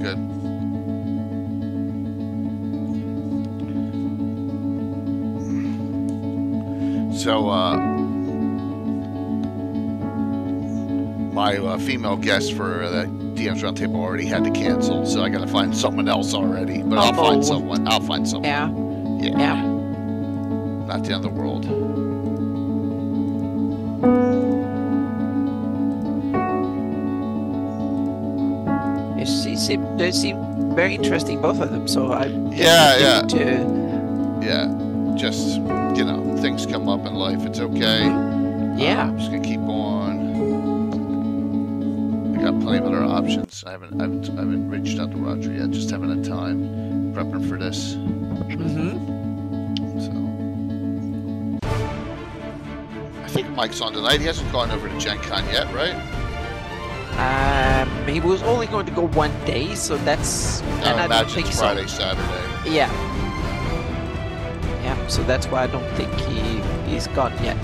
good. So, my female guest for the DM's Roundtable already had to cancel, so I gotta find someone else already. But I'll find someone. I'll find someone. Yeah. Not the end of the world. They seem very interesting, both of them. So yeah. Just things come up in life. It's okay. Yeah. I'm just gonna keep on. I got plenty of other options. I haven't reached out to Roger yet. Just haven't had time prepping for this. So I think Mike's on tonight. He hasn't gone over to Gen Con yet, right? He was only going to go one day, so that's. I imagine it's Friday, Saturday. Yeah. Yeah. So that's why I don't think he's gone yet.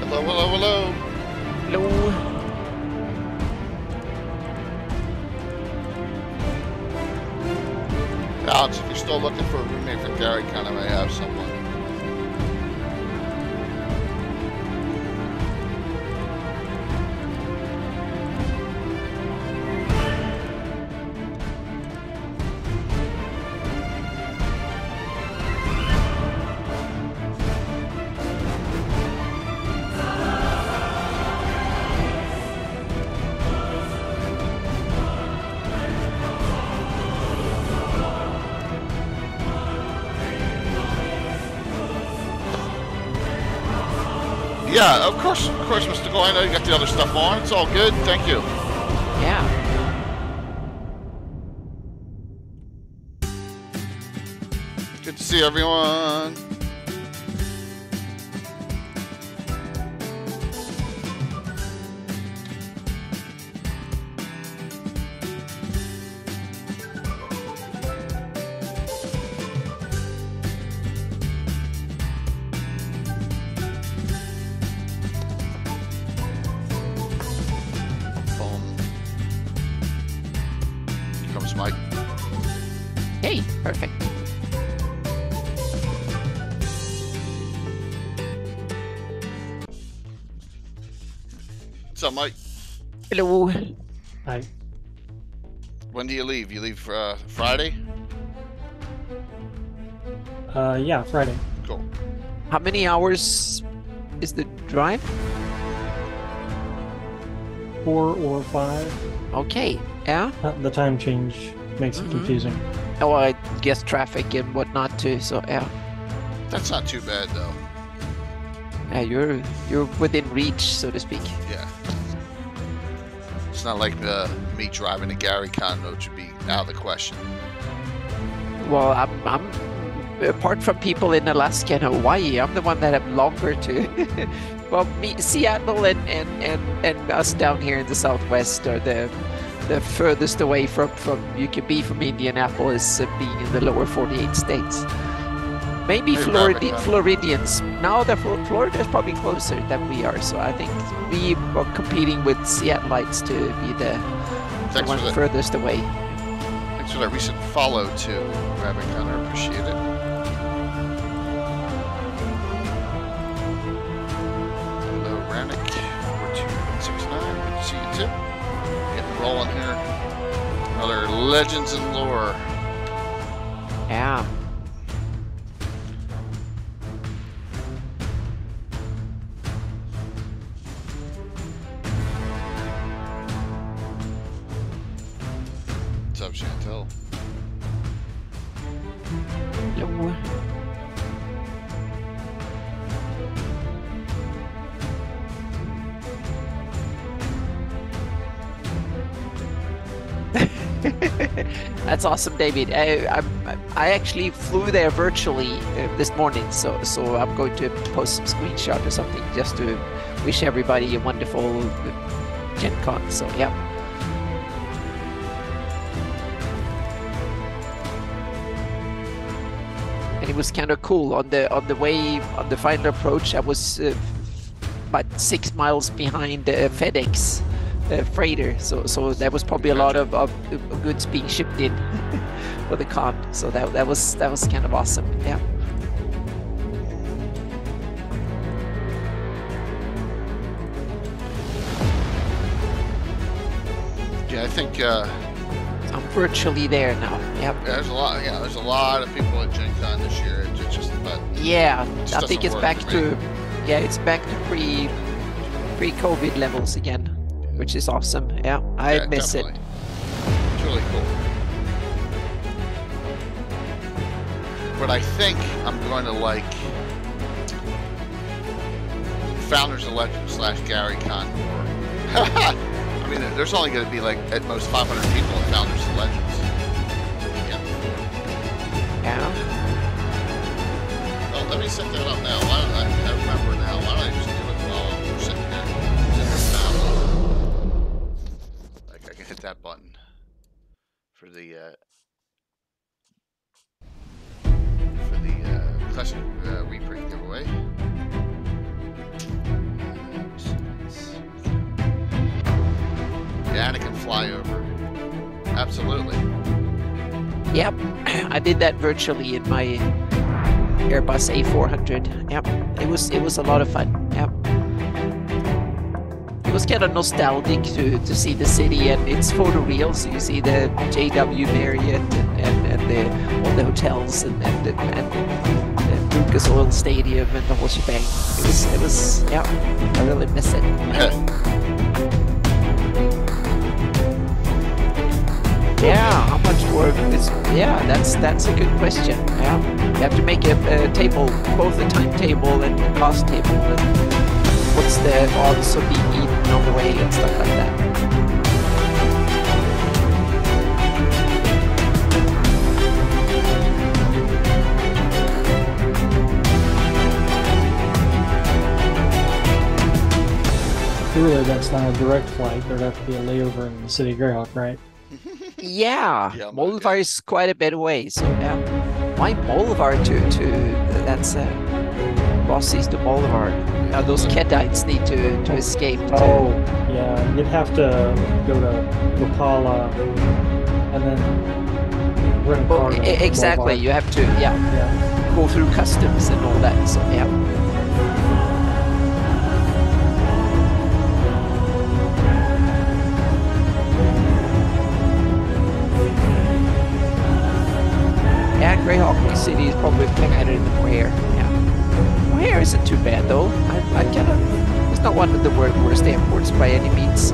Hello. Hello. Alex, if you're still looking for a roommate for Gary, kind of may have someone. Yeah, of course, Mr. Goy. I know you got the other stuff on. It's all good. Thank you. Yeah. Good to see everyone. Mike. Hey, perfect. What's up, Mike? Hello. Hi. When do you leave? You leave Friday? Yeah, Friday. Cool. How many hours is the drive? 4 or 5. Okay. Yeah. The time change makes it confusing. Oh, I guess traffic and whatnot too. So yeah. That's not too bad though. Yeah, you're within reach, so to speak. Yeah. It's not like me driving to Gary Con, which would be out of the question. Well, I'm apart from people in Alaska and Hawaii, I'm the one that have longer to. Well, Seattle and us down here in the Southwest are the furthest away from you can be from Indianapolis, being in the lower 48 states. Maybe Floridians. Now Florida is probably closer than we are, so I think we are competing with Seattleites to be the one furthest away. Thanks for that recent follow too, Rabbit Gunner. Appreciate it. Hello, Rannick. 4269. Good to see you too. Getting rolling here. Another Legends and Lore. Yeah. What's up, Chantel? Hello. That's awesome, David. I actually flew there virtually this morning, so I'm going to post some screenshot or something just to wish everybody a wonderful Gen Con. So yeah. was kind of cool. On the way on the final approach, I was about 6 miles behind FedEx freighter, so there was probably a lot of goods being shipped in for the con. So that was kind of awesome. Yeah. Yeah, I think I'm virtually there now. Yep. there's a lot. Yeah, there's a lot of people at Gen Con this year. It's just but Yeah, it I just think doesn't it's work back for to me. it's back to pre-COVID levels again, which is awesome. Yeah, I Yeah, miss it. definitely. It's really cool. But I think I'm going to like Founders of Legends / Gary Con more. I mean, there's only going to be like at most 500 people at Founders of Legends. Yeah. Yeah. Oh, let me set that up now. Why don't I remember now? Why don't I just do it while we're sitting here? Like I can hit that button for the classic reprint giveaway. Yeah, and it can fly over. Absolutely. Yep, I did that virtually in my Airbus A400. Yep, it was a lot of fun. Yep, it was kind of nostalgic to see the city, and it's photoreal, so you see the JW Marriott and all the hotels and Lucas Oil Stadium and the whole shebang. It was yeah, I really miss it. Yeah, how much work is? Yeah, that's a good question. Yeah, you have to make a table, both a timetable and a cost table, and what's the odds of being eaten on the way and stuff like that. Surely that's not a direct flight. There'd have to be a layover in the city of Greyhawk, right? Yeah, Yeah, Molvar is quite a bit away, so yeah. Why Molvar to that's Rossi's to Molvar. Now those Kedites need to escape. Oh, yeah. You'd have to go to Rapala and then rent a car. to Exactly, Molvar. you have to Yeah. go through customs and all that. So yeah. Yeah, Greyhawk City is probably better than Mohair. Yeah. Mohair isn't too bad though. I kind of, it's not one of the worst airports by any means.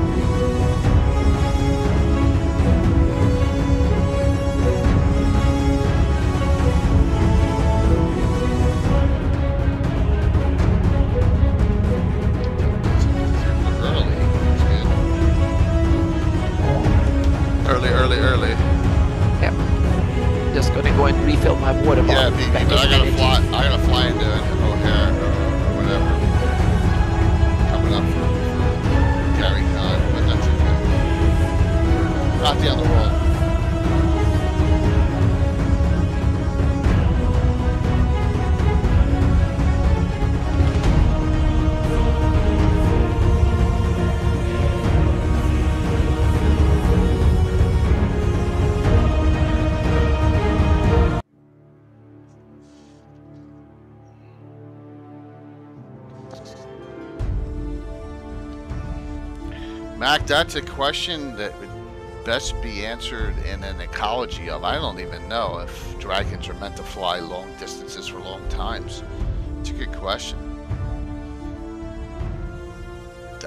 Early. It's good. Early. Yeah. Just gonna go and refill my water Yeah, bottle. BB, back but in I a minute. gotta fly into O'Hare or whatever. Coming up for Gary Con, but that's okay. Not the end of the world. Mac, that's a question that would best be answered in an ecology of. I don't even know if dragons are meant to fly long distances for long times. It's a good question.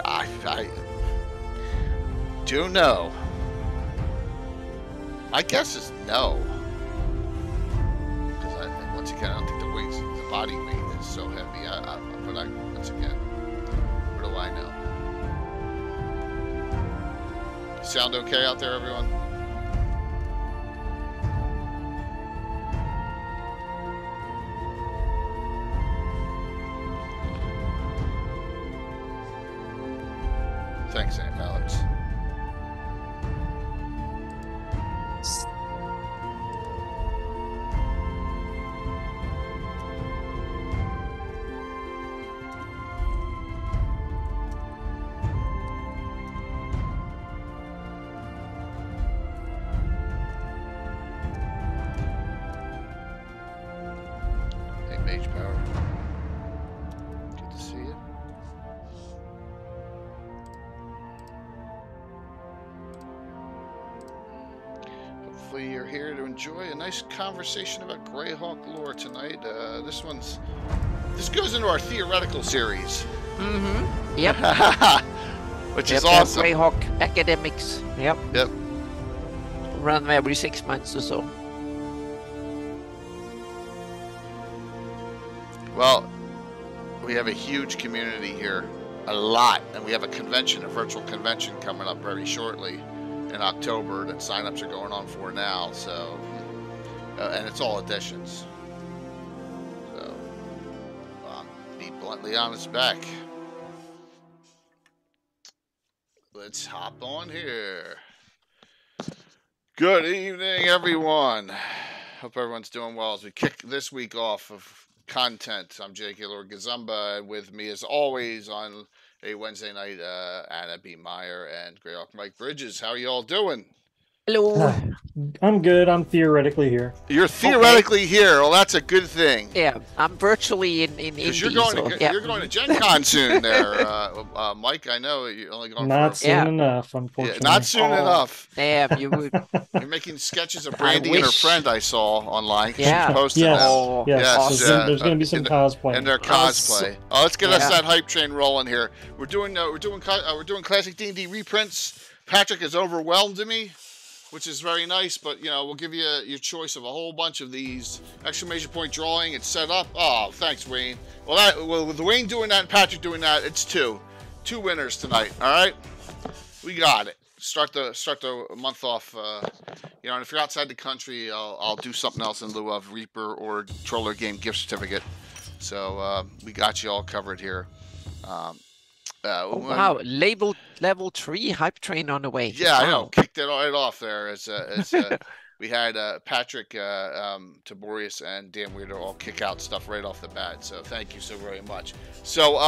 I do know. My guess is no. Because once again, I don't think the body weight is so heavy. But once again, what do I know? Sound okay out there, everyone? Thanks, Alex. hopefully you're here to enjoy a nice conversation about Greyhawk lore tonight. This goes into our theoretical series. Mm-hmm. Yep. Which is awesome. Greyhawk academics. Yep. Yep. Run every 6 months or so. Well, we have a huge community here, a lot, and we have a convention, a virtual convention coming up very shortly in October that signups are going on for now. So, and it's all editions. So, be bluntly honest back. Let's hop on here. Good evening, everyone. Hope everyone's doing well as we kick this week off of content. I'm Jake Lord Gazumba, and with me as always on a Wednesday night, Anna B. Meyer and Greyhawk Mike Bridges. How are you all doing? Hello. I'm good. I'm theoretically here. You're theoretically here. Well, that's a good thing. Yeah, I'm virtually in Indy. You're going to Gen Con soon there, Mike. I know you're only going not soon enough, unfortunately. Yeah, not soon enough. Damn, you would. You're making sketches of Brandy and her friend I saw online. Yeah. She posted yes. that. Yes. Awesome. There's going to be some cosplay. And their cosplay. Let's get us that hype train rolling here. We're doing classic D&D reprints. Patrick has overwhelmed me, which is very nice, but we'll give you your choice of a whole bunch of these. Exclamation point drawing, it's set up. Oh, thanks, Wayne. Well, with Wayne doing that and Patrick doing that, it's two winners tonight. All right, we got it. Start the month off. And if you're outside the country, I'll do something else in lieu of Reaper or Troller Game gift certificate. So we got you all covered here. Wow, level 3 hype train on the way. Yeah, wow. I know. Kicked it right off there as we had Patrick, Tiborius, and Dan Weirdo all kick out stuff right off the bat. So thank you so very much. So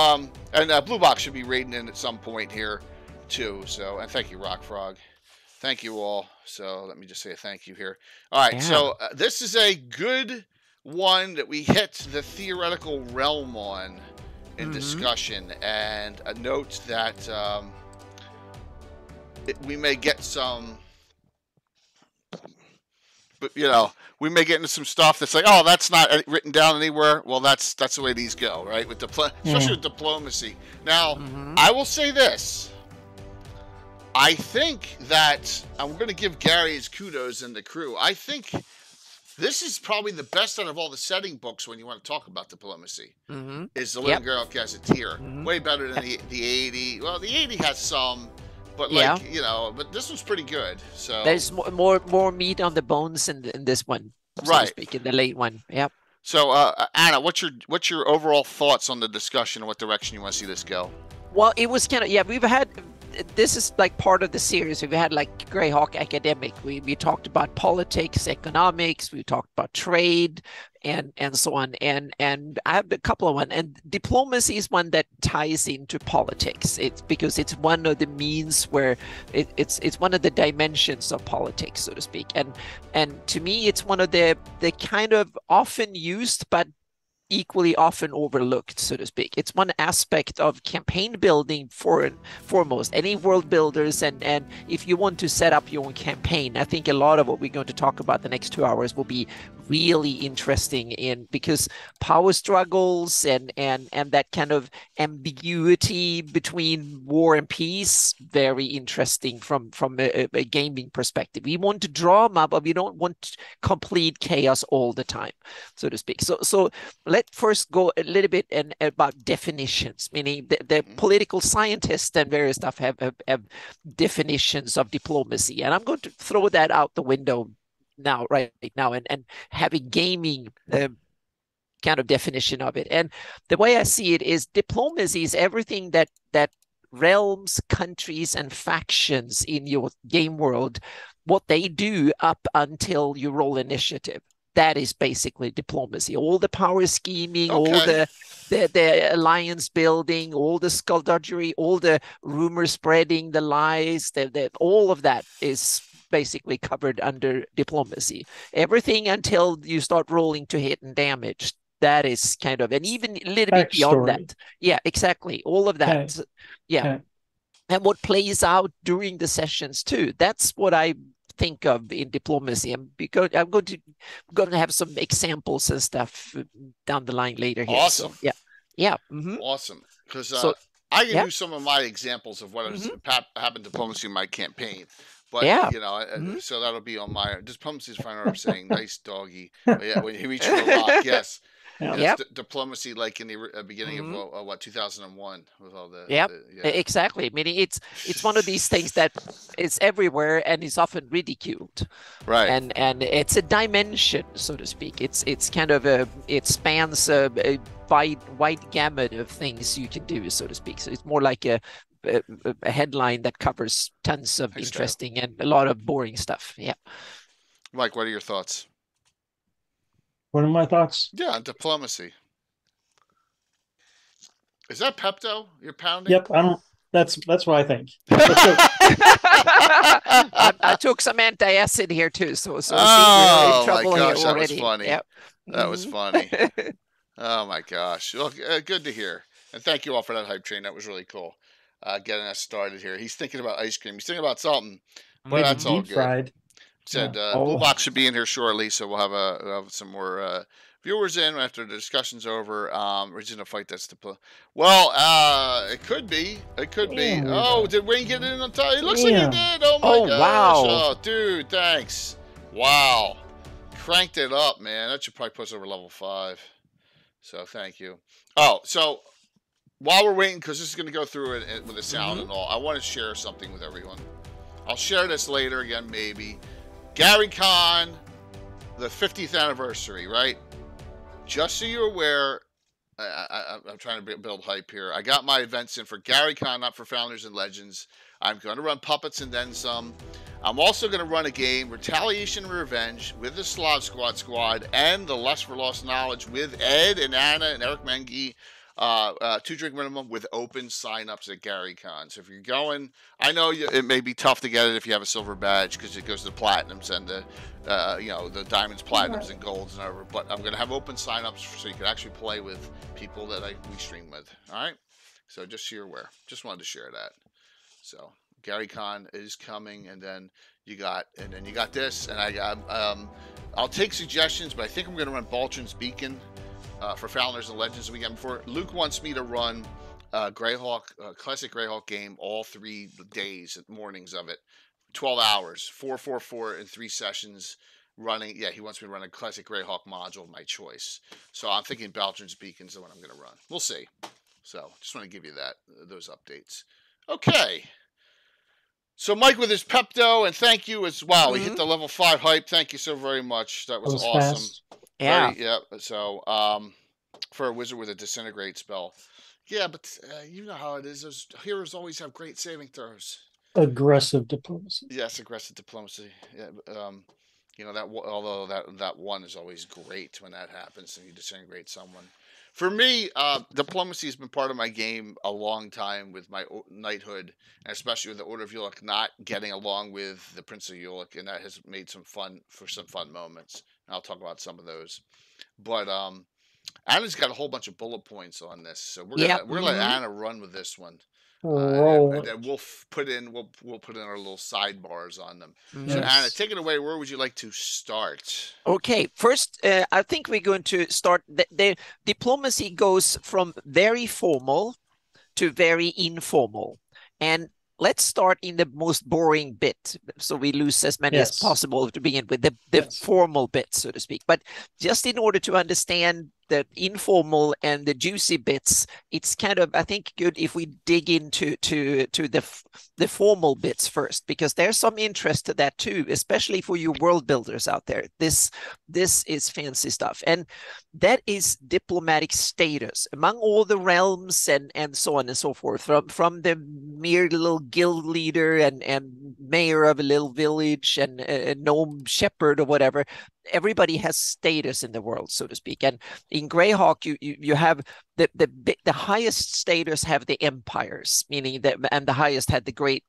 and Blue Box should be raiding in at some point here too. So and thank you, Rock Frog. Thank you all. So let me just say a thank you here. All right. Yeah. So this is a good one that we hit the theoretical realm on in discussion, and a note that we may get some, but we may get into some stuff that's like, oh, that's not written down anywhere. Well, that's the way these go, right? With especially with diplomacy. Now, I will say this. I think that I'm going to give Gary his kudos and the crew. I think this is probably the best out of all the setting books when you want to talk about diplomacy. Is the Living Greyhawk Gazetteer. Way better than the 80. Well, the 80 has some, but but this one's pretty good. So there's more meat on the bones in this one, so to speak, in the late one. Yep. So Anna, what's your overall thoughts on the discussion and what direction you want to see this go? Well, it was kind of we've had. This is like part of the series. We've had like Greyhawk Academic. We talked about politics, economics. We talked about trade, and so on. And I have a couple of one. And diplomacy is one that ties into politics. It's because it's one of the means where it's one of the dimensions of politics, so to speak. And to me, it's one of the kind of often used but equally often overlooked, so to speak. It's one aspect of campaign building foremost. Any world builders, and if you want to set up your own campaign, I think a lot of what we're going to talk about the next 2 hours will be really interesting because power struggles and that kind of ambiguity between war and peace, very interesting from a gaming perspective. We want drama, but we don't want complete chaos all the time, so to speak. So let's first go a little bit about definitions, meaning the political scientists and various stuff have definitions of diplomacy, and I'm going to throw that out the window right now and have a gaming kind of definition of it. And the way I see it is diplomacy is everything that realms, countries, and factions in your game world, what they do up until you roll initiative. That is basically diplomacy. All the power scheming, all the alliance building, all the skullduggery, all the rumor spreading, the lies, all of that is basically covered under diplomacy. Everything until you start rolling to hit and damage. That is kind of, and even a little bit beyond that. Yeah, exactly. All of that. Okay. Yeah. Okay. And what plays out during the sessions too. That's what I think of in diplomacy. I'm going to have some examples and stuff down the line later here. Awesome. So, yeah. Yeah. Mm-hmm. Awesome. Because So, I can yeah. do some of my examples of what has happened in diplomacy in my campaign. But, Yeah. so that'll be on my diplomacy is fine. I'm saying nice doggy. But yeah, when you reach for a rock, yes. Yeah. Yes, diplomacy like in the beginning of what 2001 with all the yeah, exactly. I mean, it's one of these things that is everywhere and is often ridiculed. Right. And it's a dimension, so to speak. It's kind of it spans a wide gamut of things you can do, so to speak. So it's more like a headline that covers tons of interesting and a lot of boring stuff. Yeah. Mike, what are your thoughts? What are my thoughts? Yeah, on diplomacy. Is that Pepto you're pounding? Yep, that's what I think. I took some antacid here too, so we're in trouble here already. That was funny. Yep. That was funny. Oh my gosh! Look, good to hear, and thank you all for that hype train. That was really cool, getting us started here. He's thinking about ice cream. He's thinking about something, but that's all good. Fried. Said Blue Box should be in here shortly, so we'll have some more viewers in after the discussion's over. We're just gonna fight this to it could be. It could be. Oh, did Wayne get in on time? It looks like he did. Oh my gosh! Wow. Oh, dude, thanks. Wow, cranked it up, man. That should probably put us over level 5. So thank you. Oh, so while we're waiting, because this is gonna go through it with the sound and all, I want to share something with everyone. I'll share this later again, maybe. Gary Con, the 50th anniversary, right? Just so you're aware, I'm trying to build hype here. I got my events in for Gary Con, not for Founders and Legends. I'm going to run Puppets and then some. I'm also going to run a game, Retaliation and Revenge, with the Slav Squad and the Lust for Lost Knowledge with Ed and Anna and Eric Mengi. 2-drink minimum with open sign-ups at Gary Con. So if you're going, I know it may be tough to get it if you have a silver badge because it goes to the platinums and the the diamonds, platinums, and golds and over. But I'm going to have open sign-ups so you can actually play with people that we stream with. All right. So just so you're aware. Just wanted to share that. So Gary Con is coming, and then you got this, and I got. I'll take suggestions, but I think I'm going to run Baltron's Beacon. For Founders and Legends weekend before. Luke wants me to run Greyhawk, classic Greyhawk game, all 3 days, mornings of it, 12 hours, 4 in 3 sessions running. Yeah, he wants me to run a classic Greyhawk module of my choice. So I'm thinking Baltron's Beacon's the one I'm going to run. We'll see. So just want to give you those updates. Okay. So Mike with his Pepto, and thank you as well. He hit the level 5 hype. Thank you so very much. That was awesome. Fast. Yeah. Yeah. So, for a wizard with a disintegrate spell. Yeah, but you know how it is. Those heroes always have great saving throws. Aggressive diplomacy. Yes, aggressive diplomacy. Yeah, although that one is always great when that happens and you disintegrate someone. For me, diplomacy has been part of my game a long time with my knighthood, and especially with the Order of Ulick not getting along with the Prince of Ulick, and that has made some fun moments. And I'll talk about some of those. But Anna's got a whole bunch of bullet points on this, so we're gonna let Anna run with this one. And then we'll put in our little sidebars on them. Yes. So Anna, take it away. Where would you like to start? Okay, first, I think we're going to start. The diplomacy goes from very formal to very informal, and let's start in the most boring bit, so we lose as many as possible to begin with, the formal bit, so to speak. But just in order to understand the informal and the juicy bits, it's kind of, I think, good if we dig into the formal bits first, because there's some interest to that too, especially for you world builders out there. This is fancy stuff, and that is diplomatic status among all the realms and so on and so forth, from the mere little guild leader and mayor of a little village and a gnome shepherd or whatever. Everybody has status in the world, so to speak. And in Greyhawk, you have the highest status have the empires, meaning that, and the highest had the great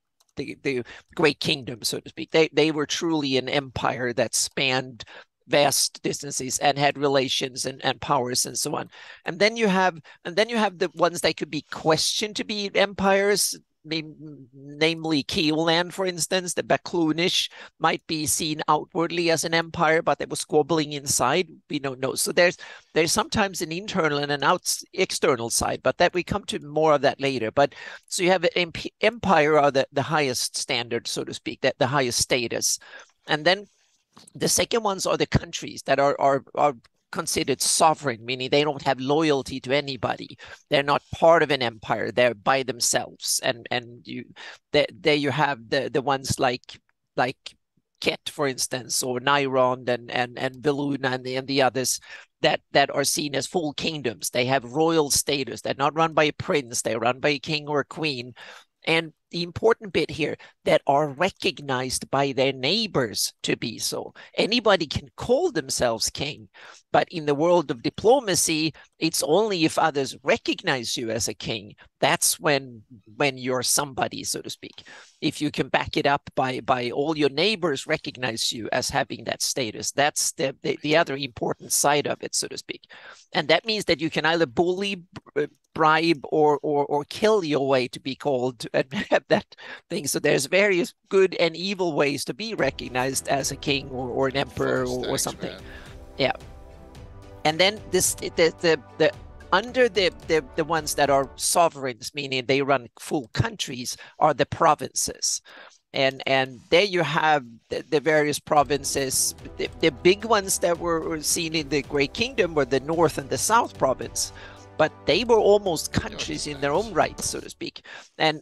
kingdom, so to speak. They were truly an empire that spanned vast distances and had relations and powers and so on. And then you have the ones that could be questioned to be empires, namely Keoland, for instance, the Bakloonish might be seen outwardly as an empire, but it was squabbling inside. We don't know. So there's sometimes an internal and an external side, but that we come to more of that later. But so you have an empire are the highest standard, so to speak, that the highest status, and then the second ones are the countries that are considered sovereign, meaning they don't have loyalty to anybody. They're not part of an empire. They're by themselves. And there you have the ones like Ket, for instance, or Nyrond and Viluna and the others that are seen as full kingdoms. They have royal status. They're not run by a prince. They're run by a king or a queen. And the important bit here, that are recognized by their neighbors to be so. Anybody can call themselves king, but in the world of diplomacy, it's only if others recognize you as a king. That's when you're somebody, so to speak. If you can back it up by all your neighbors recognize you as having that status, that's the other important side of it, so to speak. And that means that you can either bully, bribe, or kill your way to be called and have that thing. So there's various good and evil ways to be recognized as a king or an emperor or something. Man. Yeah. And then the under the ones that are sovereigns, meaning they run full countries, are the provinces. And there you have the various provinces. The big ones that were seen in the Great Kingdom were the North and the South province, but they were almost countries in their own right, so to speak. And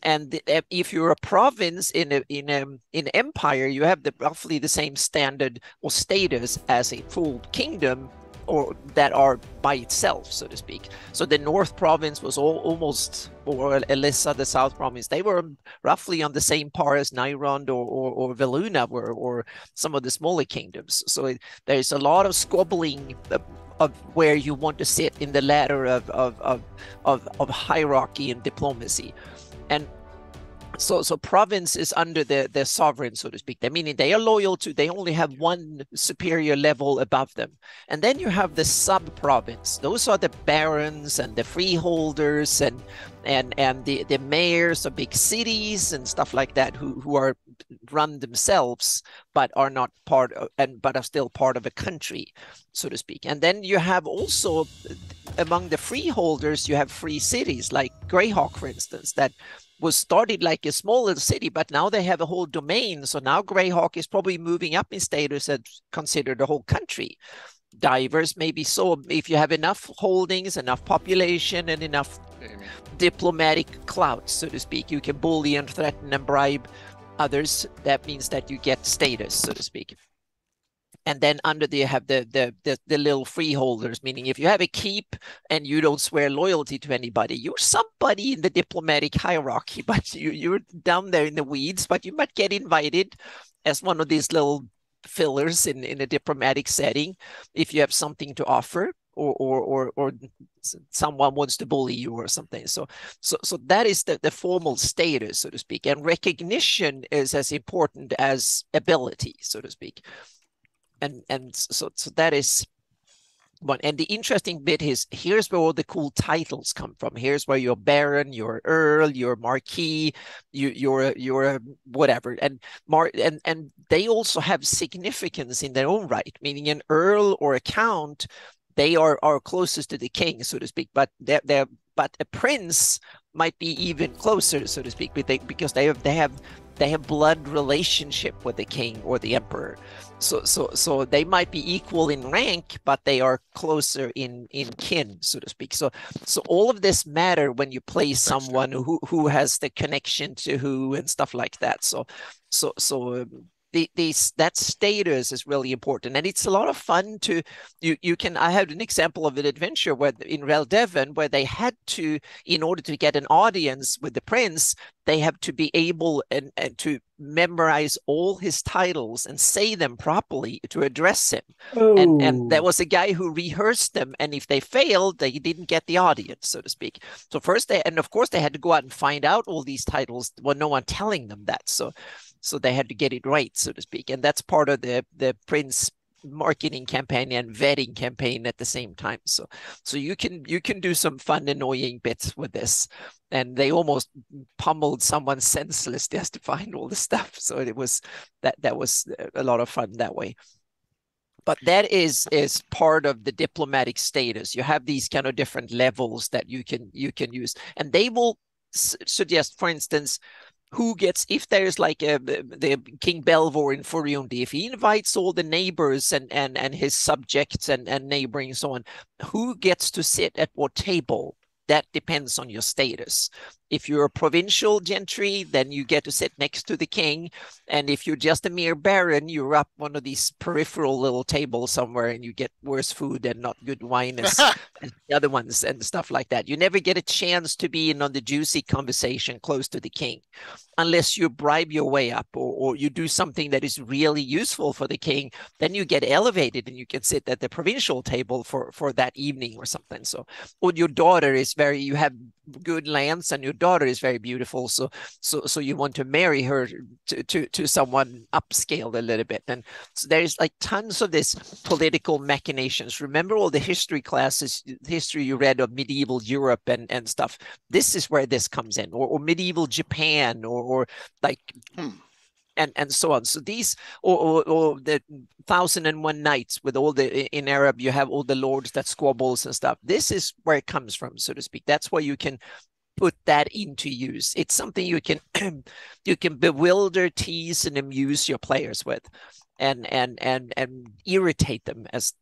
if you're a province in an empire, you have roughly the same standard or status as a full kingdom, or that are by itself, so to speak. So the North province was almost, or Elissa, the South province, they were roughly on the same par as Nyrond or Viluna were, or some of the smaller kingdoms. So there's a lot of squabbling of where you want to sit in the ladder of hierarchy and diplomacy. And so province is under the sovereign, so to speak. Meaning they are loyal to, they only have one superior level above them. And then you have the sub-province. Those are the barons and the freeholders and the mayors of big cities and stuff like that, who are run themselves but are not part of, but are still part of a country, so to speak. And then you have also among the freeholders, you have free cities like Greyhawk, for instance, that was started like a small little city, but now they have a whole domain. So now Greyhawk is probably moving up in status and considered a whole country. Divers maybe so. If you have enough holdings, enough population, and enough diplomatic clout, so to speak, you can bully and threaten and bribe others. That means that you get status, so to speak. And then under there you have the little freeholders, meaning if you have a keep and you don't swear loyalty to anybody, you're somebody in the diplomatic hierarchy, but you're down there in the weeds, but you might get invited as one of these little fillers in a diplomatic setting if you have something to offer, or someone wants to bully you or something. So that is the formal status, so to speak. And recognition is as important as ability, so to speak. And so that is one. And the interesting bit is, here's where all the cool titles come from. Here's where you're baron, you're earl, you're marquis, you're whatever. And they also have significance in their own right, meaning an earl or a count, they are closest to the king, so to speak. But but a prince might be even closer, so to speak, because they have blood relationship with the king or the emperor. So they might be equal in rank, but they are closer in kin, so to speak. So all of this matter when you play someone who has the connection to who and stuff like that. So that status is really important, and it's a lot of fun to you can. I had an example of an adventure where in Reldevon, where they had to, in order to get an audience with the prince, they have to be able and to memorize all his titles and say them properly to address him. Oh. And there was a guy who rehearsed them, and if they failed, they didn't get the audience, so to speak. So first of course they had to go out and find out all these titles, well, no one telling them that. So they had to get it right, so to speak. And that's part of the prince marketing campaign and vetting campaign at the same time. So you can do some fun, annoying bits with this. And they almost pummeled someone senseless just to find all the stuff. So it was that was a lot of fun that way. But that is part of the diplomatic status. You have these kind of different levels that you can use, and they will suggest, for instance, who gets, if there's like the King Belvor in Furundi, if he invites all the neighbors and his subjects and neighboring and so on, who gets to sit at what table? That depends on your status. If you're a provincial gentry, then you get to sit next to the king. And if you're just a mere baron, you're up one of these peripheral little tables somewhere and you get worse food and not good wine as the other ones and stuff like that. You never get a chance to be in on the juicy conversation close to the king unless you bribe your way up, or you do something that is really useful for the king. Then you get elevated and you can sit at the provincial table for that evening or something. So, or your daughter is you have good lands and your daughter is very beautiful, so you want to marry her to someone upscaled a little bit. And so there's like tons of this political machinations. Remember all the history classes, history you read of medieval Europe and stuff. This is where this comes in, or medieval Japan, or like and so on. So these, or the 1001 Nights with all the, in Arab you have all the lords that squabbles and stuff. This is where it comes from, so to speak. That's where you can put that into use. It's something you can you can bewilder, tease, and amuse your players with, and irritate them as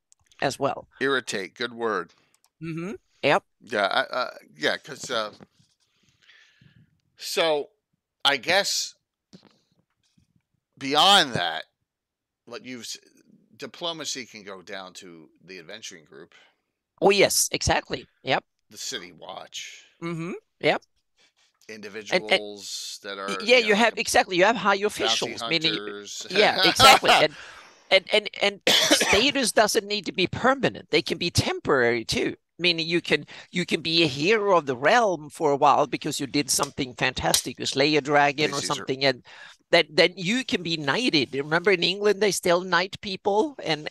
well. Irritate, good word. Mm-hmm. Yep. Yeah, yeah, because so I guess beyond that, what you've diplomacy can go down to the adventuring group, Oh yes, exactly. Yep. the city watch, Mm-hmm. Yep. And individuals that are, yeah, you have, like exactly, you have high bounty officials, meaning, hunters. yeah, exactly. And status doesn't need to be permanent. They can be temporary too. Meaning you can be a hero of the realm for a while because you did something fantastic, you slay a dragon Hey, or Caesar. something, and then you can be knighted. Remember in England they still knight people and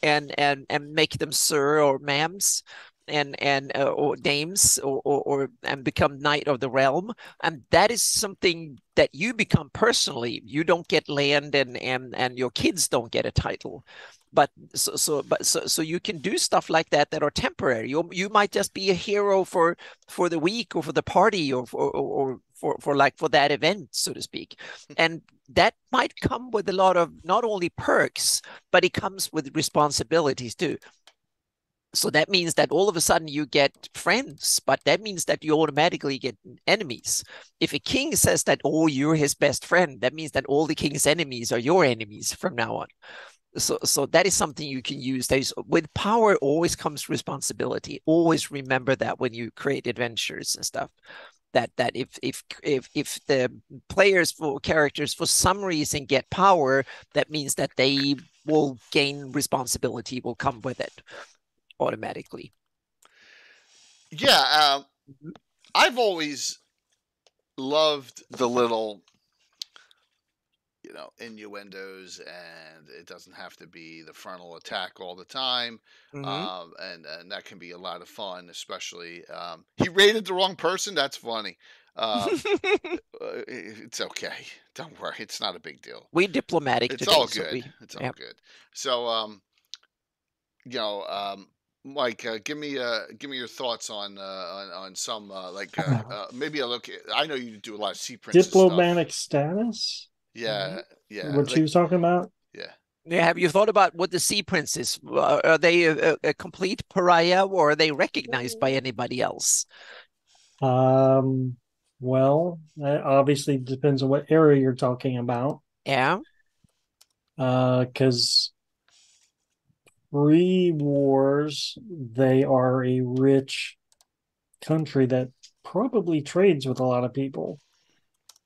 make them sir or ma'ams and or dames, or and become knight of the realm. And that is something that you become personally. You don't get land, and your kids don't get a title. But so you can do stuff like that are temporary. You might just be a hero for the week or for the party, or for that event, so to speak. And that might come with a lot of not only perks, but it comes with responsibilities too. So that means that all of a sudden you get friends, but that means that you automatically get enemies. If a king says that, oh, you're his best friend, that means that all the king's enemies are your enemies from now on. So that is something you can use. There's, with power always comes responsibility. Always remember that when you create adventures and stuff. That if the players for characters for some reason get power, that means that they will gain responsibility, will come with it automatically. Yeah, Mhm. I've always loved the little, innuendos, and it doesn't have to be the frontal attack all the time. Mm-hmm. And that can be a lot of fun, especially he rated the wrong person. That's funny. Um, it's okay. Don't worry. It's not a big deal. We diplomatic It's all today, so good. we, It's all yeah. good. So, you know, um, Mike, give me your thoughts on some maybe a look. I know you do a lot of Sea Princess stuff. Diplomatic status? Mm-hmm. Yeah, yeah, What she was talking about? yeah. Yeah, have you thought about what the Sea Prince is? Are they a complete pariah, or are they recognized by anybody else? Um, well, that obviously depends on what area you're talking about. Yeah. Because pre-wars, they are a rich country that probably trades with a lot of people.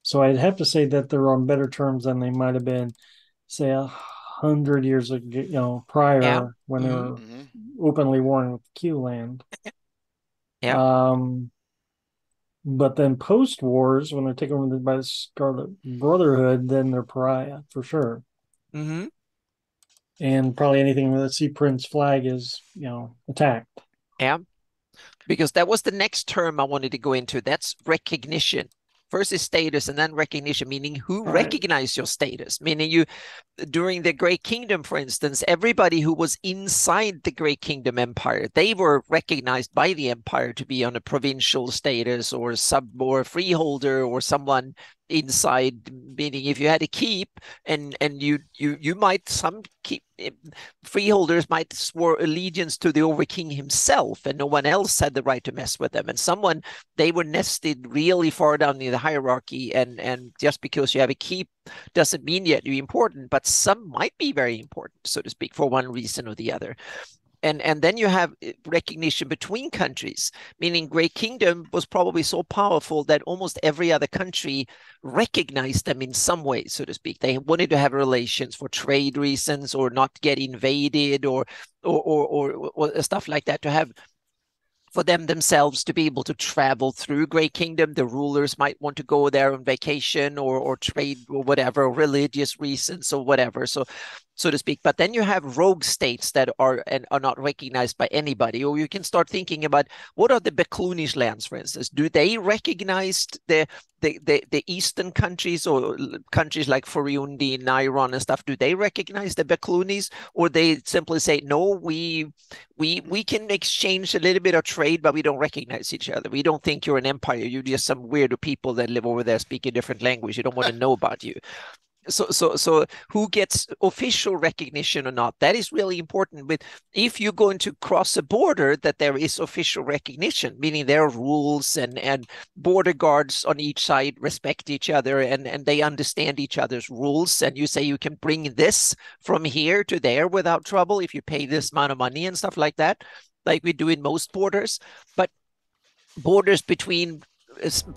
So I'd have to say that they're on better terms than they might have been, say, 100 years ago, Yeah. prior when they Mm-hmm. were Hmm. openly warring with Q land. Yeah. Um, but then post wars, when they're taken over by the Scarlet Brotherhood, then they're pariah for sure. Mm-hmm. and probably anything with a Sea Prince flag is, attacked. Yeah. Because that was the next term I wanted to go into. That's recognition. First is status and then recognition, meaning who Right. recognize your status, meaning you during the Great Kingdom, for instance, everybody who was inside the Great Kingdom Empire, they were recognized by the empire to be on a provincial status or sub or freeholder or someone inside, meaning if you had a keep and you might some keep freeholders might swore allegiance to the overking himself and no one else had the right to mess with them, and someone they were nested really far down in the hierarchy, and just because you have a keep doesn't mean yet you're important, but some might be very important, so to speak, for one reason or the other. And then you have recognition between countries, meaning Great Kingdom was probably so powerful that almost every other country recognized them in some way, so to speak. They wanted to have relations for trade reasons or not get invaded or stuff like that, to have for them themselves to be able to travel through Great Kingdom. The rulers might want to go there on vacation or trade or whatever, religious reasons or whatever, so to speak. But then you have rogue states that are and are not recognized by anybody. Or you can start thinking about what are the Beclunish lands, for instance. Do they recognize the eastern countries or countries like Furundi, Nairon and stuff? Do they recognize the Beclunis, or they simply say no? We can exchange a little bit of trade, but we don't recognize each other. We don't think you're an empire. You're just some weirdo people that live over there speaking a different language. You don't want to know about you. So who gets official recognition or not, that is really important. With if you're going to cross a border, that there is official recognition, meaning there are rules and border guards on each side respect each other and they understand each other's rules, and you say you can bring this from here to there without trouble if you pay this amount of money and stuff like that, like we do in most borders. But borders between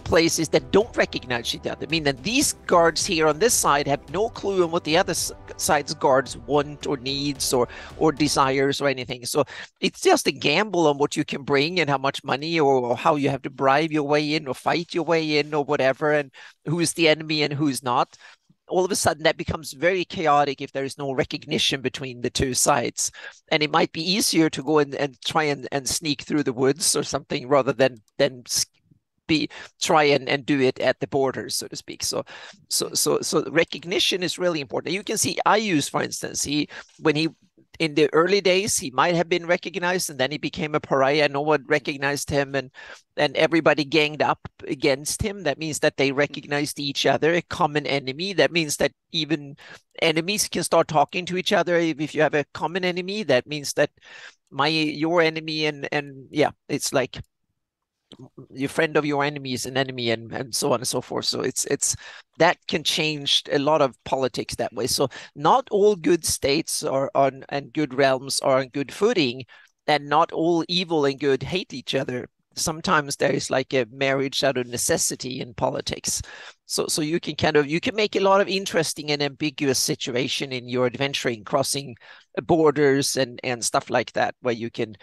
places that don't recognize each other, I mean that these guards here on this side have no clue on what the other side's guards want or needs or desires or anything. So it's just a gamble on what you can bring and how much money or how you have to bribe your way in or fight your way in or whatever, and who is the enemy and who's not. All of a sudden that becomes very chaotic if there is no recognition between the two sides, and it might be easier to go and try and sneak through the woods or something rather than be try and do it at the borders, so to speak. So recognition is really important. You can see Ayus, for instance, when he in the early days he might have been recognized and then he became a pariah. No one recognized him, and everybody ganged up against him. That means that they recognized each other, a common enemy. That means that even enemies can start talking to each other. If you have a common enemy, that means that your enemy and yeah, it's like your friend of your enemy is an enemy, and so on and so forth. So it's that can change a lot of politics that way. So not all good states are on and good realms are on good footing, and not all evil and good hate each other. Sometimes there is like a marriage out of necessity in politics. So you can make a lot of interesting and ambiguous situation in your adventuring, crossing borders and stuff like that, where you can,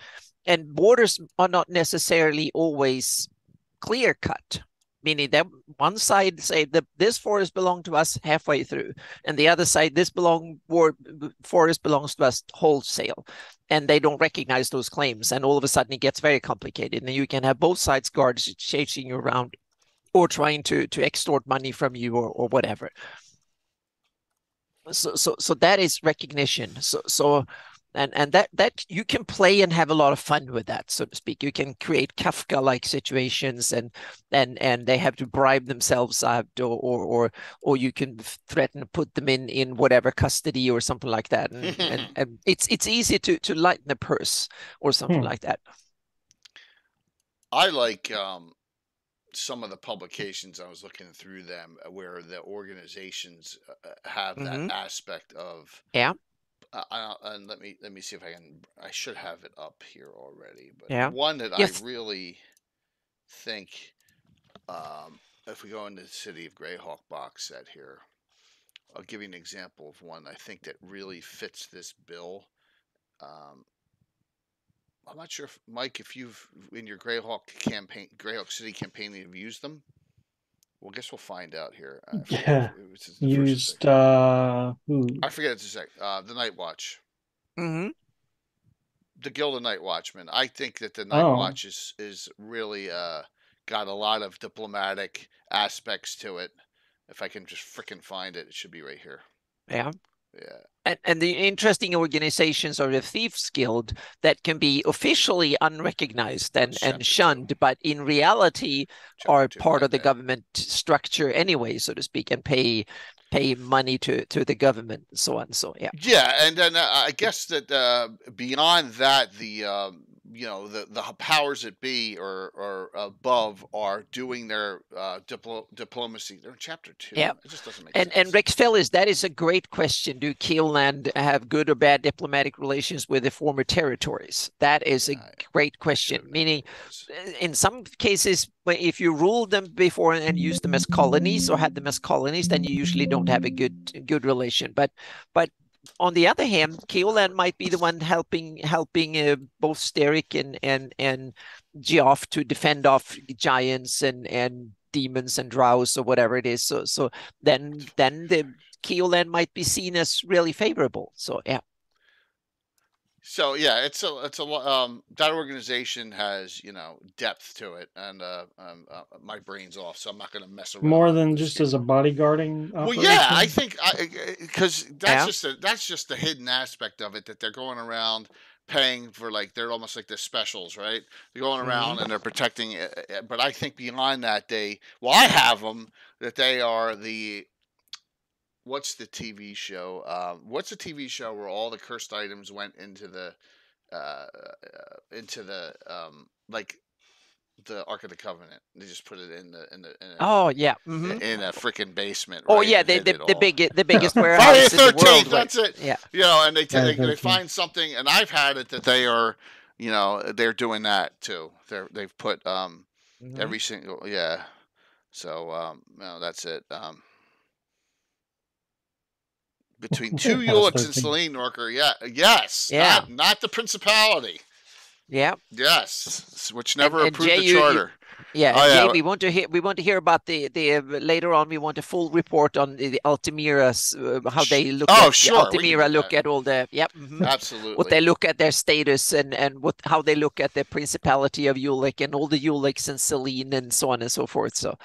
and borders are not necessarily always clear cut, meaning that one side say that this forest belongs to us halfway through, and the other side forest belongs to us wholesale, and they don't recognize those claims, and all of a sudden it gets very complicated, and you can have both sides guards chasing you around or trying to extort money from you or whatever. So that is recognition. And that you can play and have a lot of fun with that, so to speak. You can create Kafka-like situations, and they have to bribe themselves out, or you can threaten to put them in whatever custody or something like that. And it's easy to lighten the purse or something like that. I like some of the publications. I was looking through them where the organizations have that aspect of. Yeah. And let me see if I can. I should have it up here already, but Yeah. one that Yes. I really think, if we go into the City of Greyhawk box set here, I'll give you an example of one I think that really fits this bill. Um, I'm not sure if Mike, if you've in your Greyhawk City campaign, you've used them. Well, I guess we'll find out here. I forget Yeah. if it was the first or Used second. who? I forget it's a sec. The Night Watch. Hmm. The Guild of Night Watchmen. I think that the Night Oh, Watch is really got a lot of diplomatic aspects to it. If I can just frickin' find it, it should be right here. Yeah. Yeah, And the interesting organizations are the Thieves Guild that can be officially unrecognized that's and chapter two. shunned, but in reality Chapter are two, part of Bad the Day. government structure anyway, so to speak, and pay money to the government and so on. So yeah. Yeah, and then I guess that beyond that, the powers that be or above are doing their diplomacy. They're in chapter Yeah. two. It just doesn't make And sense. Rex Fellis, that is a great question. Do Keelland have good or bad diplomatic relations with the former territories? That is Yeah, a I great should question. have known Meaning, it was. in some cases, if you ruled them before and used them as colonies or had them as colonies, then you usually don't have a good relation. But on the other hand, Keoland might be the one helping both Steric and Geoff to defend off giants and demons and drows or whatever it is. So then the Keoland might be seen as really favorable. So yeah. So yeah, that organization has depth to it, and my brain's off, so I'm not going to mess around more with than just as a escaping. bodyguarding Well, yeah, I operation. think because Yeah. that's just the hidden aspect of it that they're going around paying for, like they're almost like the specials, right? They're going Hmm. around and they're protecting but I think beyond that I have them that they are the what's the TV show? What's the TV show where all the cursed items went into the like the Ark of the Covenant? They just put it Oh yeah. Hmm. in a freaking basement, Oh right, yeah, and hid it all. the biggest Friday warehouse the in the world. 13th. Where That's it. yeah. And Friday they 13th. find something, and I've had it that they are, they're doing that too. They've put Hmm. every single yeah. So no, that's it. Between two House Ulix and 13. Selene Norker, yeah, yes, Yeah. not the Principality, Yeah. yes, which never And approved Jay, the charter. yeah, Oh and Jay, yeah. we want to hear about the later on. We want a full report on the Altamira's how they look Oh at the sure, we can Altamira do look that. at all the what Absolutely. they look at their status and what how they look at the Principality of Ulick and all the Ulicks and Selene and so on and so forth. So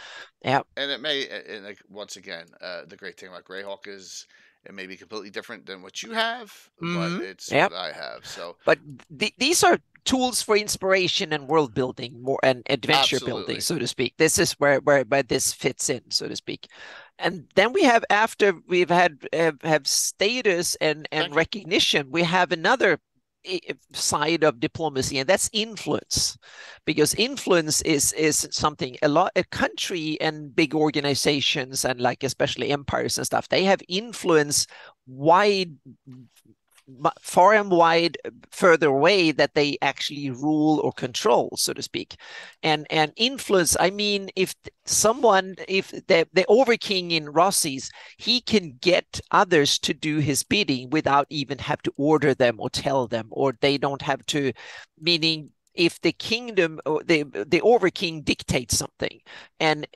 yeah. And it may, and like, once again, the great thing about Greyhawk is it may be completely different than what you have, but Hmm. it's Yeah. what I have. So But these are tools for inspiration and world building more and adventure building, absolutely, so to speak. This is where this fits in, so to speak. And then we have, after we've had have status and thank you. recognition, we have another side of diplomacy, and that's influence, because influence is something a country and big organizations and like especially empires and stuff, they have influence wide, far and wide, further away, that they actually rule or control, so to speak. And influence, I mean, if someone, if the overking in Rossi's, he can get others to do his bidding without even have to order them or tell them, or they don't have to, meaning if the kingdom or the overking dictates something, and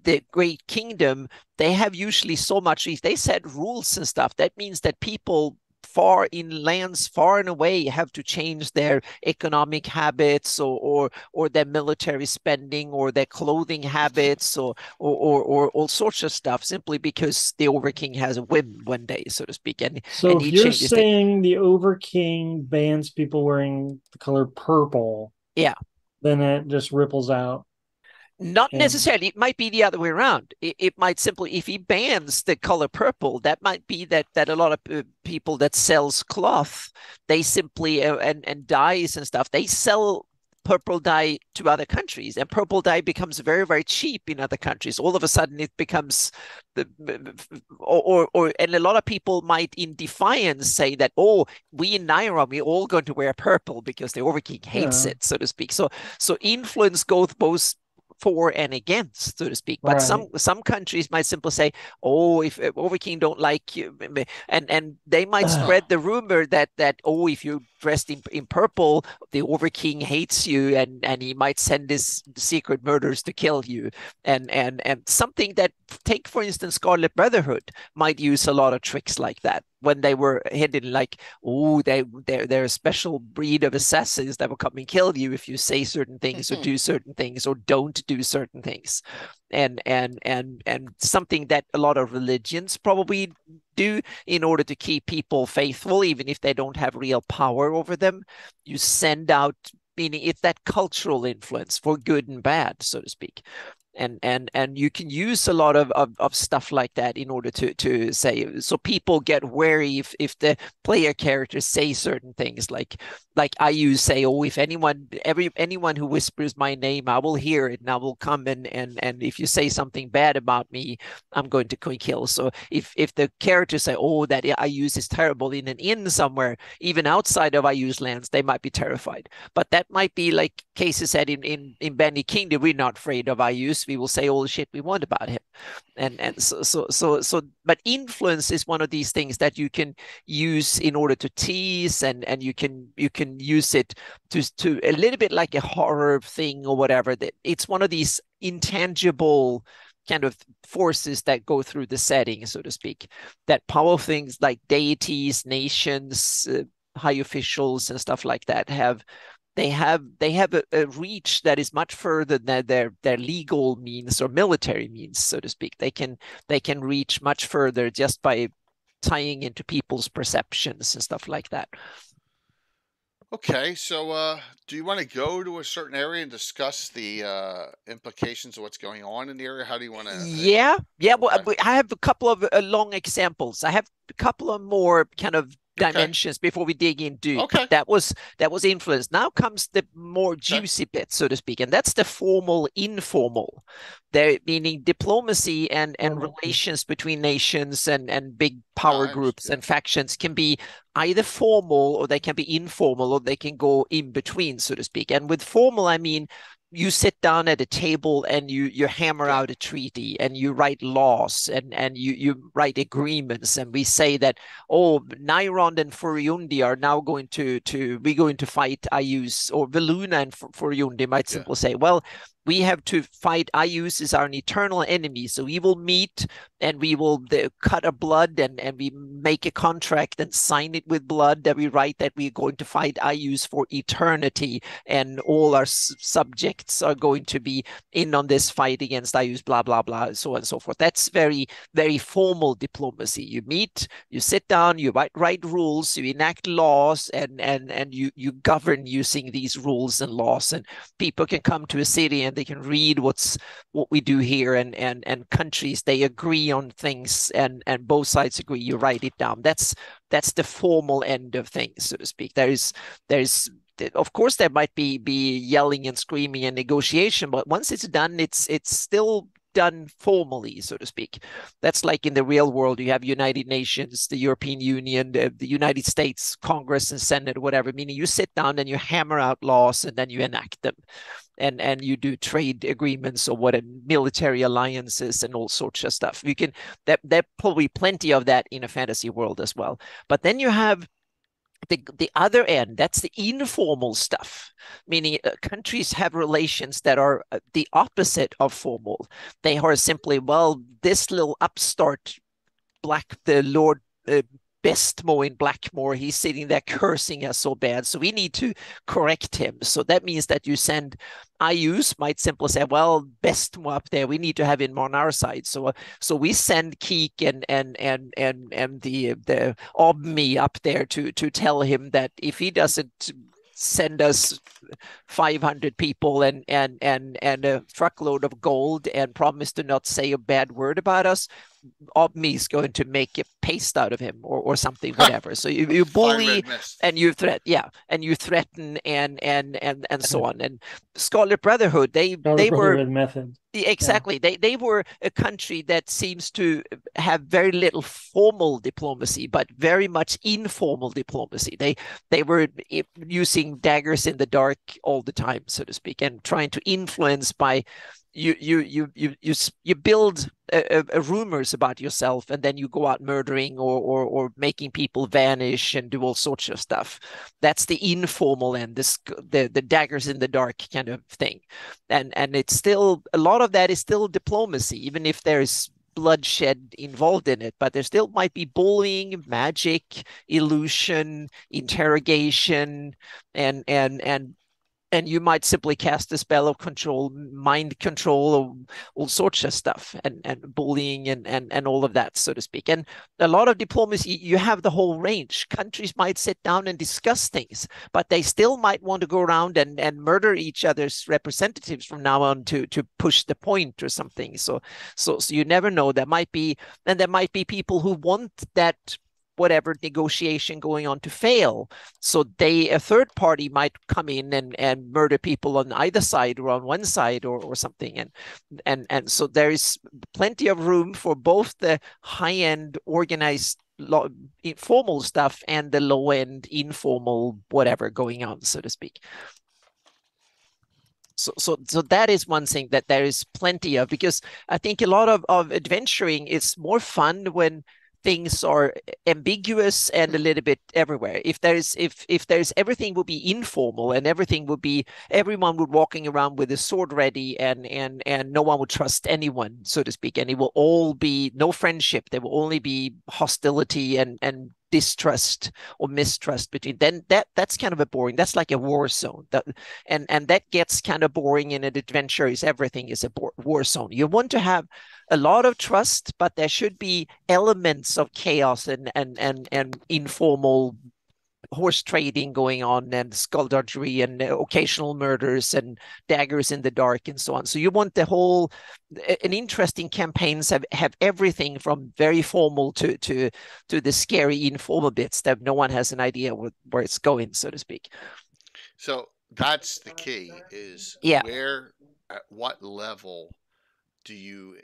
the great kingdom, they have usually so much, if they set rules and stuff, that means that people far in lands far and away have to change their economic habits, or their military spending or their clothing habits, or all sorts of stuff, simply because the overking has a whim one day, so to speak, So and if he you're changes the saying the Overking bans people wearing the color purple, yeah. then it just ripples out. Not And necessarily. It might be the other way around. It might simply, if he bans the color purple, that might be that a lot of people that sells cloth, they simply and dyes and stuff, they sell purple dye to other countries, and purple dye becomes very, very cheap in other countries. All of a sudden, it becomes the and a lot of people might, in defiance, say that, oh, we in Naira, we're all going to wear purple because the Overking hates yeah, it, so to speak. So influence goes both for and against, so to speak. But right. some countries might simply say, "Oh, if Overking don't like you," and they might Ugh. spread the rumor that oh, if you're dressed in purple, the Overking hates you, and he might send his secret murders to kill you, and something that, take for instance Scarlet Brotherhood, might use a lot of tricks like that. when they were hidden, like, oh, they're a special breed of assassins that will come and kill you if you say certain things or do certain things or don't do certain things. And something that a lot of religions probably do in order to keep people faithful, even if they don't have real power over them. You send out, meaning it's that cultural influence for good and bad, so to speak. And you can use a lot of stuff like that in order to say, so people get wary if the player characters say certain things, like I use say, oh, if anyone who whispers my name, I will hear it and I will come and if you say something bad about me, I'm going to kill. So if the characters say, oh, that I use is terrible in an inn somewhere, even outside of I use lands, they might be terrified. But that might be like cases said in Benny Kingdom, we're not afraid of I use. We will say all the shit we want about him. And so but influence is one of these things that you can use in order to tease, and you can use it to a little bit like a horror thing or whatever. That it's one of these intangible kind of forces that go through the setting, so to speak, that powerful things like deities, nations, high officials and stuff like that have a reach that is much further than their legal means or military means, so to speak. They can reach much further just by tying into people's perceptions and stuff like that. Okay, so do you want to go to a certain area and discuss the implications of what's going on in the area? How do you want to? Yeah. Well, Okay. I have a couple of long examples. I have a couple of more kind of dimensions before we dig in deep. Okay. That was influence. Now comes the more juicy bit, so to speak, and that's the formal, informal. There, meaning diplomacy and relations between nations and big power groups and factions can be either formal or they can be informal or they can go in between, so to speak. And with formal, I mean, you sit down at a table and you hammer out a treaty and you write laws and you write agreements, and we say that, oh, Nyrond and Furiundi are now going to fight Ayus, or Veluna and Furiundi might simply say, well, we have to fight Ayus is our eternal enemy, so we will meet and we will cut a blood and we make a contract and sign it with blood that we write that we're going to fight Ayus for eternity and all our subjects are going to be in on this fight against Ayus, blah, blah, blah, so on and so forth. That's very, very formal diplomacy. You meet, you sit down, you write rules, you enact laws, and you govern using these rules and laws, and people can come to a city and they can read what we do here, and countries, they agree on things and both sides agree, you write it down. That's the formal end of things, so to speak. There's of course there might be yelling and screaming and negotiation, but once it's done, it's still done formally, so to speak. That's like in the real world, you have United Nations, the European Union, the United States Congress and Senate, whatever, meaning you sit down and you hammer out laws and then you enact them. And you do trade agreements or what, military alliances and all sorts of stuff. You can there probably plenty of that in a fantasy world as well. But then you have the other end, that's the informal stuff, meaning countries have relations that are the opposite of formal. They are simply, well, this little upstart, the Lord Bestmo in Blackmore, he's sitting there cursing us so bad, so we need to correct him. So that means that you send Ayus might simply say, well, Bestmo up there, we need to have him on our side. So we send Keek and the Obmi up there to tell him that if he doesn't send us 500 people and a truckload of gold and promise to not say a bad word about us, Obmi is going to make a paste out of him or something, whatever. So you bully and you threaten and so on. And Scarlet Brotherhood, they were method. Exactly. Yeah. They were a country that seems to have very little formal diplomacy, but very much informal diplomacy. They were using daggers in the dark all the time, so to speak, and trying to influence by you build rumors about yourself, and then you go out murdering or making people vanish and do all sorts of stuff. That's the informal end, the daggers in the dark kind of thing, and it's still, a lot of that is still diplomacy, even if there's bloodshed involved in it, but there still might be bullying, magic, illusion, interrogation, and you might simply cast a spell of control, mind control, or all sorts of stuff, and bullying and all of that, so to speak. And a lot of diplomacy, you have the whole range. Countries might sit down and discuss things, but they still might want to go around and murder each other's representatives from now on to push the point or something. So you never know. There might be people who want that whatever negotiation going on to fail. So a third party might come in and murder people on either side or on one side or something. And so there is plenty of room for both the high-end organized formal stuff and the low-end informal whatever going on, so to speak. So that is one thing that there is plenty of, because I think a lot of adventuring is more fun when things are ambiguous and a little bit everywhere. If there's everything would be informal and everyone would walking around with a sword ready and no one would trust anyone, so to speak, and it will all be no friendship. There will only be hostility and distrust or mistrust between, then that's kind of a boring, that's like a war zone, and that gets kind of boring in an adventure. Is everything is a war zone. You want to have a lot of trust, but there should be elements of chaos and informal horse trading going on and skullduggery and occasional murders and daggers in the dark and so on. So you want an interesting campaigns have everything from very formal to the scary informal bits that no one has an idea where it's going, so to speak. So that's the key, is where, at what level do you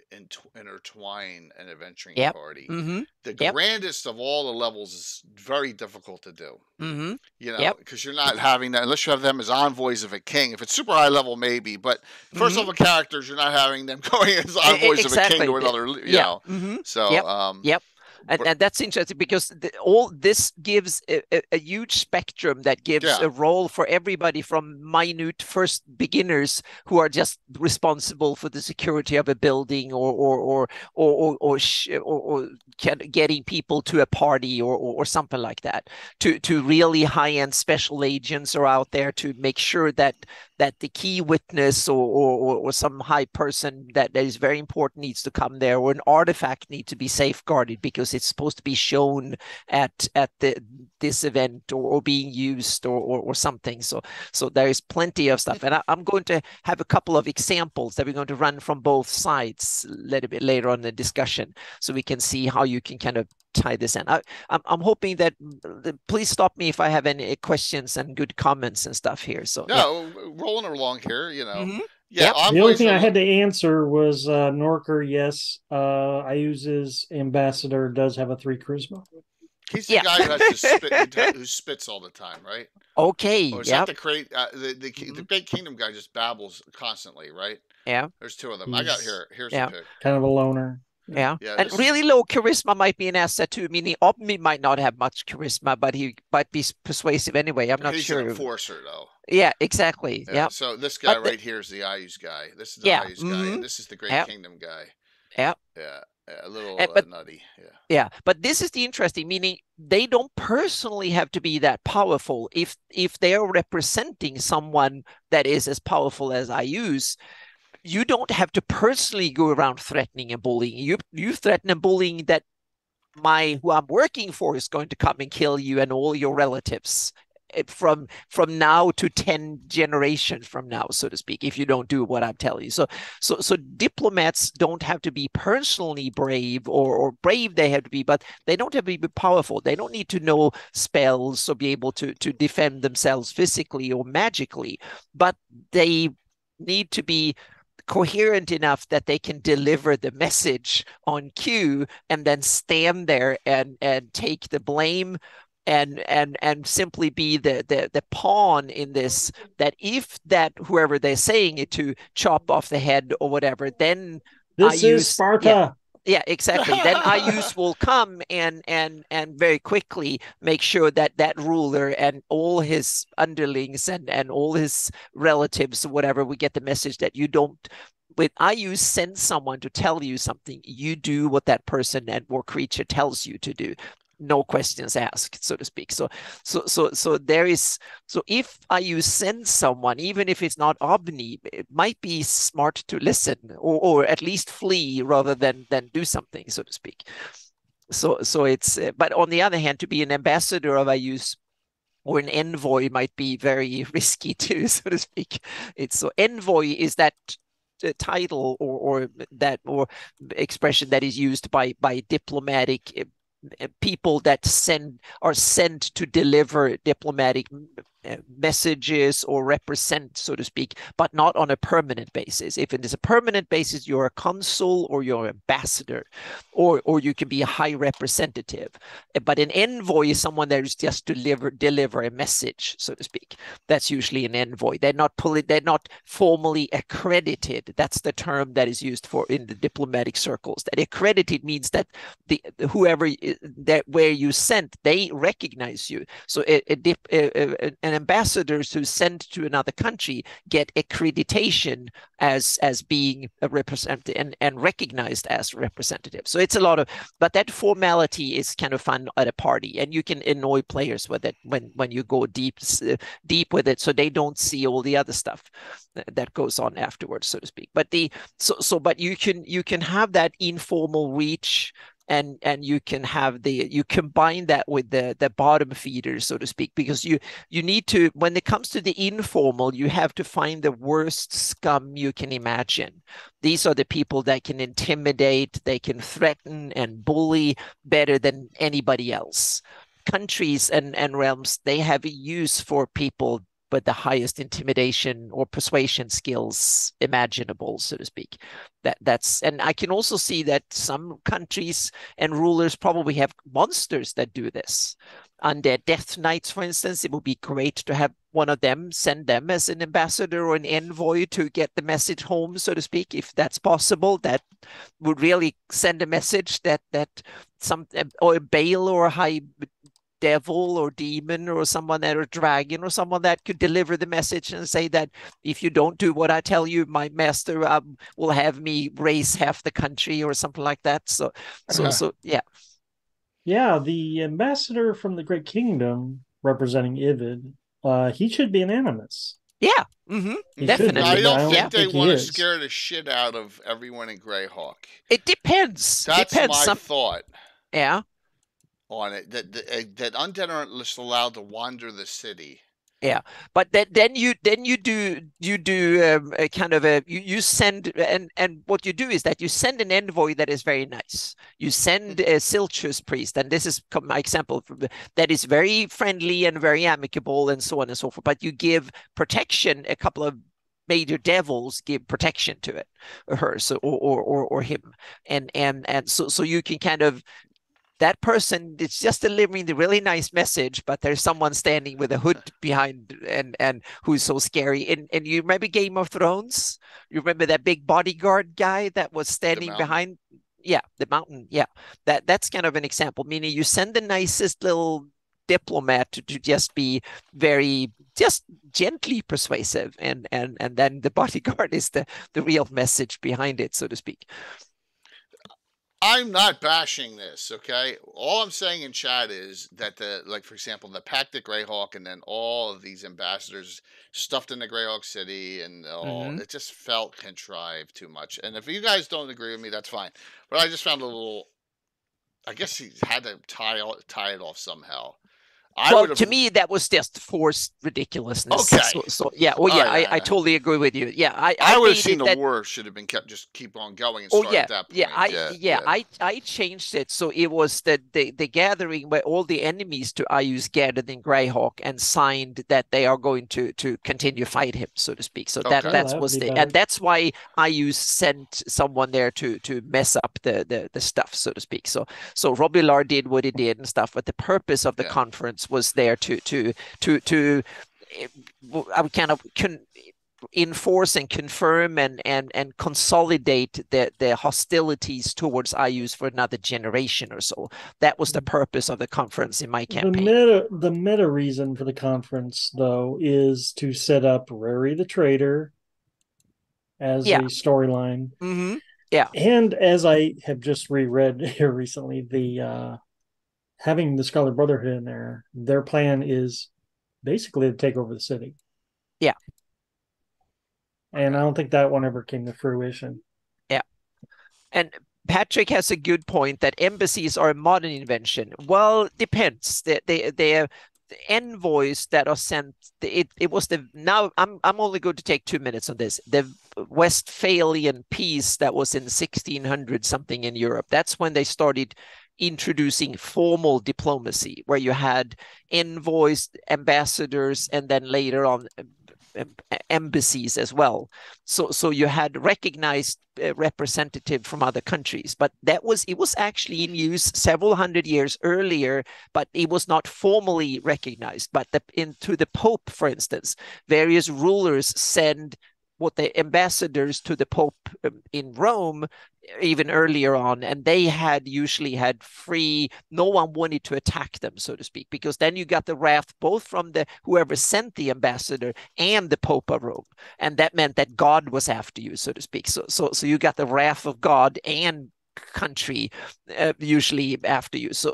intertwine an adventuring party? Mm-hmm. The grandest of all the levels is very difficult to do. Mm-hmm. You know, because you're not having that unless you have them as envoys of a king. If it's super high level, maybe, but first level characters, you're not having them going as envoys of a king to another. You know, so And that's interesting, because all this gives a huge spectrum that gives a role for everybody, from minute first beginners who are just responsible for the security of a building or getting people to a party or something like that, to really high-end special agents are out there to make sure that the key witness or some high person that is very important needs to come there, or an artifact needs to be safeguarded because it's supposed to be shown at this event or being used or something. So there is plenty of stuff, and I'm going to have a couple of examples that we're going to run from both sides a little bit later on in the discussion, so we can see how you can kind of tie this in. I'm hoping that, please stop me if I have any questions and good comments and stuff here. So rolling along here, you know. Mm-hmm. Yeah, the only thing I had to answer was Norker. Yes, Ayuza's ambassador does have a 3 charisma. He's the guy who has to spit, who spits all the time, right? Okay. Or is that the big kingdom guy just babbles constantly, right? Yeah. There's 2 of them. I got here's the pick. Kind of a loner. Yeah. And really low charisma might be an asset too, meaning Omni might not have much charisma, but he might be persuasive anyway. I'm not sure. He's an enforcer, though. Yeah, exactly. Yeah. So this guy right here is the Ayus guy. This is the Ayus guy, and this is the Great Kingdom guy. Yeah. Yeah. A little nutty. Yeah. But this is the interesting, meaning they don't personally have to be that powerful. If they are representing someone that is as powerful as Ayus, you don't have to personally go around threatening and bullying. You threaten and bullying that who I'm working for is going to come and kill you and all your relatives from now to 10 generations from now, so to speak, if you don't do what I'm telling you. So diplomats don't have to be personally brave, or brave they have to be, but they don't have to be powerful. They don't need to know spells or be able to defend themselves physically or magically, but they need to be coherent enough that they can deliver the message on cue and then stand there and take the blame and simply be the pawn in this, that if that whoever they're saying it to chop off the head or whatever, then this is Sparta. Yeah, exactly. Then Ayus will come and very quickly make sure that ruler and all his underlings and all his relatives or whatever, we get the message that you don't when IU send someone to tell you something, you do what that person and or creature tells you to do. No questions asked, so to speak. So there is, so if IU send someone, even if it's not Omni, it might be smart to listen, or at least flee rather than do something, so to speak. So it's, but on the other hand, to be an ambassador of IU's or an envoy might be very risky too, so to speak. It's so envoy is that title or that or expression that is used by diplomatic people that are sent to deliver diplomatic messages or represent, so to speak, but not on a permanent basis. If it is a permanent basis, you're a consul or you're an ambassador, or you can be a high representative. But an envoy is someone that is just deliver a message, so to speak. That's usually an envoy. They're not formally accredited. That's the term that is used for in the diplomatic circles. That accredited means that the whoever that where you sent, they recognize you. So an ambassadors who send to another country get accreditation as being a representative and recognized as representative. So it's a lot of, but that formality is kind of fun at a party, and you can annoy players with it when you go deep with it, so they don't see all the other stuff that goes on afterwards, so to speak. But but you can have that informal reach, and you can have you combine that with the bottom feeders, so to speak, because you need to, when it comes to the informal, you have to find the worst scum you can imagine. These are the people that can intimidate, they can threaten and bully better than anybody else. Countries and realms, they have a use for people but the highest intimidation or persuasion skills imaginable, so to speak. That's, and I can also see that some countries and rulers probably have monsters that do this. Undead Death Knights, for instance, it would be great to have one of them, send them as an ambassador or an envoy to get the message home, so to speak, if that's possible. That would really send a message that some, or a Bale or a high devil or demon or someone that, or dragon or someone that could deliver the message and say that if you don't do what I tell you, my master will have me raise half the country or something like that. So yeah. Yeah, the ambassador from the Great Kingdom representing Ivid, he should be an animus. Yeah, definitely. I don't yeah. think they want to scare the shit out of everyone in Greyhawk. It depends. That's my thought. Yeah. On it, that undead aren't just allowed to wander the city. Yeah, but then you do a kind of a you send, and what you do is that you send an envoy that is very nice. You send a Silchus priest, and this is my example that is very friendly and very amicable and so on and so forth. But you give protection. A couple of major devils give protection to it, her, so or him, and so you can kind of, that person is just delivering the really nice message, but there's someone standing with a hood behind and who's so scary. And you remember Game of Thrones? You remember that big bodyguard guy that was standing behind? Yeah, the mountain. Yeah, that's kind of an example. Meaning you send the nicest little diplomat to just be very, just gently persuasive, and then the bodyguard is the real message behind it, so to speak. I'm not bashing this, okay? All I'm saying in chat is that like, for example, the Pact at Greyhawk and then all of these ambassadors stuffed into Greyhawk City and all, it just felt contrived too much. And if you guys don't agree with me, that's fine. But I just found a little, I guess he had to tie it off somehow. To me, that was just forced ridiculousness. Okay. So yeah. Well, yeah, I totally agree with you. Yeah, I would have seen the war should have been kept, just keep on going and start at that point. I changed it. So it was the gathering where all the enemies to Ayus gathered in Greyhawk and signed that they are going to continue fight him, so to speak. So that was and that's why Ayus sent someone there to mess up the stuff, so to speak. So Robilar did what he did and stuff, but the purpose of the conference was there to kind of enforce and confirm and consolidate the hostilities towards Ayus for another generation or so. That was the purpose of the conference in my campaign. The meta reason for the conference, though, is to set up Rary the Traitor as Yeah. a storyline. Yeah. And as I have just reread here recently, the having the Scarlet Brotherhood in there, their plan is basically to take over the city. Yeah. And I don't think that one ever came to fruition. Yeah. And Patrick has a good point that embassies are a modern invention. Well, depends. The envoys that are sent, it was the now I'm only going to take 2 minutes on this. The Westphalian peace that was in 1600 something in Europe. That's when they started introducing formal diplomacy, where you had envoys, ambassadors, and then later on embassies as well. So you had recognized representative from other countries, but it was actually in use several hundred years earlier, but it was not formally recognized. But to the Pope, for instance, various rulers send what the ambassadors to the Pope in Rome even earlier on, and they had usually had free, no one wanted to attack them, so to speak, because then you got the wrath both from the whoever sent the ambassador and the Pope of Rome, and that meant that God was after you, so to speak. So you got the wrath of God and country usually after you. So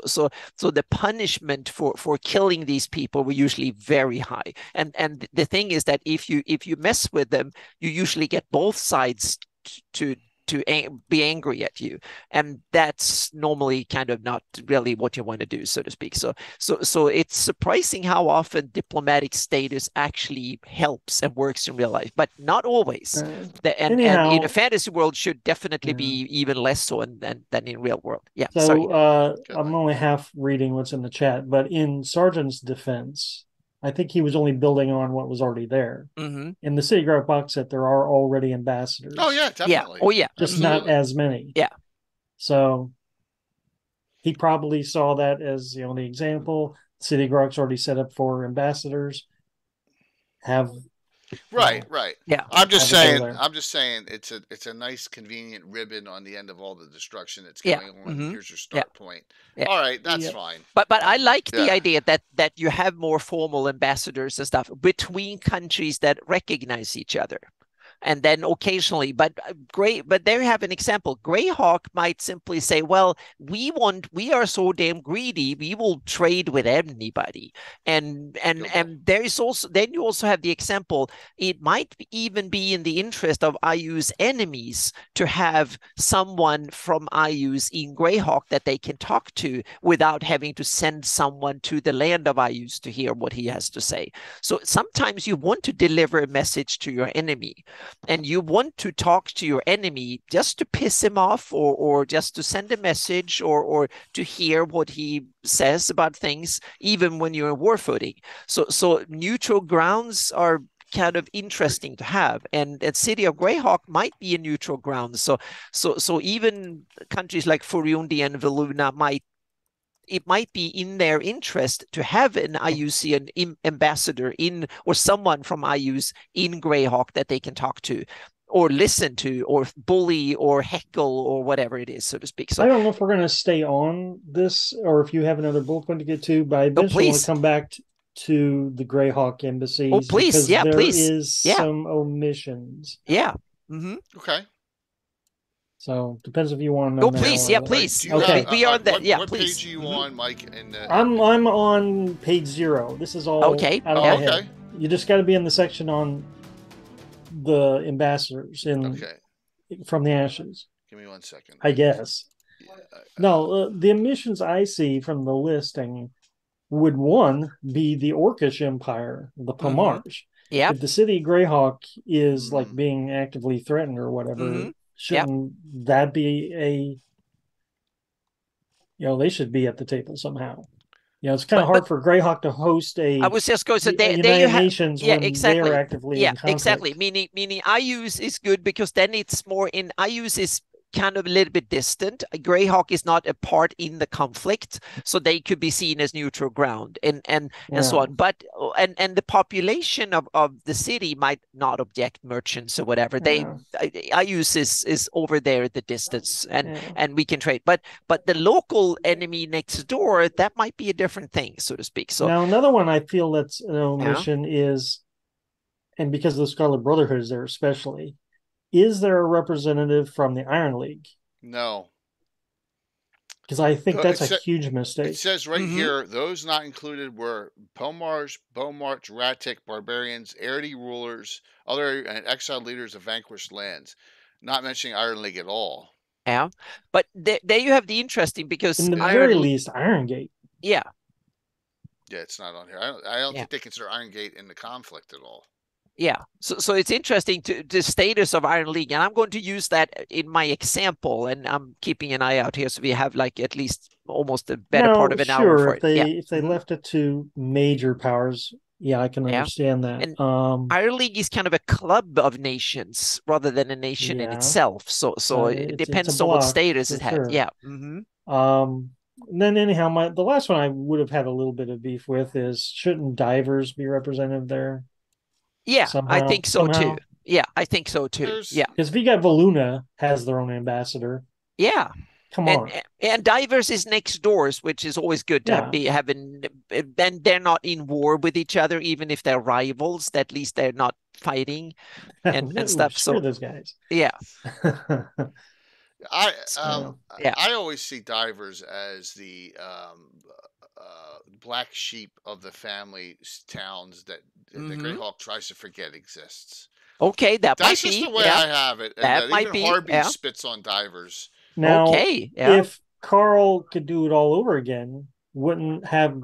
the punishment for killing these people were usually very high. And the thing is that if you mess with them, you usually get both sides to be angry at you, and that's normally kind of not really what you want to do, so to speak. So it's surprising how often diplomatic status actually helps and works in real life, but not always. And in a fantasy world should definitely be even less so than in real world. Yeah. So sorry. I'm only half reading what's in the chat, but in Sargent's defense, I think he was only building on what was already there. In the City Graph box set, there are already ambassadors. Oh yeah, definitely. Yeah. Oh yeah. Just not as many. Yeah. So he probably saw that as the example. City Grok's already set up for ambassadors. Right. Yeah. I'm just saying it's a nice convenient ribbon on the end of all the destruction that's going on. Here's your start point. All right, that's fine. But I like the idea that you have more formal ambassadors and stuff between countries that recognize each other. And then occasionally, but there you have an example. Greyhawk might simply say, well, we are so damn greedy, we will trade with anybody. And there is also, then you also have the example, it might even be in the interest of IU's enemies to have someone from IU's in Greyhawk that they can talk to without having to send someone to the land of IU's to hear what he has to say. So sometimes you want to deliver a message to your enemy, and you want to talk to your enemy just to piss him off, or just to send a message, or to hear what he says about things, even when you're in war footing. So neutral grounds are kind of interesting to have, and City of Greyhawk might be a neutral ground. So even countries like Furundi and Veluna it might be in their interest to have an IUCN ambassador in, or someone from IU's in Greyhawk that they can talk to, or listen to, or bully, or heckle, or whatever it is, so to speak. So I don't know if we're going to stay on this, or if you have another bullet point to get to, but I eventually want to come back to the Greyhawk embassies. Because there is some omissions. Yeah. Okay. So depends if you want to know. Please. Okay. We are that. What please. page are you on, Mike? I'm on page 0. This is all okay. out of my head. You just got to be in the section on the ambassadors from the Ashes. Give me 1 second. I guess. No, the omissions I see from the listing would be the Orcish Empire, the Pomarch. Yeah. If the city Greyhawk is like being actively threatened or whatever. Shouldn't that be they should be at the table somehow. It's kind of hard for Greyhawk to host I was just going to say United Nations when exactly. they're actively in conflict. Exactly. Meaning IU's is good because then it's more in IU's is kind of a little bit distant. Greyhawk is not a part in the conflict, so they could be seen as neutral ground and so on. But and the population of the city might not object, merchants or whatever. IU's is over there at the distance, and we can trade. But the local enemy next door, that might be a different thing, so to speak. So now another one I feel that's an omission is, and because the Scarlet Brotherhood is there especially, is there a representative from the Iron League? No. Because I think It, that's a sa- huge it mistake. says right Mm-hmm. here, those not included were Pomars, Beaumarts, Ratic, barbarians, Arity rulers, other and exiled leaders of vanquished lands. Not mentioning Iron League at all. Yeah, but there you have the interesting because In the very Iron, least, Iron Gate. yeah, Yeah, it's not on here. I don't yeah. think they consider Iron Gate in the conflict at all. Yeah, so it's interesting to the status of Iron League, and I'm going to use that in my example, and I'm keeping an eye out here so we have like at least almost a better part Now, of an hour sure, for if it. Yeah, they left it to major powers, yeah, I can yeah. understand that. And Iron League is kind of a club of nations rather than a nation in Yeah, itself. So it it's a depends on what block status for it has. sure. Yeah. Mm-hmm. Um, and then anyhow, the last one I would have had a little bit of beef with is shouldn't divers be represented there Yeah, I somehow? think so too. Somehow, Yeah, I think so too. There's Yeah. because if you got Valuna has their own ambassador, Yeah. come And on, and Divers is next doors, which is always good to yeah. be having. Then they're not in war with each other, even if they're rivals. At least they're not fighting and No, stuff. screw So those guys. yeah, I So yeah. I always see divers as the black sheep of the family towns that the Mm-hmm. Greyhawk tries to forget exists. Okay, that might That's just the be. way Yeah, I have it, and that might even be. Harby Yeah. spits on divers. now, Okay. Yeah. if Carl could do it all over again, wouldn't have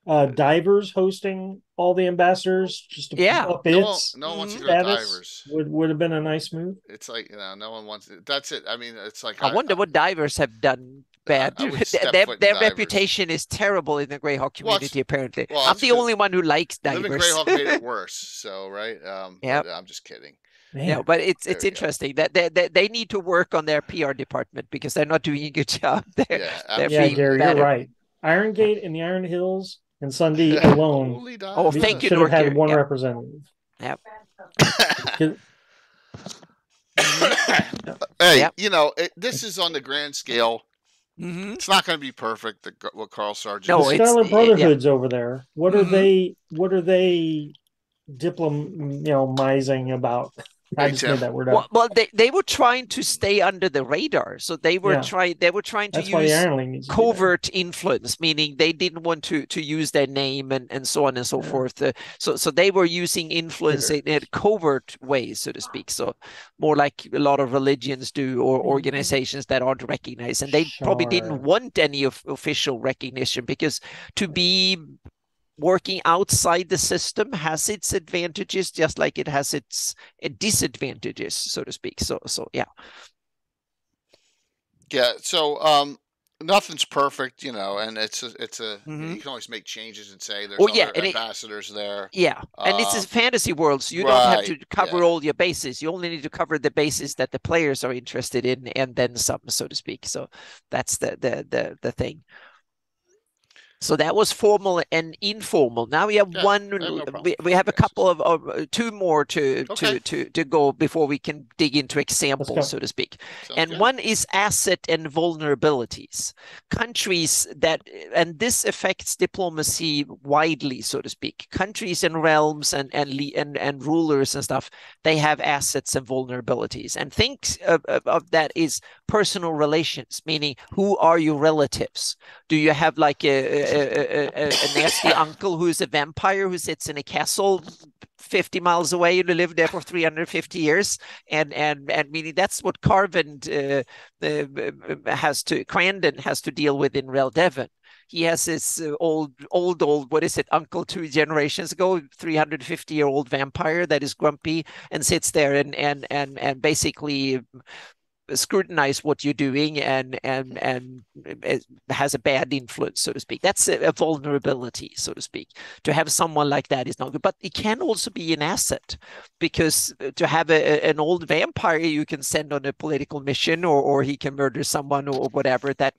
Eh, divers hosting all the ambassadors just to Yeah. up its no one wants to Mm-hmm. go to status divers. would have been a nice move. It's like no one wants. That's it. I mean, it's like I wonder what Divers have done bad. I would step Their foot in their divers. reputation is terrible in the Greyhawk Well, community. Apparently, well, I'm it's the 'cause only one who likes living Divers. Greyhawk made it worse. So right, Yeah. but I'm just kidding. Yeah, Man, but There it's we go. interesting that they need to work on their PR department because they're not doing a good job. They're Yeah, they're yeah, being Gary, you're better. right. Iron Gate and the Iron Hills and Sundee alone Holy Oh, thank you, should have had Norkir. one Yeah, representative. yeah. 'Cause- Mm-hmm. Hey, Yep. this is on the grand scale. Mm-hmm. It's not going to be perfect. What Carl Sargent the No, did. it's Scarlet yeah. Brotherhood's over there. What are Mm-hmm. they diplomizing about? I Hey, just Tim. made that word up. Well, they were trying to stay under the radar, so they were Yeah. trying to That's why the use Iron League needs to be there. covert influence, meaning they didn't want to use their name and so on and so Yeah. forth. So they were using influence in covert ways, so to speak. So more like a lot of religions do, or organizations that aren't recognized, and they probably Sure. didn't want any official recognition because to be working outside the system has its advantages, just like it has its disadvantages, so to speak. So yeah. Yeah. So nothing's perfect, and it's a Mhm. you can always make changes and say there's Oh, yeah, other and ambassadors there. Yeah, and it's a Um, fantasy world, so you don't have to right, cover yeah. all your bases. You only need to cover the bases that the players are interested in, and then some, so to speak. So that's the thing. So that was formal and informal. Now we have Yeah, one. I have no problem We have a with couple of two more Okay. to go before we can dig into go. examples, so to speak. Sounds And good. one is asset and vulnerabilities. Countries that, and this affects diplomacy widely, so to speak. Countries and realms and rulers and stuff, they have assets and vulnerabilities. And think of that is personal relations, meaning who are your relatives? Do you have like a nasty uncle who's a vampire who sits in a castle 50 miles away and lived there for 350 years? And meaning that's what Crandon has to deal with in Rel Devon. He has this old, what is it, uncle 2 generations ago, 350-year-old vampire that is grumpy and sits there and basically scrutinize what you're doing and has a bad influence, so to speak. That's a vulnerability, so to speak. To have someone like that is not good, but it can also be an asset, because to have an old vampire you can send on a political mission, or he can murder someone or whatever, that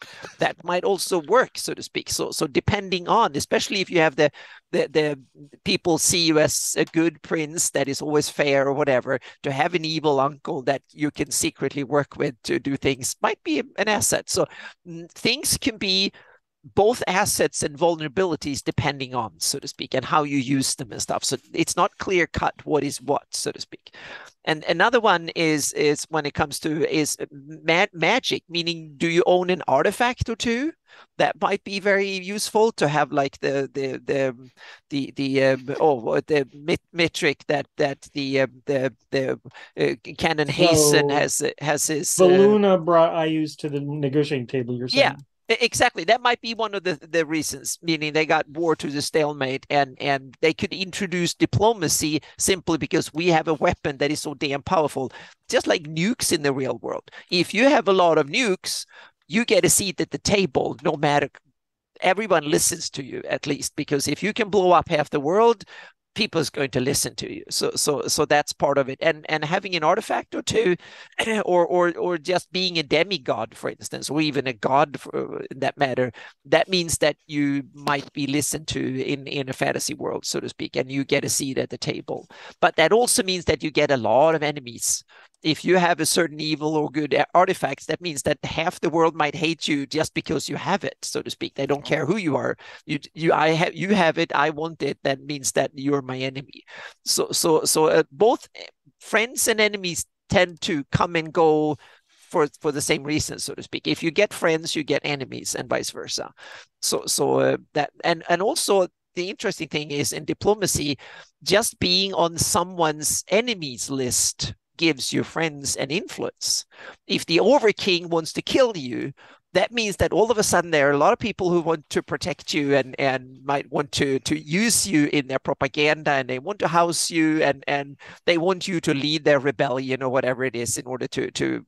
might also work, so to speak. So depending on, especially if you have the people see you as a good prince that is always fair or whatever, to have an evil uncle that you can secretly work with to do things might be an asset. So things can be both assets and vulnerabilities depending on, so to speak, and how you use them and stuff. So it's not clear cut what is what, so to speak. And another one is when it comes to is magic, meaning do you own an artifact or two? That might be very useful to have, like the metric that Canon Hasten has his Valuna brought IUs to the negotiating table. You're saying? Yeah. Exactly. That might be one of the reasons, meaning they got war to the stalemate, and they could introduce diplomacy simply because we have a weapon that is so damn powerful, just like nukes in the real world. If you have a lot of nukes, you get a seat at the table, no matter, everyone listens to you, at least, because if you can blow up half the world, people is going to listen to you. So that's part of it. And having an artifact or two, or just being a demigod, for instance, or even a god for that matter, that means that you might be listened to in a fantasy world, so to speak, and you get a seat at the table. But that also means that you get a lot of enemies. If you have a certain evil or good artifacts, that means that half the world might hate you just because you have it, so to speak. They don't care who you are. You have it. I want it. That means that you're my enemy. So both friends and enemies tend to come and go for the same reason, so to speak. If you get friends, you get enemies, and vice versa. So that and also. The interesting thing is, in diplomacy, just being on someone's enemies list gives your friends an influence. If the Overking wants to kill you, that means that all of a sudden there are a lot of people who want to protect you and might want to use you in their propaganda, and they want to house you, and they want you to lead their rebellion or whatever it is in order to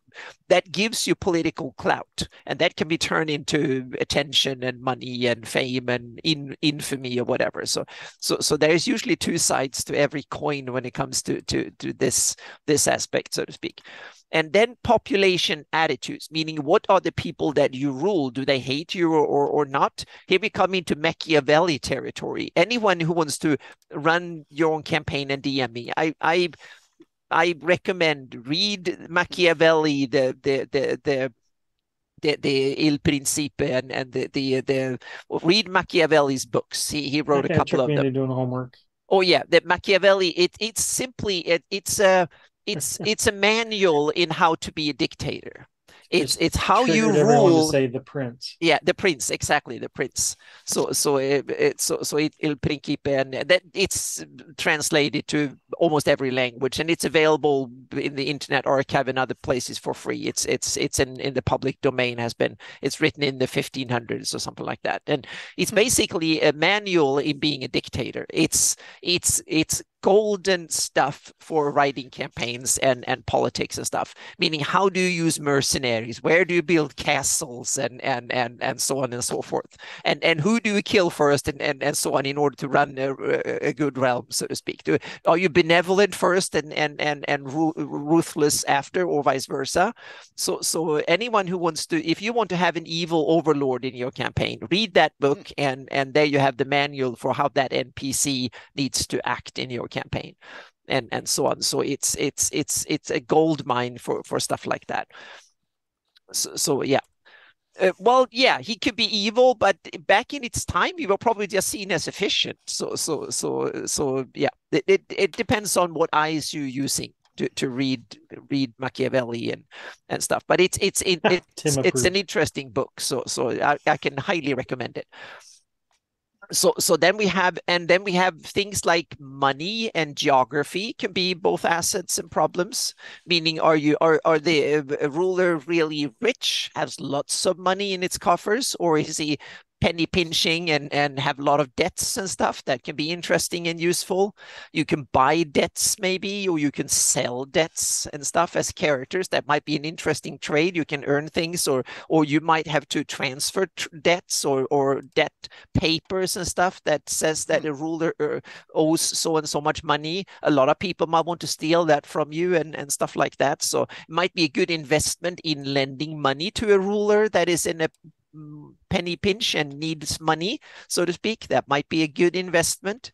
that gives you political clout, and that can be turned into attention and money and fame and infamy or whatever. So there's usually two sides to every coin when it comes to this aspect, so to speak. And then population attitudes, meaning what are the people that you rule? Do they hate you or not? Here we come into Machiavelli territory. Anyone who wants to run your own campaign and DM me, I recommend read Machiavelli, the Il Principe, and the read Machiavelli's books. He wrote a couple of them. Into doing homework. Oh yeah, the Machiavelli. It's simply it's a manual in how to be a dictator. It's how you rule. To say the prince. Yeah, the prince, exactly, the prince. So Il Principe, and that it's translated to almost every language, and it's available in the Internet Archive and other places for free. It's in the public domain. It's written in the 1500s or something like that, and it's basically a manual in being a dictator. It's golden stuff for writing campaigns and politics and stuff, meaning how do you use mercenaries, where do you build castles, and so on and so forth, and who do you kill first, and so on, in order to run a good realm, so to speak. Are you benevolent first and ruthless after, or vice versa? So anyone who wants to, if you want to have an evil overlord in your campaign, read that book, and there you have the manual for how that NPC needs to act in your campaign, and so on. So it's a gold mine for stuff like that. So yeah. Well, yeah, he could be evil, but back in its time, he was probably just seen as efficient. So yeah, it depends on what eyes you're using to read Machiavelli and stuff. But it's an interesting book. So I can highly recommend it. So then we have things like money and geography can be both assets and problems, meaning are the ruler really rich, has lots of money in its coffers, or is he penny pinching and have a lot of debts and stuff? That can be interesting and useful. You can buy debts maybe, or you can sell debts and stuff as characters. That might be an interesting trade. You can earn things, or you might have to transfer debts or debt papers and stuff that says that a ruler owes so and so much money. A lot of people might want to steal that from you and stuff like that. So it might be a good investment in lending money to a ruler that is in a penny pinch and needs money, so to speak. That might be a good investment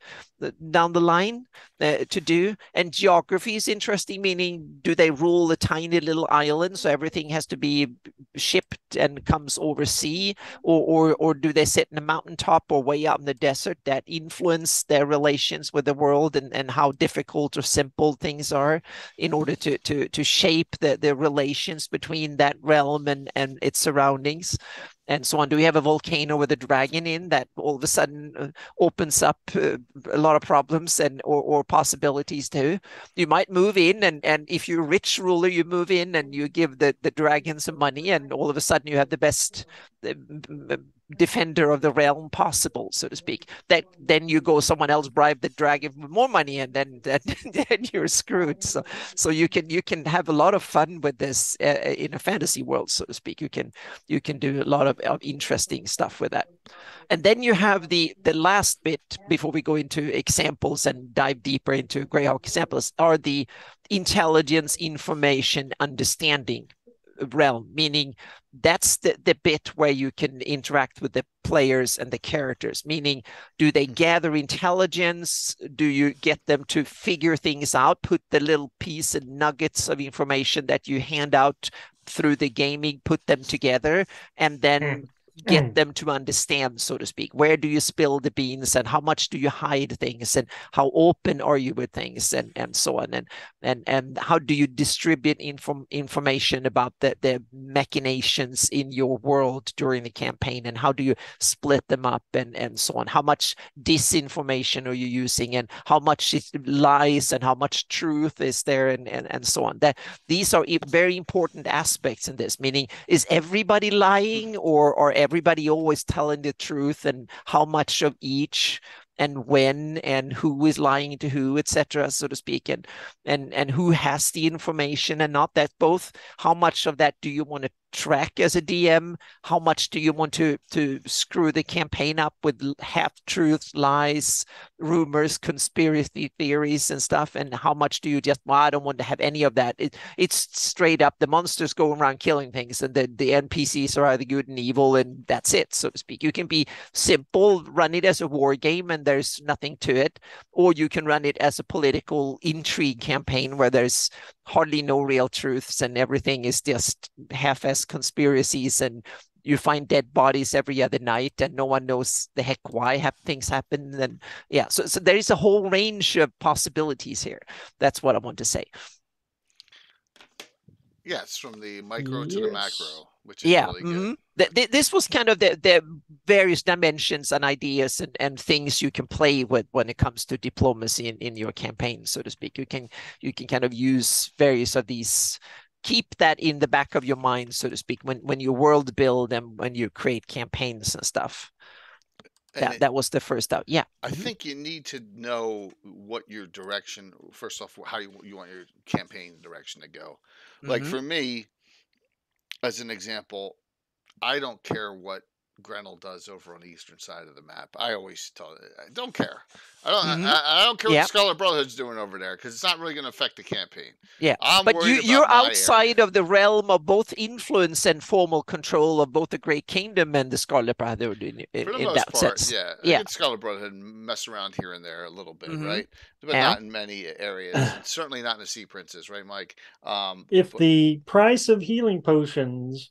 down the line to do. And geography is interesting, meaning do they rule a tiny little island so everything has to be shipped and comes overseas, or do they sit in a mountaintop or way out in the desert that influence their relations with the world, and how difficult or simple things are in order to shape the relations between that realm and its surroundings and so on. Do we have a volcano with a dragon in that all of a sudden opens up a lot of problems or possibilities too? You might move in, and if you're a rich ruler, you move in and you give the dragon some money, and all of a sudden you have the best defender of the realm possible, so to speak. That then you go someone else bribe the dragon with more money, and then you're screwed. So you can have a lot of fun with this in a fantasy world, so to speak. You can do a lot of interesting stuff with that. And then you have the last bit before we go into examples and dive deeper into Greyhawk examples are the intelligence, information, understanding realm, meaning that's the bit where you can interact with the players and the characters, meaning do they gather intelligence? Do you get them to figure things out, put the little piece and nuggets of information that you hand out through the gaming, put them together, and then get them to understand, so to speak? Where do you spill the beans, and how much do you hide things, and how open are you with things, and so on, and how do you distribute information about the machinations in your world during the campaign, and how do you split them up, and so on? How much disinformation are you using, and how much is lies, and how much truth is there, and so on? That these are very important aspects in this, meaning is everybody lying, or everybody always telling the truth, and how much of each, and when, and who is lying to who, etc., so to speak, and who has the information and not. That both, how much of that do you want to track as a DM? How much do you want to screw the campaign up with half-truths, lies, rumors, conspiracy theories and stuff? And how much do you just, well, I don't want to have any of that. It's straight up, the monsters go around killing things, and the NPCs are either good and evil, and that's it, so to speak. You can be simple, run it as a war game, and there's nothing to it, or you can run it as a political intrigue campaign where there's hardly no real truths, and everything is just half-assed conspiracies, and you find dead bodies every other night, and no one knows the heck why things happen. And yeah, so there is a whole range of possibilities here. That's what I want to say. Yes, from the micro to the macro, which is really good. This was kind of the various dimensions and ideas and things you can play with when it comes to diplomacy in your campaign, so to speak. You can kind of use various of these. Keep that in the back of your mind, so to speak, when you world build and when you create campaigns and stuff. That was the first out. Yeah. I think you need to know what your direction, first off, how you want your campaign direction to go. Like for me, as an example, I don't care what Grenell does over on the eastern side of the map. I always tell it, I don't care. I don't care what the Scarlet Brotherhood's doing over there, because it's not really going to affect the campaign. Yeah, but you're outside of the realm of both influence and formal control of both the Great Kingdom and the Scarlet Brotherhood in that sense. Yeah. I think Scarlet Brotherhood mess around here and there a little bit, right? But not in many areas. Certainly not in the Sea Princes, right, Mike? If the price of healing potions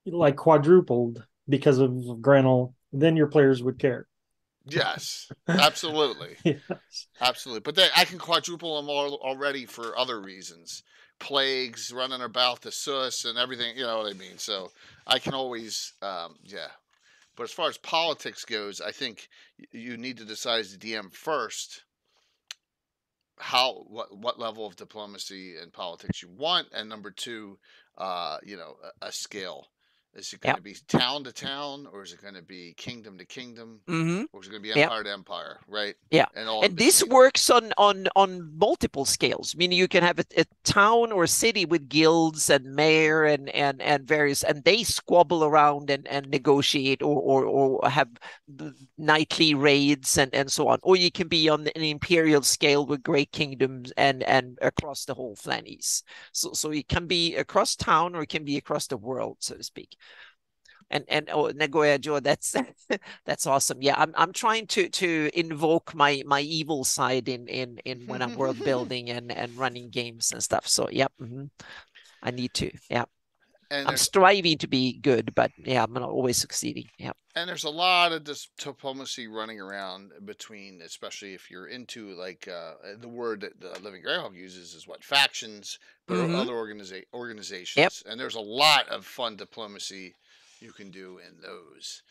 like quadrupled because of Grenell, then your players would care. Yes, absolutely. Yes. Absolutely. But I can quadruple them already for other reasons. Plagues, running about the sus and everything, you know what I mean? So I can always, But as far as politics goes, I think you need to decide as the DM first what level of diplomacy and politics you want, and number two, a scale. Is it going to be town to town, or is it going to be kingdom to kingdom, or is it going to be empire to empire, right? Yeah, and this works on multiple scales. Meaning you can have a town or a city with guilds and mayor and various, and they squabble around and negotiate or have nightly raids and so on. Or you can be on an imperial scale with great kingdoms and across the whole Flannies. So it can be across town, or it can be across the world, so to speak. And oh, Nagoya Joe, that's that's awesome. Yeah, I'm trying to invoke my evil side in when I'm world building and running games and stuff. So yep, I need to. Yeah, and I'm there's striving to be good, but yeah, I'm not always succeeding. Yeah. and there's a lot of this diplomacy running around between, especially if you're into like the word that the Living Greyhawk uses is what factions, but Mm-hmm. other Yep. organizations, and there's a lot of fun diplomacy you can do in those.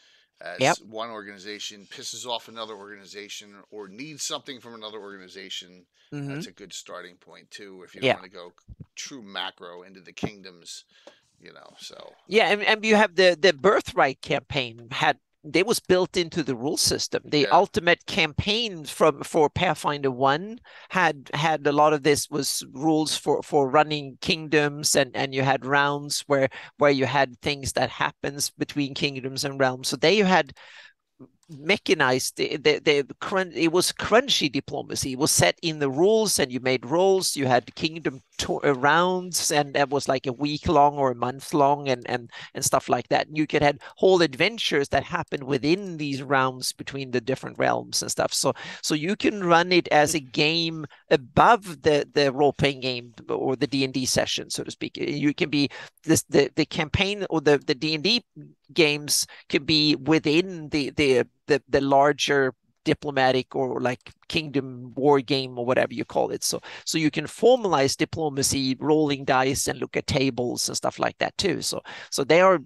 Yep. As one organization pisses off another organization or needs something from another organization, Mm-hmm. that's a good starting point too. If you don't Yeah. want to go true macro into the kingdoms, you know. So Yeah, and you have the birthright campaign had they was built into the rule system. The yeah, ultimate campaign from for Pathfinder 1 had a lot of this was rules for running kingdoms and you had rounds where you had things that happens between kingdoms and realms. So there you had mechanized it was crunchy diplomacy. It was set in the rules and you made rolls. You had kingdom rounds and that was like a week long or a month long and stuff like that. And you could have whole adventures that happen within these rounds between the different realms and stuff. So you can run it as a game above the role-playing game or the D&D session, so to speak. You can be the campaign or the D&D games can be within the larger diplomatic or like kingdom war game or whatever you call it. So you can formalize diplomacy, rolling dice and look at tables and stuff like that too. So there are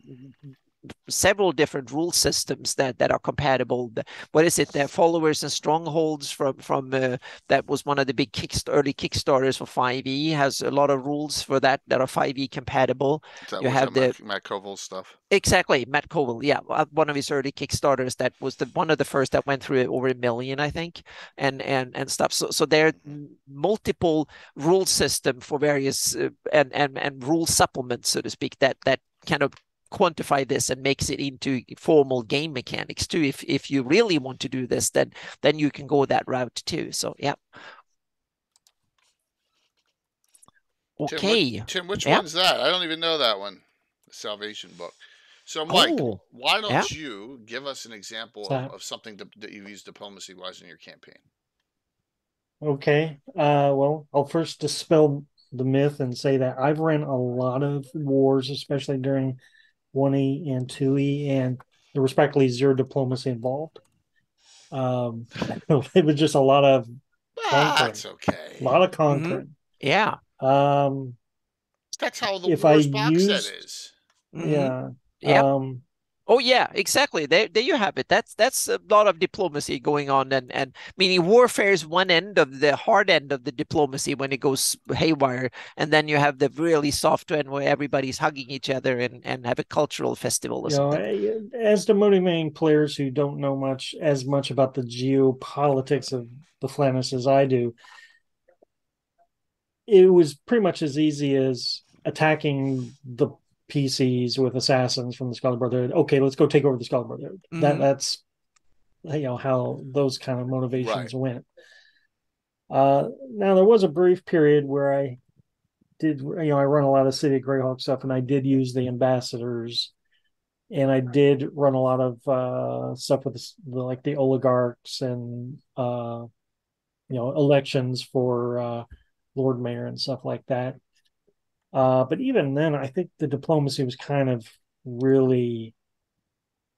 several different rule systems that are compatible. What is it? The followers and strongholds from that was one of the big early Kickstarters for 5e has a lot of rules for that are 5e compatible. that You was that have the Matt Koval stuff. Exactly, Matt Covell. Yeah, one of his early Kickstarters that was the one of the first that went through over 1 million, I think, and stuff. So there are multiple rule system for various and rule supplements, so to speak, that kind of quantify this and makes it into formal game mechanics too. If you really want to do this, then you can go that route too. So yeah, okay, Tim, which yeah. one's that? I don't even know that one. The Salvation book. So, Mike, Oh, why yeah. don't you give us an example So, of something that you've used diplomacy wise in your campaign? okay. Well, I'll first dispel the myth and say that I've ran a lot of wars, especially during 1E and 2E, and there was practically zero diplomacy involved. Um, it was just a lot of Ah, conquering, that's a okay. lot of Mm-hmm. conquering. Yeah. Um, That's how the if I Wars box set used, is. Mm-hmm. yeah, Yep. um, Oh yeah, exactly. There you have it. That's a lot of diplomacy going on, and meaning warfare is one end of the hard end of the diplomacy when it goes haywire, and then you have the really soft end where everybody's hugging each other and have a cultural festival or you know, something. as the motivating players who don't know as much about the geopolitics of the Flanders as I do, it was pretty much as easy as attacking the PCs with assassins from the Scarlet Brotherhood. Okay, let's go take over the Scarlet Brotherhood. Mm-hmm. That's how those kind of Right. motivations went. Now there was a brief period where I did, I run a lot of City of Greyhawk stuff, and I did use the ambassadors, and I did run a lot of stuff with like the oligarchs and elections for Lord Mayor and stuff like that. But even then, I think the diplomacy was kind of really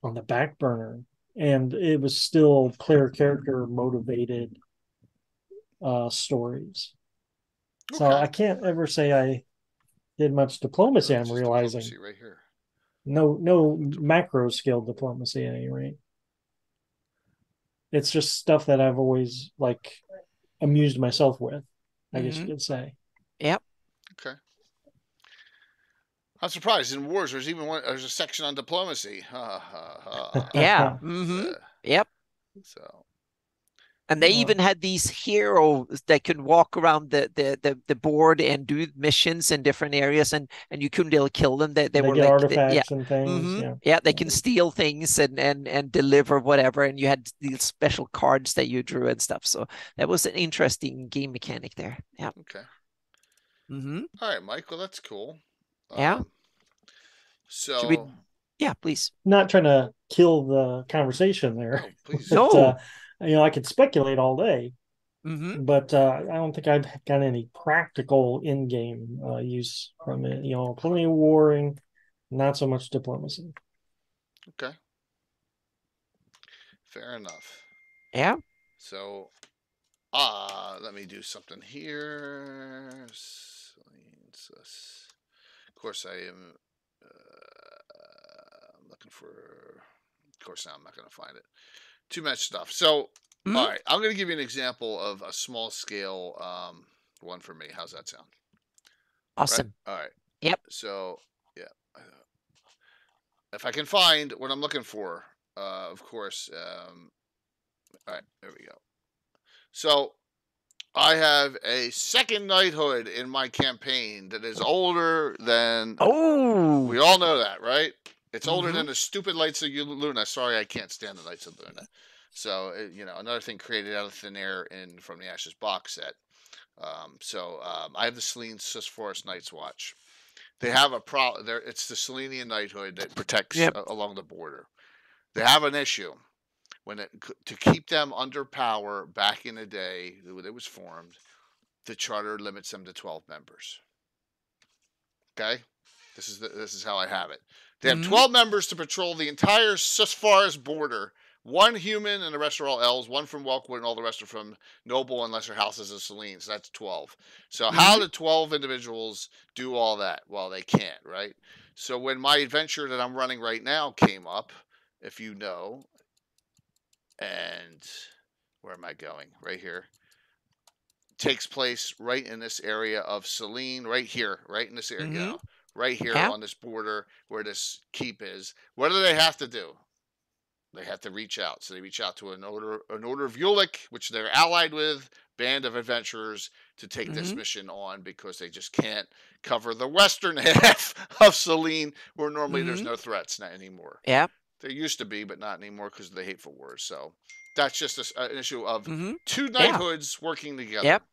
on the back burner, and it was still player character motivated stories. So Okay. I can't ever say I did much diplomacy. I'm This is realizing diplomacy right here. no macro skill diplomacy at any rate. It's just stuff that I've always like amused myself with, I guess Mm-hmm. you could say. Yep. Okay. I'm surprised in wars there's a section on diplomacy. Ha ha ha. Yeah. So, Mm-hmm. Yep. so And they Well, even had these heroes that can walk around the board and do missions in different areas, and you couldn't really kill them. They they were get like, yeah, artifacts and things. Yeah. yeah, they can steal things and deliver whatever. And you had these special cards that you drew and stuff. So that was an interesting game mechanic there. Yeah. okay. Mm-hmm. All right, Mike. Well, that's cool. Yeah. Um, Should we so Yeah, please. Not trying to kill the conversation there, No, please. but No. I could speculate all day, Mm-hmm. but I don't think I've got any practical in-game use from it. Plenty of warring, not so much diplomacy. Okay, fair enough. Yeah. So, let me do something here. Of course, I am. I'm looking for. Of course, now I'm not going to find it. Too much stuff. So, Mm-hmm. all right, I'm going to give you an example of a small scale one for me. How's that sound? Right. Awesome. All right. Yep. So, yeah, if I can find what I'm looking for, of course. All right, there we go. So I have a second knighthood in my campaign that is older than. Oh. We all know that, right? It's older Mm-hmm. than the stupid Lights of Luna. Sorry, I can't stand the Lights of Luna. So, another thing created out of thin air from the Ashes box set. I have the Selene Sis Forest Night's Watch. They have a problem. It's the Selenian knighthood that protects Yep. along the border. They have an issue to keep them under power back in the day when it was formed. The charter limits them to 12 members. Okay, this is how I have it. They have Mm-hmm. 12 members to patrol the entire Susfaris border. One human and the rest are all elves. One from Welkwood and all the rest are from noble and lesser houses of Selene. So that's 12. So Mm-hmm. how do 12 individuals do all that? Well, they can't, right? So when my adventure that I'm running right now came up, if you know, and where am I going? Right here. Takes place right in this area of Selene, right here, right in this area, Mm-hmm. right here Yeah. on this border where this keep is. What do they have to do? They have to reach out. So they reach out to an order of Ulick, which they're allied with, band of adventurers to take this Mm-hmm. mission on because they just can't cover the western half of Selene, where normally there's Mm-hmm. no threats anymore. Yeah. There used to be, but not anymore because of the hateful wars. So that's just an issue of Mm-hmm. two Yeah. knighthoods working together. Yep.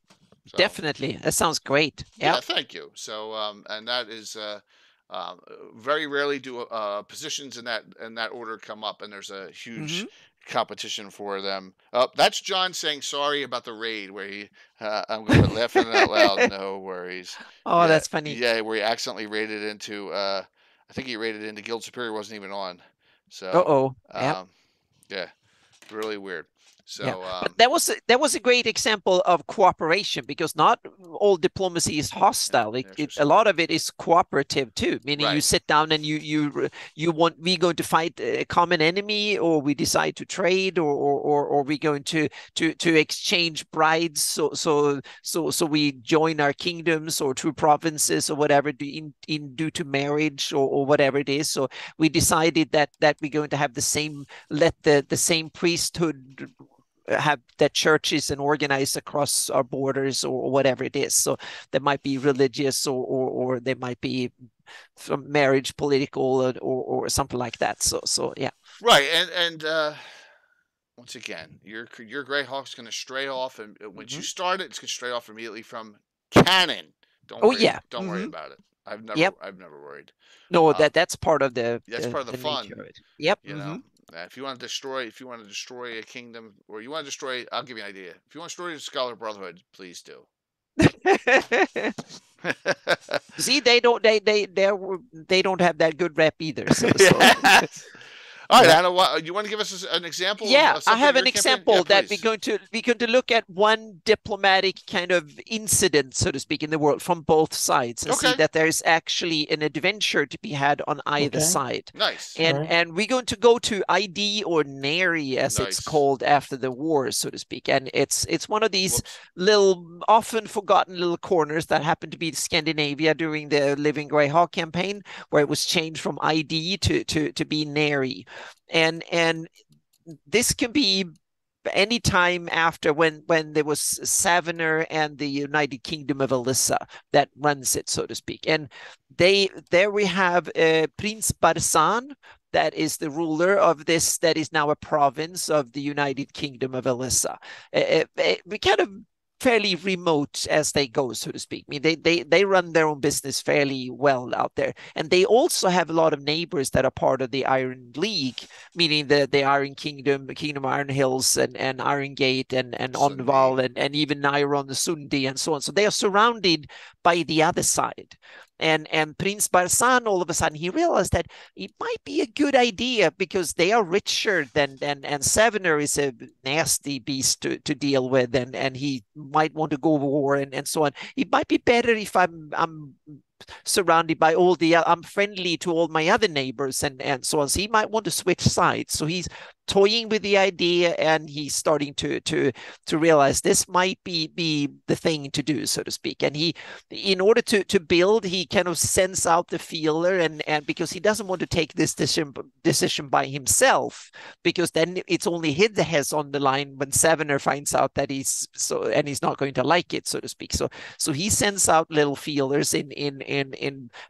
So Definitely. That sounds great. yeah, Yep. thank you. So and that is um, very rarely do positions in that order come up, and there's a Mm-hmm. huge competition for them. Oh, that's John saying sorry about the raid where he. I'm going to laughing out loud. No worries. Oh, Yeah, that's funny. yeah, where he accidentally raided into. I think he raided into Guild Superior wasn't even on. So Uh-oh. Yep. um, yeah, really weird. Yeah, So but that was a great example of cooperation because not all diplomacy is yeah, hostile. there's A just lot of it is cooperative too, meaning you right. sit down and we going to fight a common enemy, or we decide to trade, or we going to exchange brides, so we join our kingdoms or two provinces or whatever in due to marriage or whatever it is. So we decided that we're going to have let the same priesthood have that churches and organized across our borders or whatever it is. So they might be religious or they might be from marriage, political or something like that. So yeah. Right, and once again, your Greyhawk's going to stray off, and once you Mm-hmm. start it, it's going to stray off immediately from canon. Don't Oh worry, yeah. don't worry Mm-hmm. about it. I've never, Yep. I've never worried. No, Uh, that's part of that's part of the the nature fun, of it. Yep. you Mm-hmm. know. If you want to destroy a kingdom, or you want to destroy, I'll give you an idea. If you want to destroy the Scholar Brotherhood, please do. See, they don't have that good rep either. So Yes. All right, yeah. Anna. You want to give us an example Yeah, of I something in have your an campaign? Yeah, example that please. we're going to look at one diplomatic kind of incident, so to speak, in the world from both sides and see Okay. that there is actually an adventure to be had on either Okay. side. Nice. All And right. and we're going to go to ID or Neri, as it's Nice. called after the war, so to speak. And it's one of these Whoops. little often forgotten little corners that happened to be Scandinavia during the Living Greyhawk campaign, where it was changed from ID to be Neri. And this can be any time after when there was Savener and the United Kingdom of Alyssa that runs it, so to speak. And there we have Prince Barsan, that is the ruler of this, that is now a province of the United Kingdom of Alyssa. We kind of fairly remote as they go, so to speak. I mean, they run their own business fairly well out there, and they also have a lot of neighbors that are part of the Iron League, meaning the Iron Kingdom, Kingdom Iron Hills, and Iron Gate, and Sundi. Onval, and even Nairon, the Sundi, and so on. So they are surrounded by the other side. And Prince Barsan, all of a sudden, he realized that it might be a good idea because they are richer than and Sevener is a nasty beast to deal with, and he might want to go war and so on. It might be better if I'm surrounded by all the I'm friendly to all my other neighbors and so on. So he might want to switch sides. So he's toying with the idea, and he's starting to realize this might be the thing to do, so to speak. And he, in order to build, he kind of sends out the feeler, and because he doesn't want to take this decision by himself, because then it's only his head on the line when Sevener finds out that he's not going to like it, so to speak. So he sends out little feelers in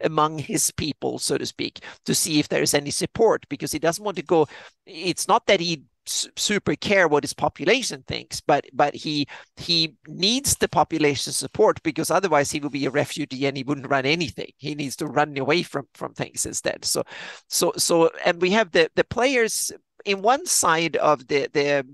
among his people, so to speak, to see if there's any support, because he doesn't want to go. It's not that he super care what his population thinks, but he needs the population support, because otherwise he will be a refugee and he wouldn't run anything. He needs to run away from things instead. So and we have the players in one side of the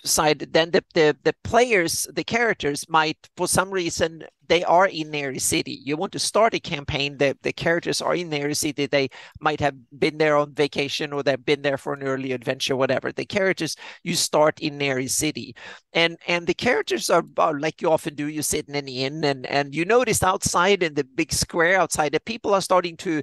side. Then the players, the characters, might, for some reason, they are in Neri City. You want to start a campaign, the characters are in Neri City. They might have been there on vacation, or they've been there for an early adventure, whatever. The characters, you start in Neri City, and the characters are like you often do. You sit in an inn, and you notice outside in the big square outside that people are starting to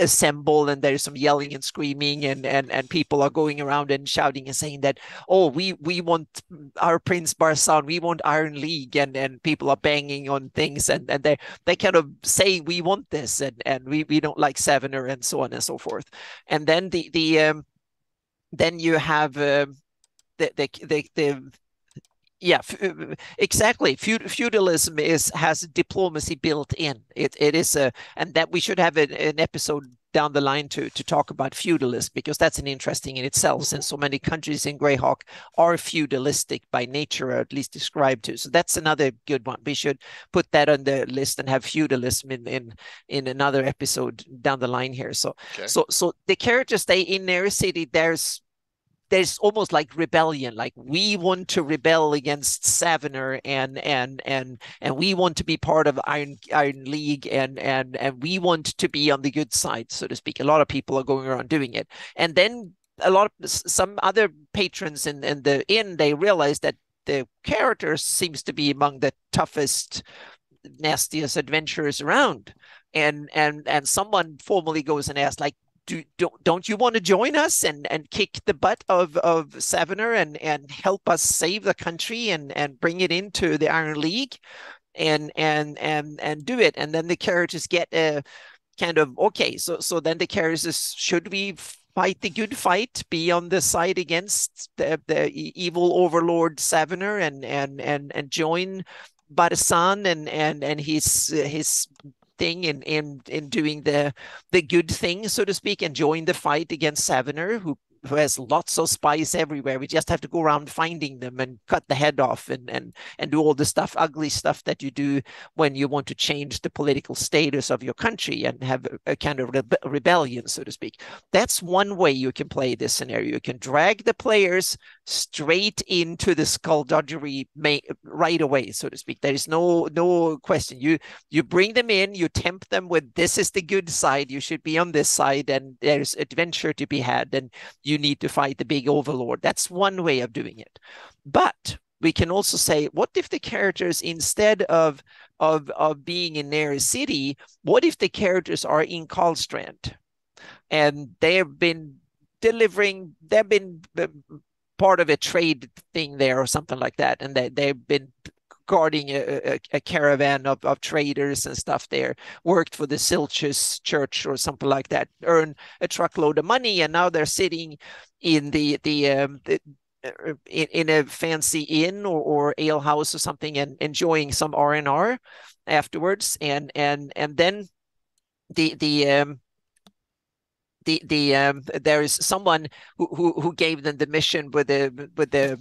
assemble, and there's some yelling and screaming, and people are going around and shouting and saying that, oh, we want our Prince Barsan, we want Iron League, and people are banging on things, and they kind of say we want this, and we don't like Sevener, and so on and so forth. And then then you have the yeah, exactly. Feudalism has diplomacy built in. It is and that we should have an episode down the line to talk about feudalism, because that's an interesting in itself, since so many countries in Greyhawk are feudalistic by nature, or at least described to. So that's another good one. We should put that on the list and have feudalism in another episode down the line here. So Okay. so the characters stay in Neri City. There's almost like rebellion, like we want to rebel against Savener, and we want to be part of Iron League, and we want to be on the good side, so to speak. A lot of people are going around doing it, and then some other patrons in the inn, they realize that the character seems to be among the toughest, nastiest adventurers around, and someone formally goes and asks, like, don't you want to join us and kick the butt of Savener, and help us save the country and bring it into the Iron League, and do it? And then the characters get a kind of, okay, so then the characters, should we fight the good fight, be on the side against the evil overlord Savener, and join Barisan and his thing in doing the good thing, so to speak, and join the fight against Savener, who has lots of spies everywhere. We just have to go around finding them and cut the head off, and do all the ugly stuff that you do when you want to change the political status of your country and have a kind of rebellion, so to speak. That's one way you can play this scenario. You can drag the players straight into the skullduggery right away, so to speak. There is no question. You bring them in, you tempt them with, this is the good side, you should be on this side, and there's adventure to be had, and you need to fight the big overlord. That's one way of doing it. But we can also say, what if the characters, instead of being in Neri City, what if the characters are in Karlstrand, and they've been part of a trade thing there or something like that, and they've been guarding a caravan of traders and stuff there, worked for the Silches Church or something like that, earn a truckload of money, and now they're sitting in in a fancy inn or ale house or something, and enjoying some R&R afterwards, and then the there is someone who gave them the mission with the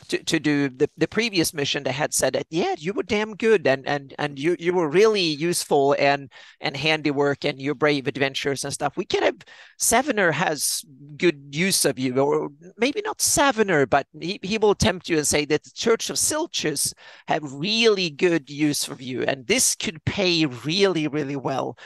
to do the previous mission. They had said that, yeah, you were damn good, and you were really useful and handiwork, and your brave adventures and stuff. We can have Savener has good use of you, or maybe not Savener, but he will tempt you and say that the Church of Silchus have really good use of you, and this could pay really, really well.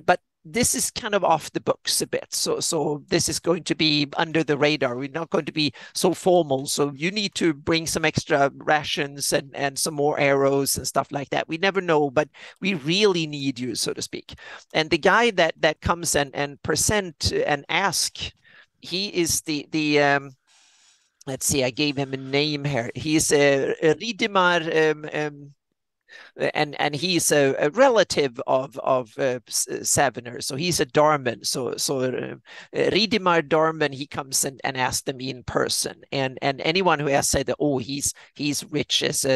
But this is kind of off the books a bit. So this is going to be under the radar. We're not going to be so formal. So you need to bring some extra rations and some more arrows and stuff like that. We never know, but we really need you, so to speak. And the guy that comes and present and ask, he is the let's see, I gave him a name here. He's a Ridimar and he's a relative of Savener, so he's a Darman. So Ridimar Darman, he comes and asks them in person, and anyone who has said that, oh, he's rich as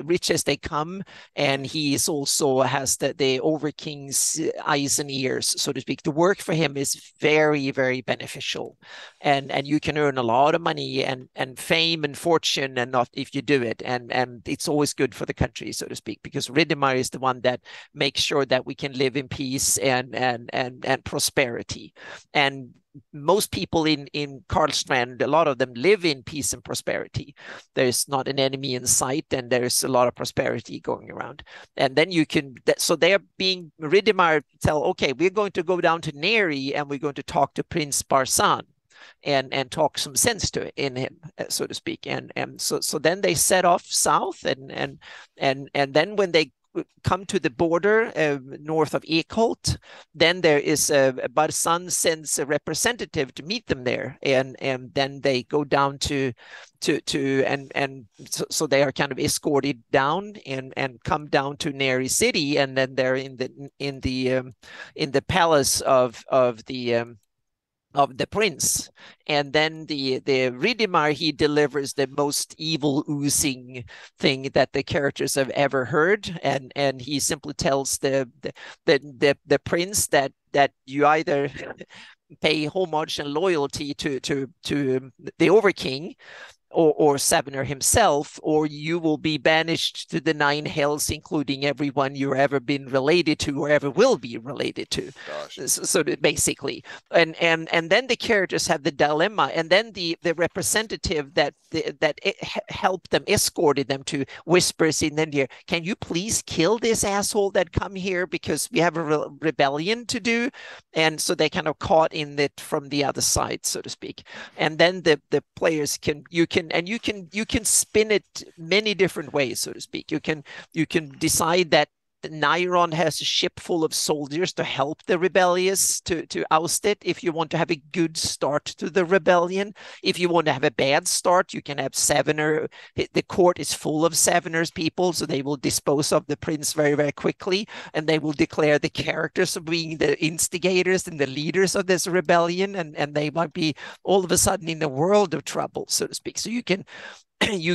rich as they come, and he's also has the Overking's eyes and ears, so to speak. The work for him is very, very beneficial, and you can earn a lot of money and fame and fortune, and not if you do it, and it's always good for the country, so to speak, because Ridimar is the one that makes sure that we can live in peace and prosperity. And most people in Karlstrand, a lot of them live in peace and prosperity. There's not an enemy in sight, and there's a lot of prosperity going around. And then you can, so they're being, Ridimar tell, okay, we're going to go down to Neri and we're going to talk to Prince Barsan and talk some sense to in him, so to speak. And so then they set off south, and then when they come to the border north of Ekholt, then there is Barsan sends a representative to meet them there, and then they go down to so they are kind of escorted down and come down to Neri city, and then they're in the palace of the prince. And then the Ridimar, he delivers the most evil oozing thing that the characters have ever heard, and he simply tells the prince that you either pay homage and loyalty to the Overking, or Savener himself, or you will be banished to the nine hells, including everyone you've ever been related to or ever will be related to. Gosh. So basically, and then the characters have the dilemma, and then the representative that helped them, escorted them to, whispers in their ear, "Can you please kill this asshole that come here, because we have a rebellion to do?" And so they kind of caught in it from the other side, so to speak. And then the players can spin it many different ways, so to speak. You can decide that Nairon has a ship full of soldiers to help the rebellious to oust it, if you want to have a good start to the rebellion. If you want to have a bad start, you can have Savener. The court is full of Savener's people, so they will dispose of the prince very, very quickly, and they will declare the characters of being the instigators and the leaders of this rebellion, and they might be all of a sudden in a world of trouble, so to speak. So you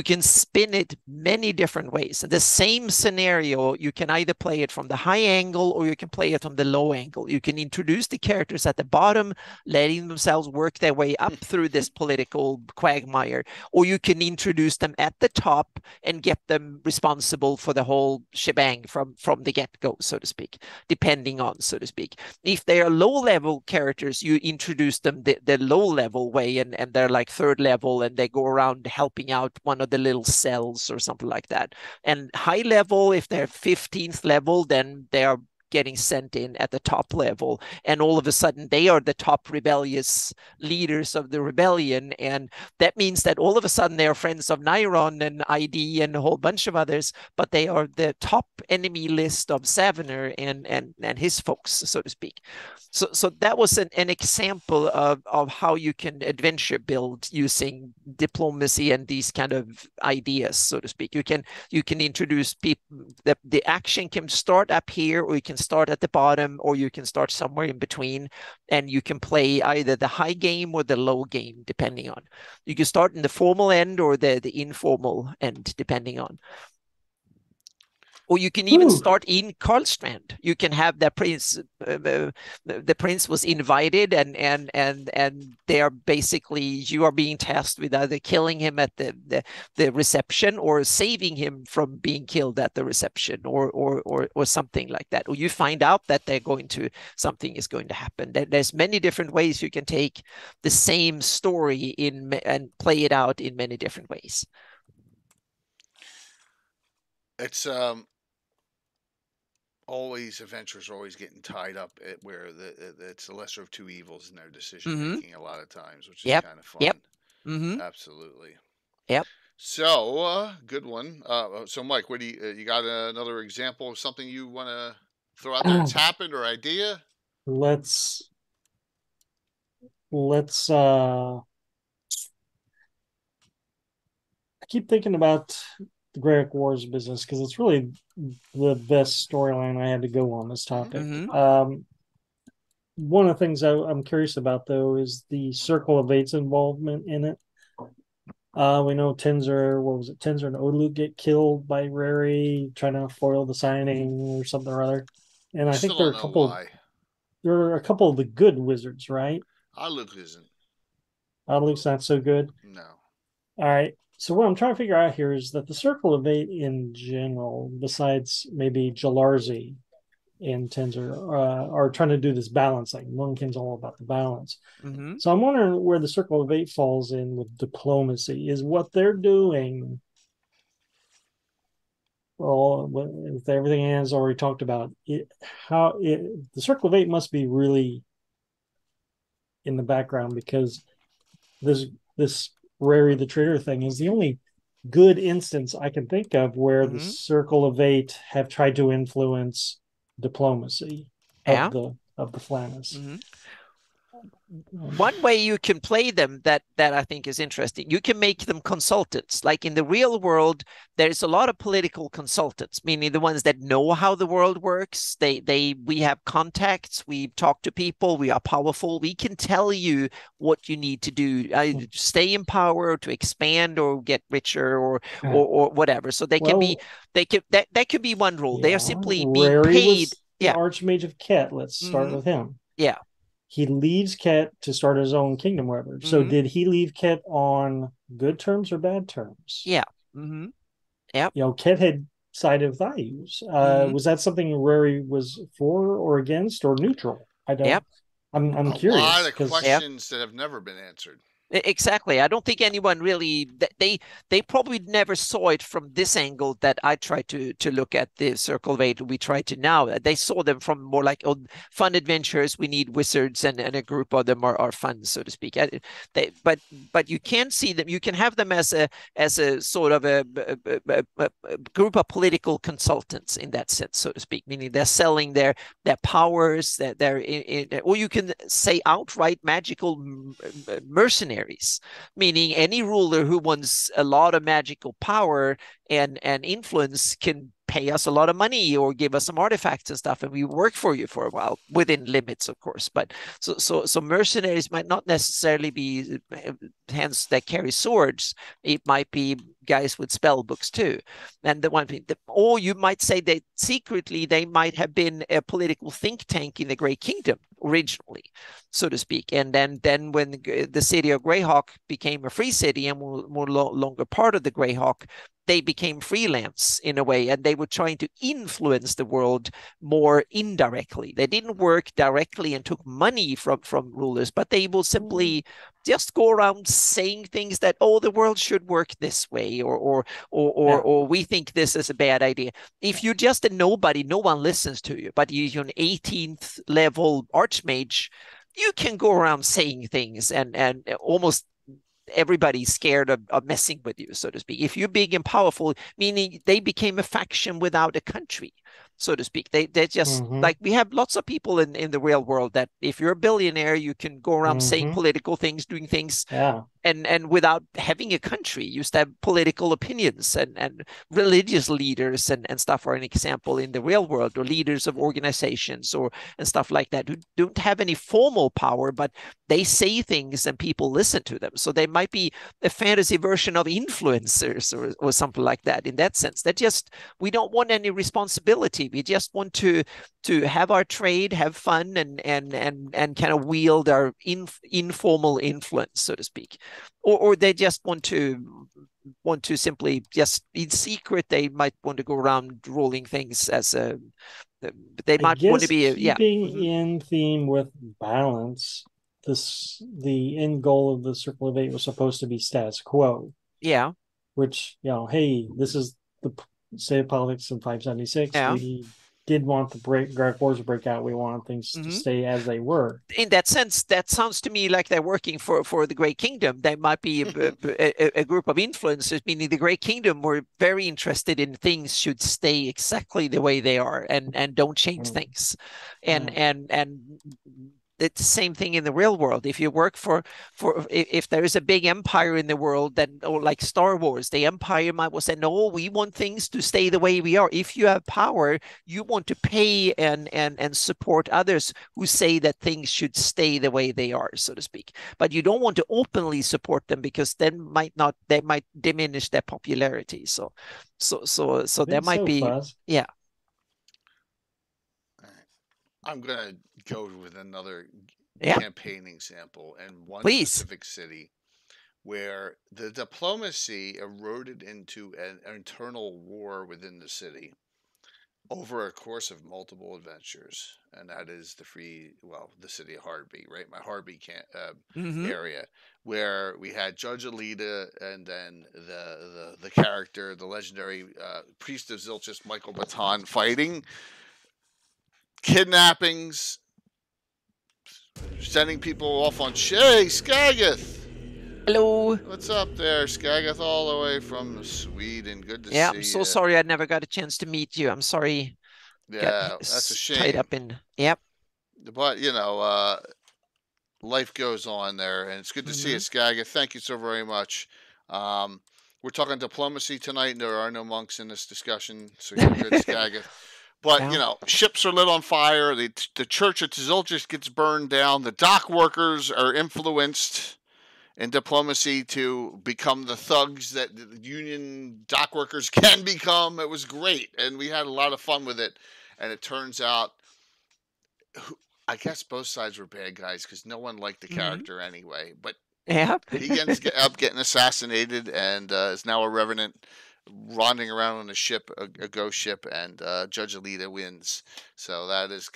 can spin it many different ways. And the same scenario, you can either play it from the high angle or you can play it from the low angle. You can introduce the characters at the bottom, letting themselves work their way up through this political quagmire, or you can introduce them at the top and get them responsible for the whole shebang from the get-go, so to speak, depending on, so to speak. If they are low-level characters, you introduce them the low-level way, and they're like third level, and they go around helping out one of the little cells or something like that. And high level, if they're 15th level, then they are getting sent in at the top level, and all of a sudden they are the top rebellious leaders of the rebellion, and that means that all of a sudden they are friends of Nairon and ID and a whole bunch of others, but they are the top enemy list of Savener and his folks, so to speak. So that was an example of how you can adventure build using diplomacy and these kind of ideas, so to speak. You can introduce people. The action can start up here, or you can start at the bottom, or you can start somewhere in between, and you can play either the high game or the low game, depending on. You can start in the formal end or the informal end, depending on. Or you can even Whew. start in Karlstrand. You can have the prince was invited, and they are basically, you are being tasked with either killing him at the reception or saving him from being killed at the reception, or something like that. Or you find out that something is going to happen. There's many different ways you can take the same story and play it out in many different ways. It's always adventurers are always getting tied up at where it's the lesser of two evils in their decision Mm-hmm. making a lot of times, which is Yep. kind of fun. Yep. Mm-hmm. Absolutely. Yep. So, good one. So, Mike, what do you got another example of something you want to throw out there that's happened or idea? Let's I keep thinking about the Greyhawk Wars business because it's really the best storyline I had to go on this topic. Mm-hmm. One of the things I'm curious about though is the Circle of Eight's involvement in it. We know Tenzor, what was it? Tenzor and Odlu get killed by Rary trying to foil the signing or something or other. And I think Still don't know why. there are a couple of the good wizards, right? Luke isn't. Luke's not so good. No. All right. So what I'm trying to figure out here is that the Circle of Eight in general, besides maybe Jalarzi and Tenzor, are trying to do this balancing. Moonkin's all about the balance. Mm-hmm. So I'm wondering where the Circle of Eight falls in with diplomacy. Is what they're doing, well, with everything Anne's already talked about, the Circle of Eight must be really in the background because this Rary the Traitor thing is the only good instance I can think of where the Mm-hmm. Circle of Eight have tried to influence diplomacy Yeah. of the Flannis. Mm-hmm. One way you can play them that I think is interesting, you can make them consultants. Like in the real world, there's a lot of political consultants, meaning the ones that know how the world works. We have contacts, we talk to people, we are powerful. We can tell you what you need to do, stay in power, to expand or get richer or whatever. So that could be one role. They are simply being Rary paid. Was the Archmage of Ket. Let's start with him. Yeah. He leaves Ket to start his own kingdom, whatever. So did he leave Ket on good terms or bad terms? Yeah. Mm-hmm. Yeah. Ket had sided with Ayus. Was that something Rary was for or against or neutral? I don't. Yep. I'm curious. A lot of questions that have never been answered. Exactly. I don't think anyone really, they probably never saw it from this angle that I try to look at the Circle of Eight. We try to now. They saw them from more like, oh, fun adventures. We need wizards, and a group of them are fun, so to speak. But you can see them. You can have them as a sort of a group of political consultants in that sense, so to speak. Meaning they're selling their powers. Or you can say outright magical mercenaries. Meaning any ruler who wants a lot of magical power and influence can pay us a lot of money or give us some artifacts and stuff, and we work for you for a while within limits, of course. But so mercenaries might not necessarily be hands that carry swords. It might be guys with spell books too. And the one thing, or you might say that secretly they might have been a political think tank in the Grey Kingdom originally, so to speak. And then when the city of Greyhawk became a free city and more longer part of the Greyhawk, they became freelance in a way, and they were trying to influence the world more indirectly. They didn't work directly and took money from rulers, but they will simply just go around saying things that, oh, the world should work this way, or we think this is a bad idea. If you're just a nobody, no one listens to you. But you're an 18th level archmage, you can go around saying things, and almost everybody's scared of messing with you, so to speak. If you're big and powerful, meaning they became a faction without a country. so to speak. They just Mm-hmm. like we have lots of people in the real world that if you're a billionaire, you can go around saying Mm-hmm. political things, doing things Yeah. and without having a country, you just have political opinions and religious leaders and stuff are an example in the real world, or leaders of organizations or and stuff like that who don't have any formal power, but they say things and people listen to them. So they might be a fantasy version of influencers or something like that in that sense. That just we don't want any responsibility. We just want to have our trade, have fun, and kind of wield our informal influence, so to speak, or they just want to simply just in secret. They might want to go around ruling things as a. They I might want to guess be a, yeah. keeping Mm-hmm. in theme with balance, the end goal of the Circle of Eight was supposed to be status quo, Yeah, which, hey, this is the state of politics in 576. yeah. We did want the Dark Wars to break out. We wanted things to Mm-hmm. stay as they were. In that sense, that sounds to me like they're working for the Great Kingdom. They might be a group of influencers, meaning the Great Kingdom were very interested in things should stay exactly the way they are and don't change Mm, things. yeah. And it's the same thing in the real world. If you work for if there is a big empire in the world, then or like Star Wars, the empire might well say, no, we want things to stay the way we are. If you have power, you want to pay and support others who say that things should stay the way they are, so to speak. But you don't want to openly support them because then they might diminish their popularity. So I there think might so, be, Fuzz. yeah. I'm gonna go with another Yeah, campaign example in one please. specific city where the diplomacy eroded into an internal war within the city over a course of multiple adventures, and that is the city of Hardby, right? My Hardby Mm-hmm. area, where we had Judge Alita, and then the character, the legendary priest of Zilchis, Michael Baton, fighting kidnappings, sending people off on Skagath. Hello. What's up there, Skagath, all the way from Sweden? Good to Yeah, I'm see so you. sorry I never got a chance to meet you. I'm sorry. Got Yeah, that's a tied shame. up in. Yep. But life goes on there, and it's good to see you, Mm-hmm. Skagga. Thank you so very much. Um, we're talking diplomacy tonight, and there are no monks in this discussion, so you're good, Skagga. But Yeah. ships are lit on fire. The church at Tzilchis gets burned down. The dock workers are influenced in diplomacy to become the thugs that the union dock workers can become. It was great, and we had a lot of fun with it. And it turns out I guess both sides were bad guys because no one liked the Mm-hmm. character anyway. But Yep. he ends up getting assassinated and is now a revenant wandering around on a ship, a ghost ship, and Judge Alita wins. So that is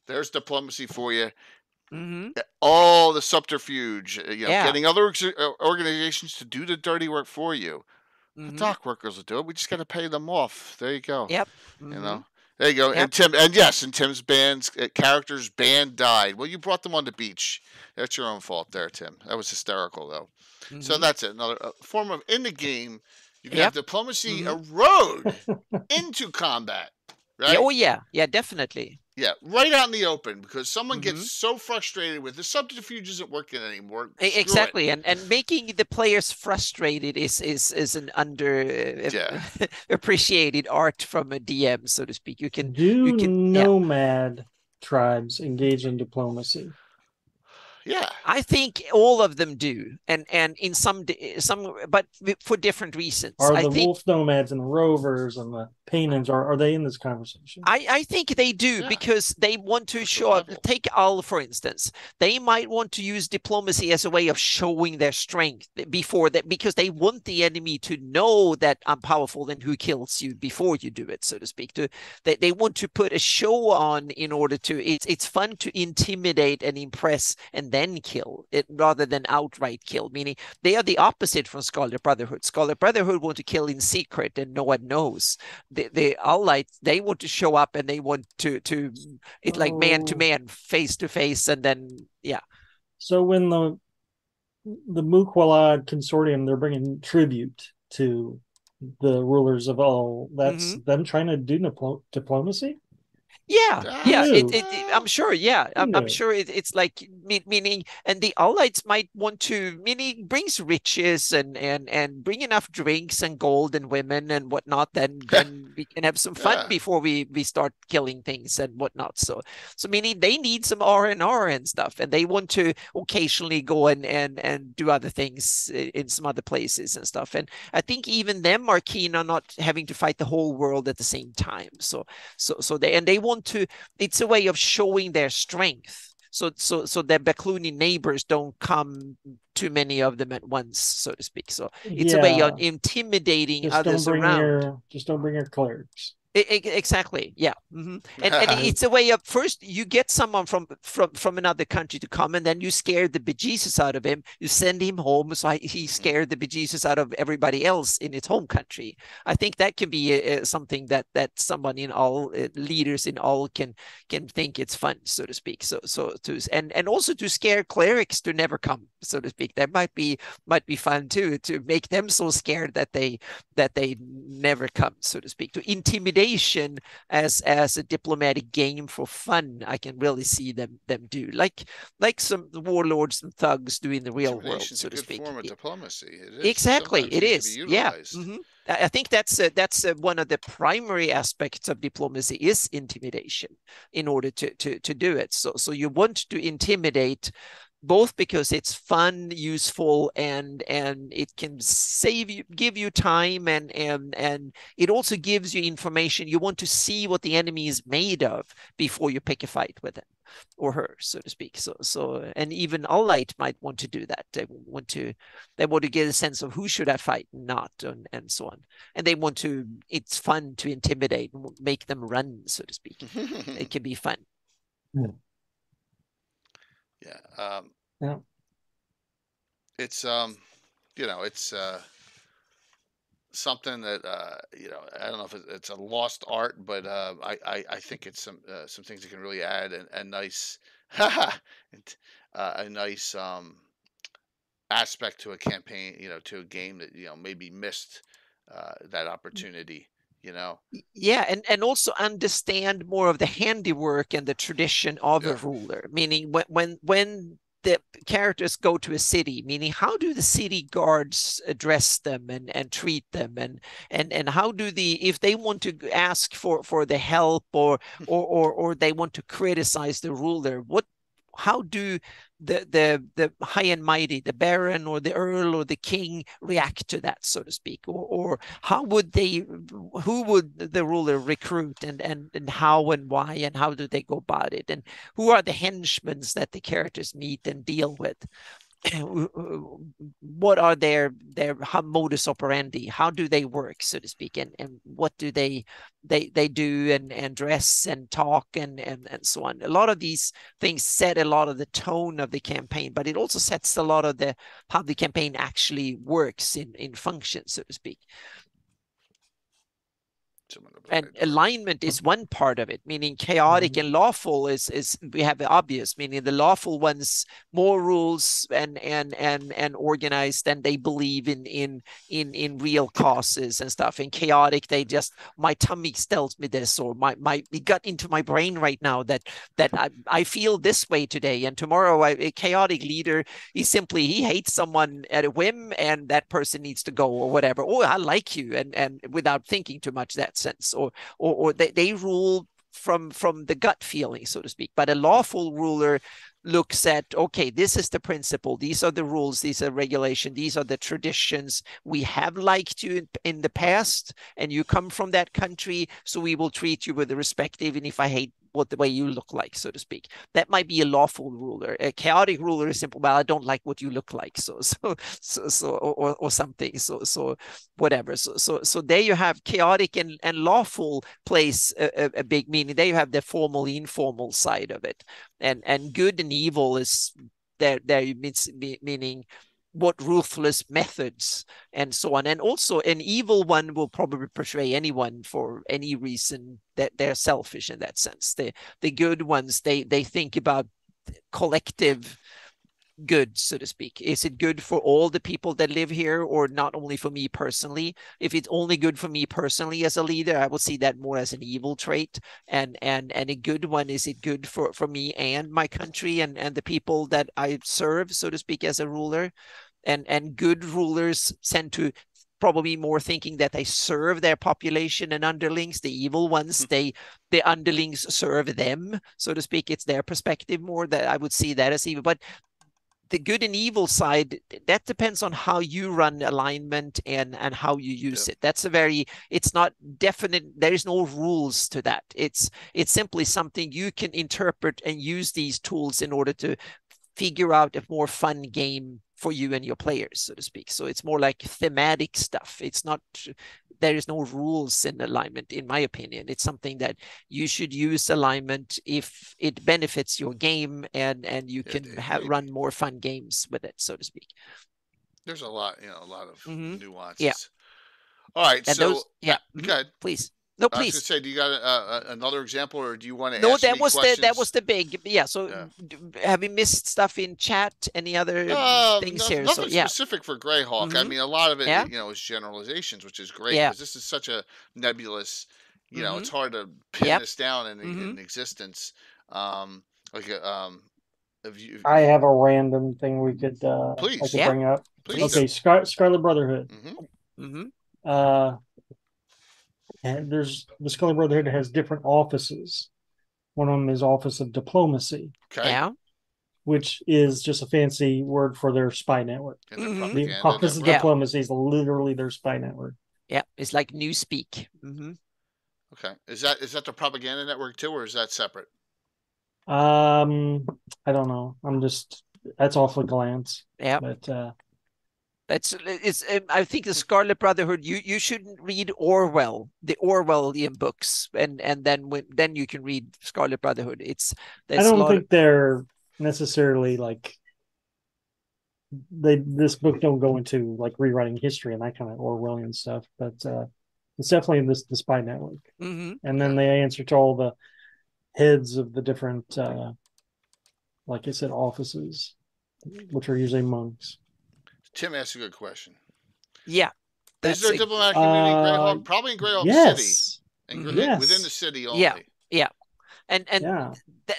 there's diplomacy for you. Mm-hmm. All the subterfuge, Yeah. getting other organizations to do the dirty work for you. The Mm-hmm. dock workers will do it. We just got to pay them off. There you go. Yep. You Mm-hmm. know. There you go. Yep. And Tim's band's character's band died. Well, you brought them on the beach. That's your own fault there, Tim. That was hysterical, though. So Mm-hmm. that's it. Another form of in the game. You can have Yep. diplomacy Mm-hmm. erode into combat, Yeah. right? Oh, yeah. Yeah. Definitely. Yeah, right out in the open because someone gets Mm-hmm. so frustrated with the subterfuge isn't working anymore. Screw it. Exactly, and making the players frustrated is an under Yeah. appreciated art from a DM, so to speak. You Do can yeah. nomad tribes engage in diplomacy? Yeah. I think all of them do, and in some, but for different reasons. Are I the think wolf nomads and the rovers and the Paynans, are they in this conversation? I think they do Yeah. because they want to For show up. survival. Take Al, for instance. They might want to use diplomacy as a way of showing their strength before that, because they want the enemy to know that I'm powerful and who kills you before you do it, so to speak. They want to put a show on in order to. It's fun to intimidate and impress and then kill it rather than outright kill. Meaning they are the opposite from Scarlet Brotherhood. Scarlet Brotherhood want to kill in secret and no one knows. The allies, they want to show up and they want to it's like man to Oh, man, face to face, and then yeah. so when the Mukwalad consortium, they're bringing tribute to the rulers of all. That's Mm-hmm. them trying to do diplomacy. Yeah, yeah. No, I'm sure. Yeah, I'm no. sure it's like meaning, and the allies might want to, meaning brings riches and bring enough drinks and gold and women and whatnot. Then we can have some fun yeah. before we start killing things and whatnot. So meaning they need some R and stuff, and they want to occasionally go and do other things in some other places and stuff. And I think even them are keen on not having to fight the whole world at the same time. So they want to, it's a way of showing their strength, so their Becluni neighbors don't come too many of them at once, so to speak. So it's a way of Yeah, intimidating others around. just don't bring your clerics. Exactly. Yeah. And it's a way of, first you get someone from another country to come, and then you scare the bejesus out of him. You send him home, so he scared the bejesus out of everybody else in his home country. I think that can be something that someone in all leaders in all can think it's fun, so to speak. So to and also to scare clerics to never come, so to speak. That might be fun too, to make them so scared that they never come, so to speak. To intimidation as a diplomatic game for fun, I can really see them do, like some warlords and thugs do in the real world, Intimidation's a so to good speak. form of diplomacy. It is. Exactly, Sometimes it needs to be is. Yeah. utilized. I think that's one of the primary aspects of diplomacy is intimidation in order to do it. So you want to intimidate both because it's fun, useful, and it can give you time, and it also gives you information. You want to see what the enemy is made of before you pick a fight with him or her, so to speak. So and even allied might want to do that. They want to get a sense of who should I fight and not, and so on. And they want to. It's fun to intimidate and make them run, so to speak. It can be fun. Yeah. Yeah. Yeah. It's it's something that I don't know if it's a lost art, but I think it's some things that can really add a nice a nice aspect to a campaign, to a game that maybe missed that opportunity. You know. Yeah, and also understand more of the handiwork and the tradition of a Yeah. ruler, meaning when the characters go to a city, meaning how do the city guards address them and treat them, and how do if they want to ask for the help, or they want to criticize the ruler, how do the high and mighty, the baron or the earl or the king, react to that, so to speak, or how would who would the ruler recruit, and how and why, and how do they go about it, and who are the henchmen that the characters meet and deal with. What are their modus operandi, how do they work, so to speak, and what do they do, and dress and talk, and so on. A lot of these things set a lot of the tone of the campaign, but it also sets a lot of the how the campaign actually works in function, so to speak. Someone opened my And door. alignment is one part of it, meaning chaotic and lawful is we have the obvious, meaning the lawful ones more rules and organized, and they believe in real causes and stuff. And chaotic, they just, my tummy tells me this, or my it got into my brain right now that I feel this way today, and tomorrow a chaotic leader, he hates someone at a whim, and that person needs to go or whatever. Oh, I like you, and without thinking too much, that sense. Or they rule from the gut feeling, so to speak. But a lawful ruler looks at, okay, this is the principle, these are the rules, these are regulation, these are the traditions. We have liked you in the past, and you come from that country, so we will treat you with respect, even if I hate what the way you look like, so to speak. That might be a lawful ruler. A chaotic ruler is simple. Well, I don't like what you look like, or something. So whatever. So there you have chaotic and lawful plays a big meaning. There you have the formal, informal side of it, and good and evil is there meaning what ruthless methods and so on. And also an evil one will probably portray anyone for any reason, that they're selfish in that sense. The good ones, they think about collective good, so to speak? Is it good for all the people that live here, or not only for me personally? If it's only good for me personally as a leader, I will see that more as an evil trait. And a good one, is it good for me and my country and the people that I serve, so to speak, as a ruler? And good rulers tend to probably more thinking that they serve their population and underlings. The evil ones, the underlings serve them, so to speak. It's their perspective more, that I would see that as evil. But the good and evil side, that depends on how you run alignment and how you use it. That's it's not definite. There is no rules to that. It's simply something you can interpret and use these tools in order to figure out a more fun game for you and your players, so to speak. So it's more like thematic stuff. It's not, there is no rules in alignment, in my opinion. It's something that you should use alignment if it benefits your game, and you can run more fun games with it, so to speak. There's a lot of nuances. Yeah. All right. And so go ahead. Please. No, please. I was going to say, do you got another example, or do you want to No, ask me questions? that was the big, So have you missed stuff in chat? Any other things here? Nothing specific for Greyhawk. I mean, a lot of it, is generalizations, which is great, because this is such a nebulous, it's hard to pin this down in existence. I have a random thing we could please I could bring up. Please. Okay, Scarlet Brotherhood. And there's the Scarlet Brotherhood has different offices. One of them is Office of Diplomacy. Okay. Yeah. Which is just a fancy word for their spy network. The Office of Diplomacy is literally their spy network. Yeah, it's like Newspeak. Okay. Is that the propaganda network too, or is that separate? I don't know. That's off a glance. Yeah. But I think the Scarlet Brotherhood, you shouldn't read Orwell, the Orwellian books, and then you can read Scarlet Brotherhood. I don't think they're necessarily like this book don't go into like rewriting history and that kind of Orwellian stuff, but it's definitely the spy network. And then they answer to all the heads of the different like I said, offices, which are usually monks. Tim asked a good question. Yeah. Is there a diplomatic community in Greyhawk? Probably in Greyhawk City. And within the city only. Yeah. And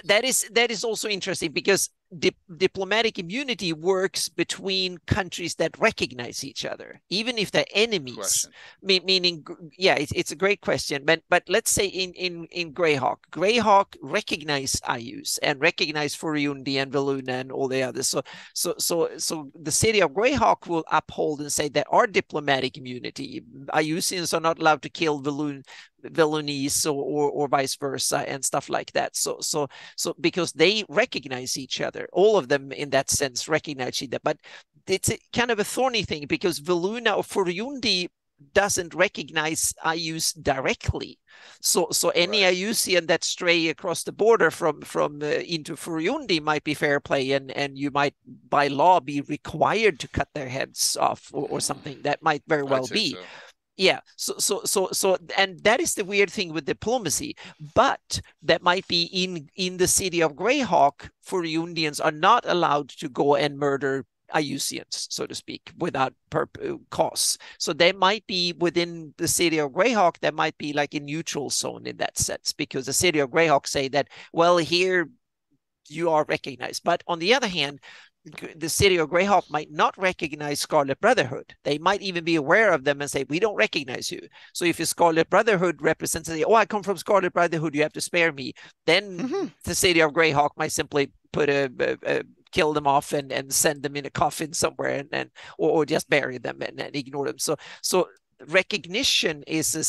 that is also interesting, because diplomatic immunity works between countries that recognize each other, even if they're enemies. Meaning, it's a great question. But let's say in Greyhawk recognize Ayus and recognize Furyundi and Veluna and all the others. So the city of Greyhawk will uphold and say there are diplomatic immunity. Ayusians are not allowed to kill Velunese or vice versa and stuff like that. So because they recognize each other, all of them in that sense recognize each other. But it's kind of a thorny thing, because Veluna or Furyundi doesn't recognize Ayus directly. So any Ayusian that stray across the border from into Furyundi might be fair play, and you might by law be required to cut their heads off or something. That might very well be. So. Yeah. So, and that is the weird thing with diplomacy. But that might be in the city of Greyhawk, Furyundians are not allowed to go and murder Ayusians, so to speak, without cause. So they might be within the city of Greyhawk. There might be like a neutral zone in that sense, because the city of Greyhawk say that, well, here you are recognized. But on the other hand, the city of Greyhawk might not recognize Scarlet Brotherhood. They might even be aware of them and say, we don't recognize you. So if a Scarlet Brotherhood represents, say, oh, I come from Scarlet Brotherhood, you have to spare me. Then the city of Greyhawk might simply put kill them off and send them in a coffin somewhere or just bury them and ignore them. So recognition is a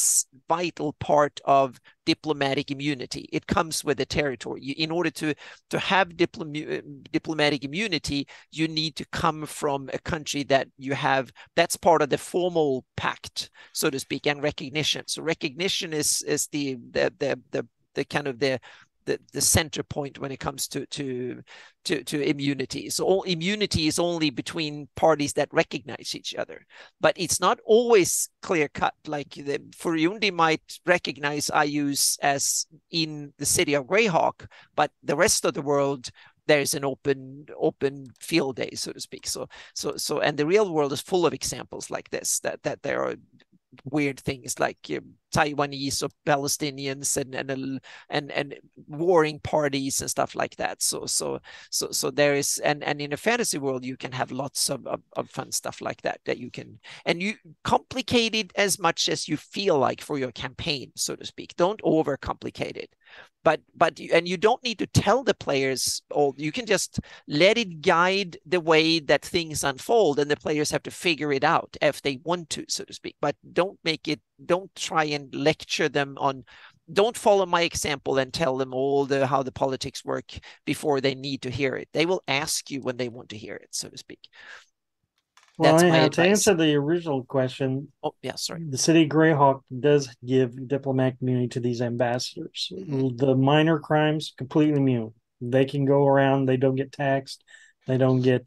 vital part of diplomatic immunity. It comes with the territory. In order to have diplomatic immunity, you need to come from a country that you have, that's part of the formal pact, so to speak, and recognition. So recognition is the kind of the center point when it comes to immunity. So all immunity is only between parties that recognize each other, but it's not always clear cut. Like the Furyundi might recognize Ayus as in the city of Greyhawk, but the rest of the world there's an open field day, so to speak. And the real world is full of examples like this, that there are weird things like Taiwanese or Palestinians and warring parties and stuff like that. So there is, and in a fantasy world you can have lots of fun stuff like that you can, and you complicate it as much as you feel like for your campaign, so to speak. Don't overcomplicate it. But you don't need to tell the players, or you can just let it guide the way that things unfold, and the players have to figure it out if they want to, so to speak. But don't try and lecture them on, don't follow my example and tell them how the politics work before they need to hear it. They will ask you when they want to hear it, so to speak. Well, That's my anyhow, to advice. answer the original question, Oh, yeah, sorry. the city of Greyhawk does give diplomatic immunity to these ambassadors. The minor crimes, completely immune. They can go around, they don't get taxed, they don't get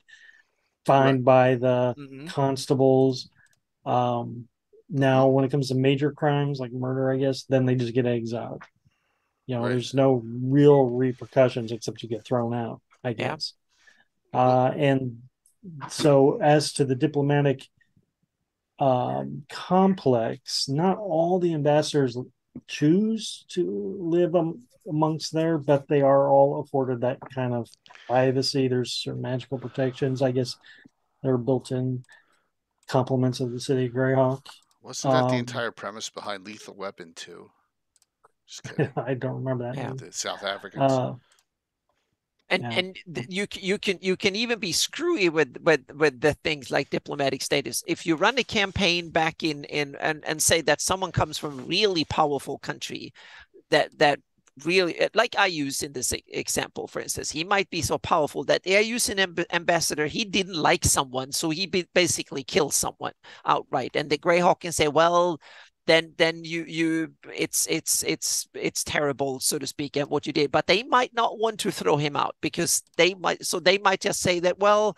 fined by the constables. Now, when it comes to major crimes like murder, I guess, then they just get exiled. There's no real repercussions except you get thrown out, I guess. And so, as to the diplomatic complex, not all the ambassadors choose to live amongst there, but they are all afforded that kind of privacy. There's certain magical protections, I guess. They're built-in complements of the city of Greyhawk. Wasn't that the entire premise behind Lethal Weapon 2? Just kidding. I don't remember that. Yeah. The South Africans. And you can even be screwy with the things like diplomatic status. If you run a campaign back in and say that someone comes from a really powerful country that really, like I use in this example, for instance, he might be so powerful that they use an ambassador. He didn't like someone, so he basically killed someone outright. And the Greyhawk can say, well, then it's terrible, so to speak, at what you did. But they might not want to throw him out because they might just say that, well,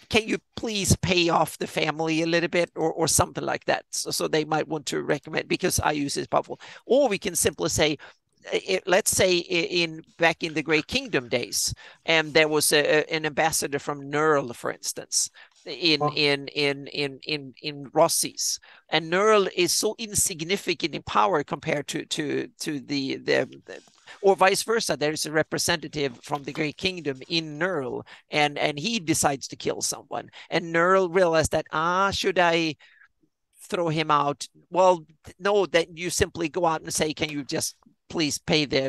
can you please pay off the family a little bit, or something like that. So they might want to recommend, because I use it powerful. Or we can simply say, let's say back in the Great Kingdom days, and there was an ambassador from Nurl, for instance, in Rossi's, and Nurl is so insignificant in power compared to the or vice versa. There's a representative from the Great Kingdom in Nurl, and he decides to kill someone, and Nurl realized that, should I throw him out? Well, no, that you simply go out and say, can you just please pay the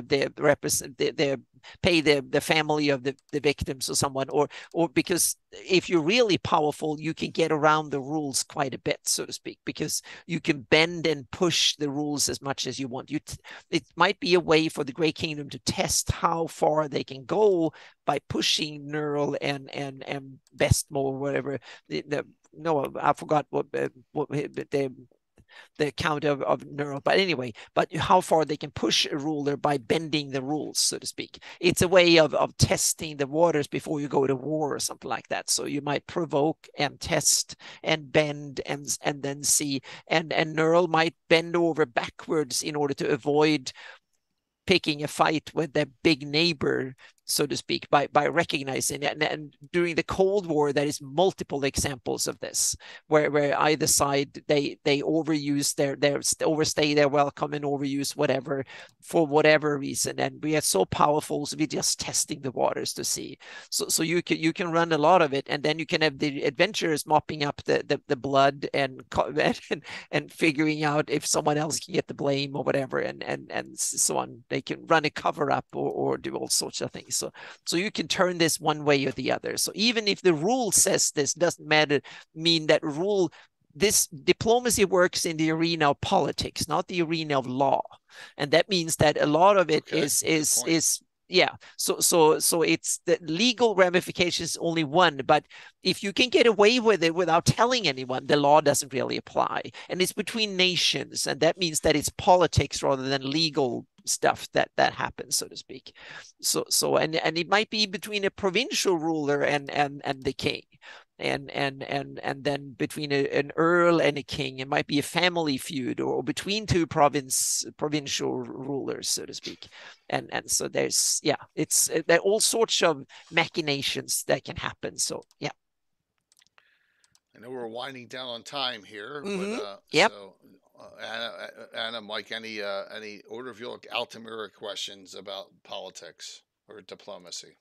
family of the victims or someone, or because if you're really powerful, you can get around the rules quite a bit, so to speak, because you can bend and push the rules as much as you want. It might be a way for the Great Kingdom to test how far they can go by pushing Nurl and Bestmo, whatever. No, I forgot what the count of Nurl, but anyway, but how far they can push a ruler by bending the rules, so to speak. It's a way of testing the waters before you go to war or something like that. So you might provoke and test and bend and then see, and Nurl might bend over backwards in order to avoid picking a fight with their big neighbor, so to speak, by recognizing it. And during the Cold War, there is multiple examples of this, where either side they overuse their overstay their welcome and overuse whatever for whatever reason. And we are so powerful, so we're just testing the waters to see. So you can run a lot of it, and then you can have the adventurers mopping up the blood and figuring out if someone else can get the blame or whatever, and so on. They can run a cover up or do all sorts of things. So you can turn this one way or the other. So even if the rule says this, doesn't mean that this diplomacy works in the arena of politics, not the arena of law. And that means that a lot of it is yeah. So it's the legal ramifications only one, but if you can get away with it without telling anyone, the law doesn't really apply. And it's between nations, and that means that it's politics rather than legal stuff that happens, so to speak. So and it might be between a provincial ruler and the king. and then between an earl and a king, it might be a family feud, or between two provincial rulers, so to speak. And so there's there are all sorts of machinations that can happen. So yeah. I know we're winding down on time here, but Yep. so Anna, Mike, any Order of York Altamira questions about politics or diplomacy?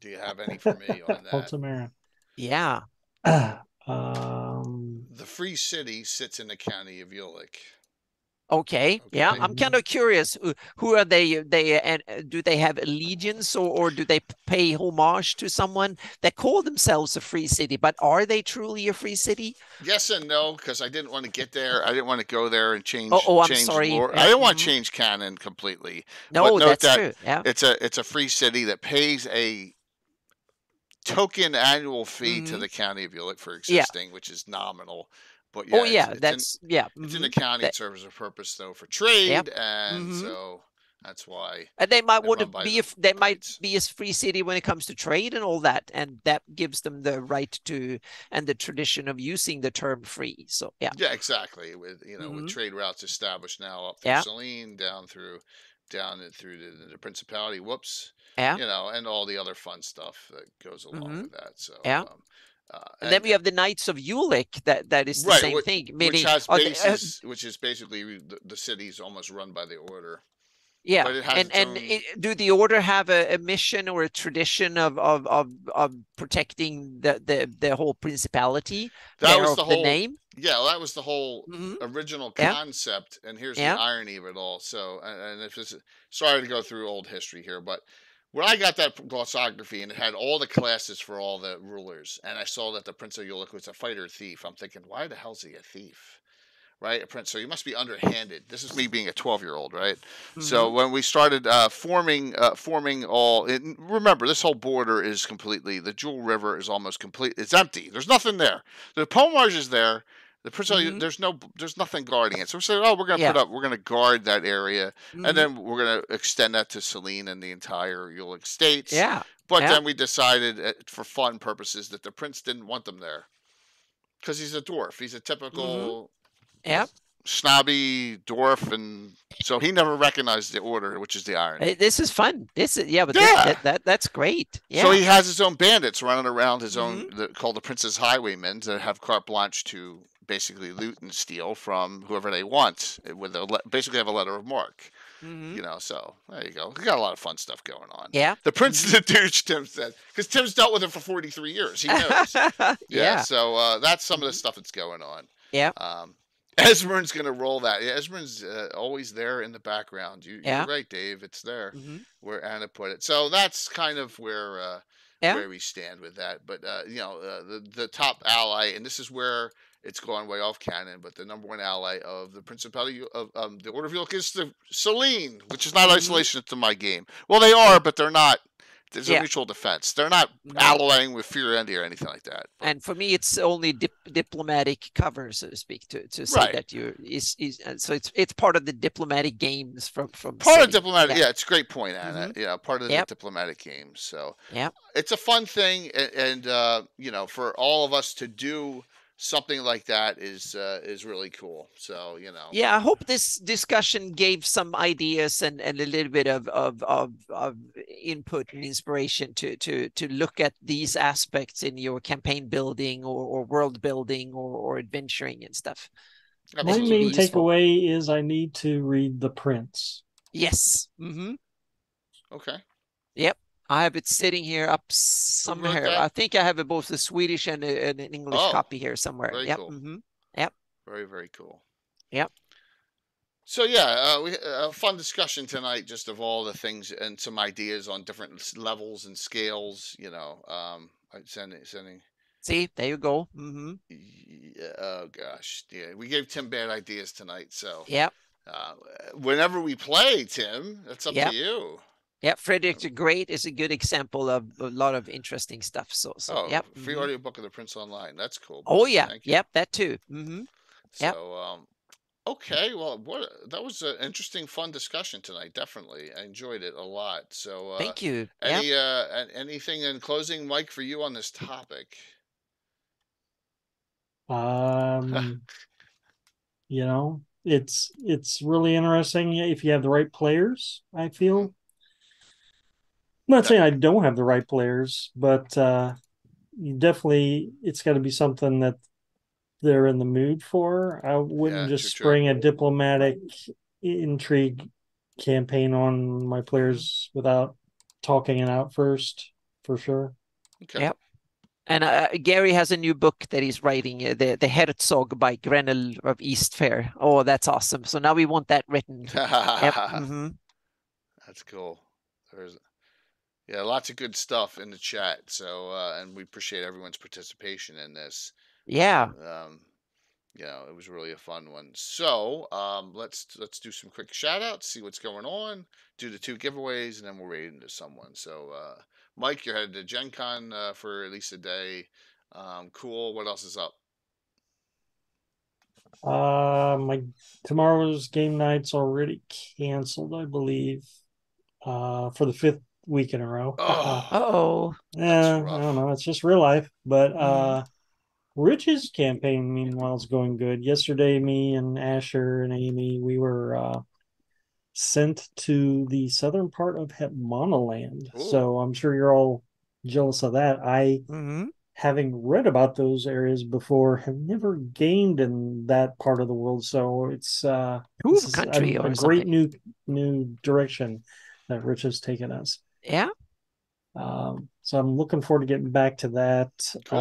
Do you have any for me on that? Altamira. Yeah. The Free City sits in the county of Ulick. Okay. Yeah, I'm kind of curious. Who are they? And do they have allegiance, or do they pay homage to someone that call themselves a free city? But are they truly a free city? Yes and no, because I didn't want to get there. I didn't want to go there and change I'm change sorry. lore. Yeah. I didn't want to change canon completely. No, but note that's that true. Yeah. it's a free city that pays a token annual fee to the county of Ulick for existing, which is nominal. But yeah, it's in the county. It serves a purpose though for trade, and so that's why. And they might want to be might be a free city when it comes to trade and all that, and that gives them the right to and the tradition of using the term free. So yeah. Yeah, exactly. With with trade routes established now up through Saline, down through the Principality. Whoops. Yeah. And all the other fun stuff that goes along with that. So yeah. And then we have the Knights of Ulick. That is the same thing. Meaning, which has bases, which is basically the city's almost run by the order. Yeah, do the order have a mission or a tradition of protecting the whole principality? That was the whole name. Yeah, well, that was the whole original concept, and here's the irony of it all. So, and if this, sorry to go through old history here, but when I got that glossography and it had all the classes for all the rulers, and I saw that the Prince of Ulick was a fighter thief, I'm thinking, why the hell's he a thief? Right, a prince. So you must be underhanded. This is me being a 12-year-old, right? So when we started forming all, remember this whole border is completely, the Jewel River is almost complete. It's empty. There's nothing there. The Pomage is there. The Prince there's nothing guarding it. So we said, we're going to guard that area, and then we're going to extend that to Saline and the entire Ulick States. Yeah. But then we decided, for fun purposes, that the prince didn't want them there because he's a dwarf. He's a typical snobby dwarf, and so he never recognized the order, which is the irony. This is fun. This is that's great. Yeah. So he has his own bandits running around, his own called the Prince's Highwaymen, that have carte blanche to basically loot and steal from whoever they want. With basically have a letter of marque. So there you go. We got a lot of fun stuff going on. Yeah. The Prince is a douche, Tim said, because Tim's dealt with him for 43 years. He knows. So that's some of the stuff that's going on. Yeah. Esmerin's going to roll that. Yeah, Esmerin's always there in the background. You're right, Dave. It's there where Anna put it. So that's kind of where we stand with that. But the top ally, and this is where it's going way off canon, but the number one ally of the Principality of the Order of York is the Saline, which is not isolation to my game. Well, they are, but they're not. There's a mutual defense. They're not allying with Firendi or anything like that. But. And for me, it's only diplomatic cover, so to speak, to say that you so it's part of the diplomatic games from part of diplomatic. Yeah, it's a great point, Anna. Yeah, part of the diplomatic games. So it's a fun thing, and for all of us to do something like that is really cool. So I hope this discussion gave some ideas and a little bit of input and inspiration to look at these aspects in your campaign building or world building or adventuring and stuff. My main takeaway is I need to read The Prince. Yes. Okay. Yep. I have it sitting here up somewhere. I think I have both a Swedish and an English copy here somewhere. Very cool. Yep. Very, very cool. Yep. So we a fun discussion tonight, just of all the things and some ideas on different levels and scales. Sending. See, there you go. Oh gosh, yeah. We gave Tim bad ideas tonight, so whenever we play, Tim, that's up to you. Yeah, Frederick the Great is a good example of a lot of interesting stuff. Free audiobook of The Prince online. That's cool. Oh yeah, that too. So Okay, well, that was an interesting, fun discussion tonight. Definitely, I enjoyed it a lot. So, Thank you. Yeah. anything in closing, Mike, for you on this topic? Um, it's really interesting if you have the right players, I Hmm. feel. I'm not That, saying I don't have the right players, but you definitely it's got to be something that they're in the mood for. I wouldn't yeah, just true, true. spring a diplomatic intrigue campaign on my Hmm. players without talking it out first, for sure. Okay. Yeah. And Gary has a new book that he's writing, the Herzog by Grenell of Eastfair. Oh, that's awesome. So now we want that written. Yep. Hmm. That's cool. There's Yeah, lots of good stuff in the chat. So, and we appreciate everyone's participation in this. Yeah. Um, it was really a fun one. So, let's do some quick shout outs, see what's going on, do the two giveaways, and then we'll raid into someone. So, Mike, you're headed to Gen Con for at least a day. Cool. What else is up? My tomorrow's game night's already canceled, I believe, for the fifth week in a row. Oh, Uh-oh. that's Yeah, I don't rough. know. It's just real life. But Hmm. Rich's campaign, meanwhile, is going good. Yesterday, me and Asher and Amy, we were sent to the southern part of Hetmonaland. Ooh, So I'm sure you're all jealous of that. I, Hmm. having read about those areas before, have never gamed in that part of the world. So this Hoof is country a or great something. new direction that Rich has taken us. Yeah. So I'm looking forward to getting back to that cool.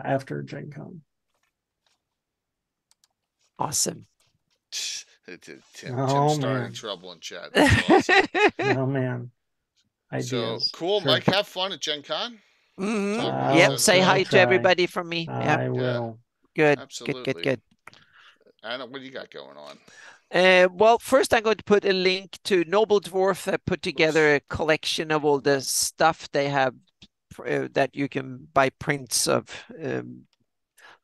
after Gen Con. Awesome. Tim Oh starting man. trouble in chat. That's awesome. Oh man. So Ideas. cool, Mike. Sure. Have fun at Gen Con. Hmm. Tell everybody Yep. says Say I'll hi hello. to try. everybody from me. Yep. I Yeah, will. Good. Good. Good. absolutely. Good. Anna, what do you got going on? Well, first I'm going to put a link to Noble Dwarf that put Oops. together a collection of all the stuff they have that you can buy prints of.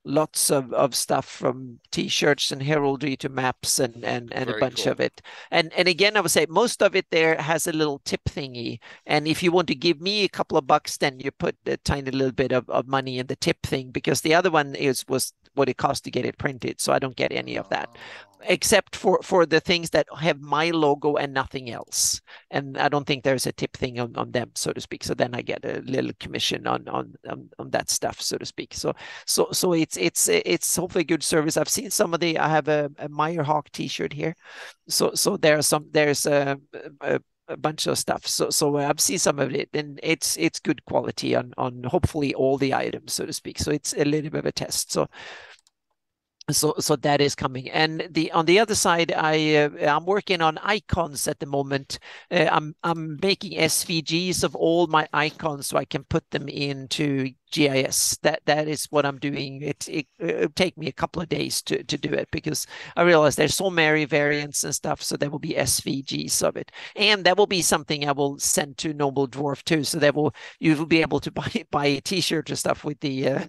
Lots of stuff from t-shirts and heraldry to maps and a Very bunch cool. of it. And again, I would say most of it there has a little tip thingy. And if you want to give me a couple of bucks, then you put a tiny little bit of money in the tip thing because the other one was what it cost to get it printed. So I don't get any of that. Oh, Except for the things that have my logo and nothing else. And I don't think there's a tip thing on them, so to speak. So then I get a little commission on that stuff, so to speak. So it's hopefully a good service. I've seen some of the. I have a Meyer Hawk T-shirt here, so there's a bunch of stuff. So I've seen some of it, and it's good quality on hopefully all the items, so to speak. So it's a little bit of a test. So that is coming, and the on the other side, I'm working on icons at the moment. I'm making SVGs of all my icons so I can put them into GIS. That is what I'm doing. It'll take me a couple of days to do it because I realize there's so many variants and stuff. So there will be SVGs of it, and that will be something I will send to Noble Dwarf too. So that will you will be able to buy a T-shirt and stuff with the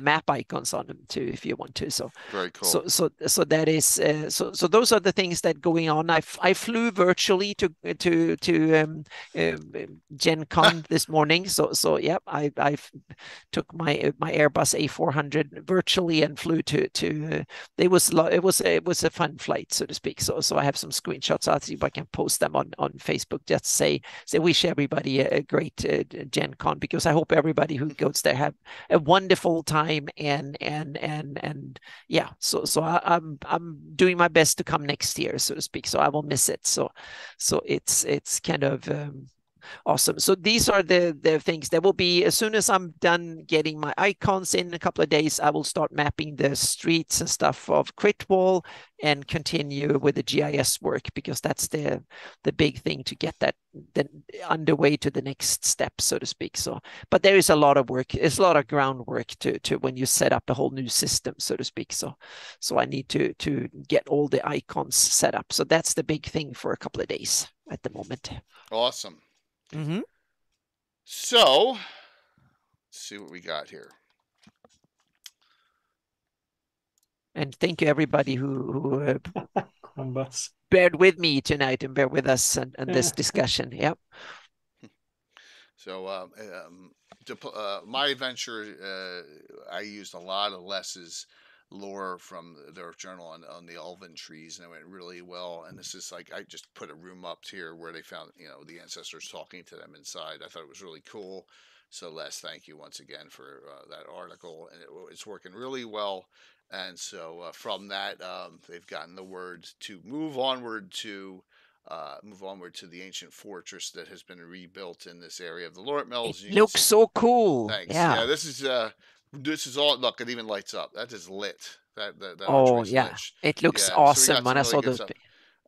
map icons on them too if you want to. So very cool. so that is so those are the things that going on. I flew virtually to Gen Con this morning. So yeah, I took my Airbus A400 virtually and flew to it was a fun flight, so to speak. So I have some screenshots. I'll see if I can post them on Facebook. Just say wish everybody a great Gen Con because I hope everybody who goes there have a wonderful time and yeah. I'm doing my best to come next year, so to speak. So I will miss it. So it's kind of awesome. So these are the things that will be as soon as I'm done getting my icons in a couple of days, I will start mapping the streets and stuff of Critwall and continue with the GIS work because that's the big thing to get that underway to the next step, so to speak. So, but there is a lot of work. It's a lot of groundwork to when you set up a whole new system, so to speak. So I need to get all the icons set up. So that's the big thing for a couple of days at the moment. Awesome. Mm-hmm. So, let's see what we got here. And thank you everybody who Crumbus. bared with me tonight and bear with us on this discussion. Yep. So my adventure, I used a lot of Les's lore from their journal on the elven trees, and it went really well. And this is like, I just put a room up here where they found, the ancestors talking to them inside. I thought it was really cool. So Les, thank you once again for that article, and it's working really well. And so from that, they've gotten the word to move onward to the ancient fortress that has been rebuilt in this area of the Lort Mills. It looks so cool. Thanks. Yeah. This is all. Look, it even lights up. That is lit. That Oh archway's yeah, lit. it looks Yeah, so we awesome got when I some saw really good those. stuff.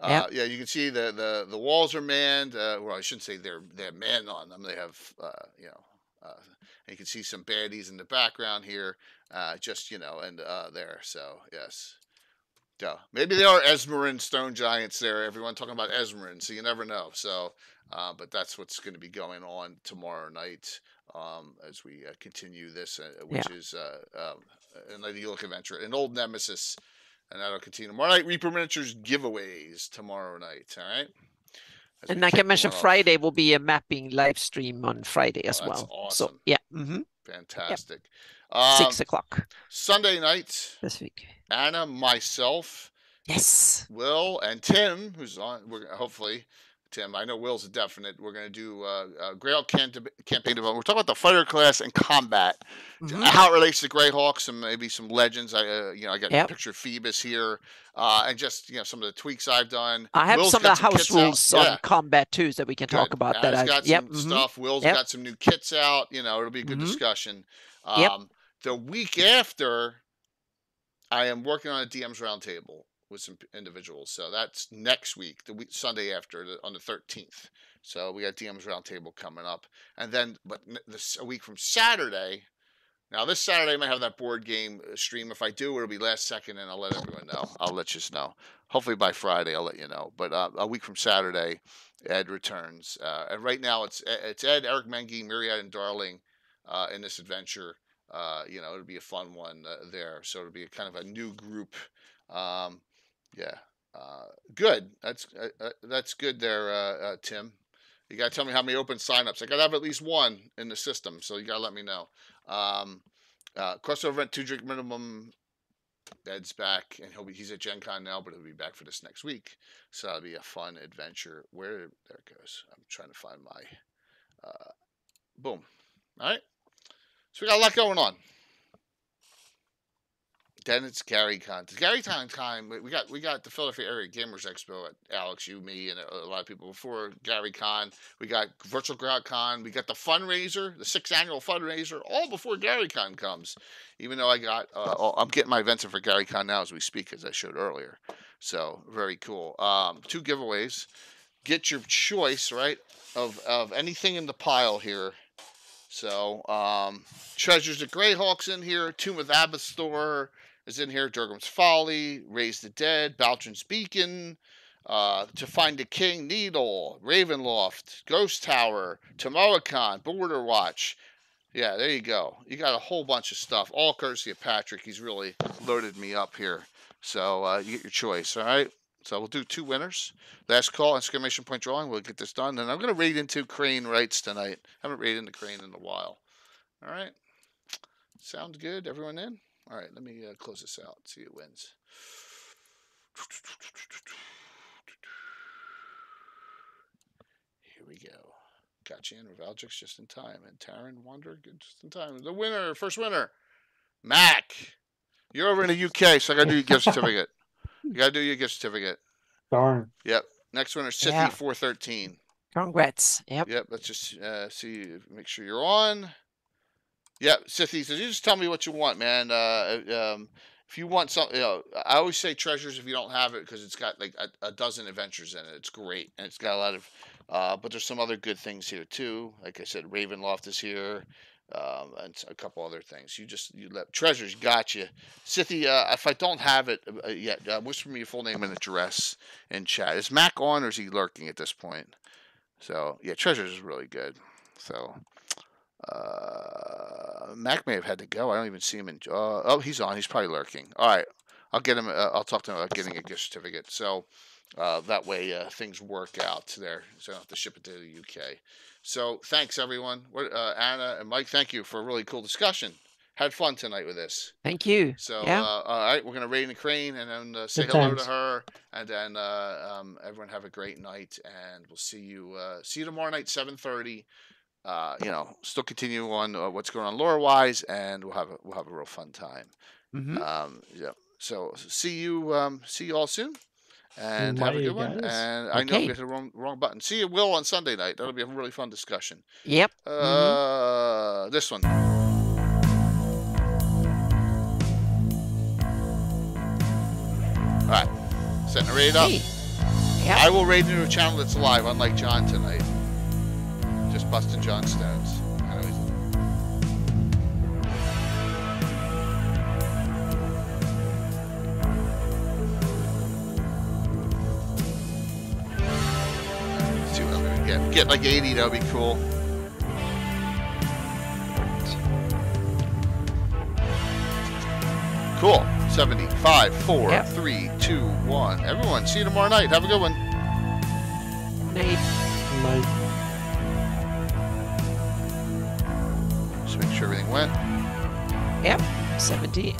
Yeah. Yeah, you can see the walls are manned. Well, I shouldn't say they're manned on them. They have you can see some baddies in the background here. And there. So yes. Yeah, maybe there are Esmerin stone giants there. Everyone talking about Esmerin, so you never know. So, but that's what's going to be going on tomorrow night as we continue this, which is an ideal adventure, an old nemesis, and that'll continue tomorrow night. Reaper Miniatures giveaways tomorrow night. All right. And like I mentioned, Friday will be a mapping live stream on Friday as well. Awesome. So yeah. Fantastic. Yep. 6 o'clock. Sunday night. This week. Anna, myself. Yes. Will and Tim, who's on. Hopefully, Tim. I know Will's a definite. We're going to do Greyhawk campaign development. We're talking about the fighter class and combat, how it relates to Greyhawks, and maybe some legends. I got a picture of Phoebus here, and just some of the tweaks I've done. I have Will's some of the house rules on combat too, that we can talk about. Anna's got some stuff. Will's got some new kits out. It'll be a good discussion. The week after, I am working on a DM's roundtable with some individuals. So that's next week, the week Sunday after, on the 13th. So we got DM's roundtable coming up. And then, but a week from Saturday, now this Saturday I might have that board game stream. If I do, it'll be last second, and I'll let everyone know. I'll let you know. Hopefully by Friday, I'll let you know. But a week from Saturday, Ed returns. And right now it's Ed, Eric Mengi, Myriad, and Darling in this adventure. It'll be a fun one there. So it'll be kind of a new group. Good. That's good there, Tim. You gotta tell me how many open signups. I gotta have at least one in the system, so you gotta let me know. Crossover event, 2 drink minimum. Ed's back, and he's at Gen Con now, but he'll be back for this next week. So that'll be a fun adventure. There it goes. I'm trying to find my boom. All right. So we got a lot going on. Then it's GaryCon. GaryCon time. We got the Philadelphia Area Gamers Expo at Alex, you, me, and a lot of people before GaryCon. We got Virtual Con. We got the fundraiser, the 6th annual fundraiser, all before GaryCon comes. Even though I'm getting my events in for GaryCon now as we speak, as I showed earlier. So very cool. 2 giveaways. Get your choice, right, of anything in the pile here. So Treasures of Greyhawk's in here. Tomb of Abasthor is in here. Durgam's Folly, Raise the Dead, Baltron's Beacon, To Find the King, Needle, Ravenloft, Ghost Tower, Tomorrowcon, Border Watch. Yeah, there you go. You got a whole bunch of stuff, all courtesy of Patrick. He's really loaded me up here. So you get your choice, all right? So we'll do 2 winners. Last call, exclamation point drawing. We'll get this done. And I'm going to raid into Crane Rights tonight. I haven't raided into Crane in a while. All right. Sounds good. Everyone in? All right. Let me close this out. See who wins. Here we go. Got you in. Revalgix just in time. And Taryn Wonder just in time. The winner. First winner. Mac. You're over in the UK, so I got to do your gift certificate. You got to do your gift certificate. Darn. Yep. Next winner, Sithy 413. Congrats. Yep. Let's just see, make sure you're on. Yep. Sithy says, you just tell me what you want, man. If you want something, I always say treasures if you don't have it, because it's got like a dozen adventures in it. It's great. And it's got a lot of, but there's some other good things here too. Like I said, Ravenloft is here. And a couple other things. You let treasures got you. Sithy, if I don't have it yet, whisper me your full name and address in chat. Is Mac on, or is he lurking at this point? So yeah, treasures is really good. So Mac may have had to go. I don't even see him in. Oh, he's on. He's probably lurking. All right, I'll get him. I'll talk to him about getting a gift certificate. So that way things work out there. So I don't have to ship it to the UK. So thanks everyone. Anna and Mike, thank you for a really cool discussion. Had fun tonight with this. Thank you. So Yeah. all right, we're gonna raid the crane and then say Good hello times. to her, and then everyone have a great night, and we'll see you tomorrow night 7:30. Still continue on what's going on lore wise, and we'll have a real fun time. Yeah. So see you all soon, and have a good one. guys. And I know Okay. we hit the wrong button. See you, Will, on Sunday night. That'll be a really fun discussion. Yep. This one. All right, setting the raid up. Hey. Yeah. I will raid into a channel that's live, unlike John tonight. Just busting John stones. Anyways. Let's see what I'm gonna get. Get like 80, that'll be cool. Cool. 75, 4, Yep. 3, 2, 1. Everyone, see you tomorrow night. Have a good one. Night. Just make sure everything went. Yep. 70.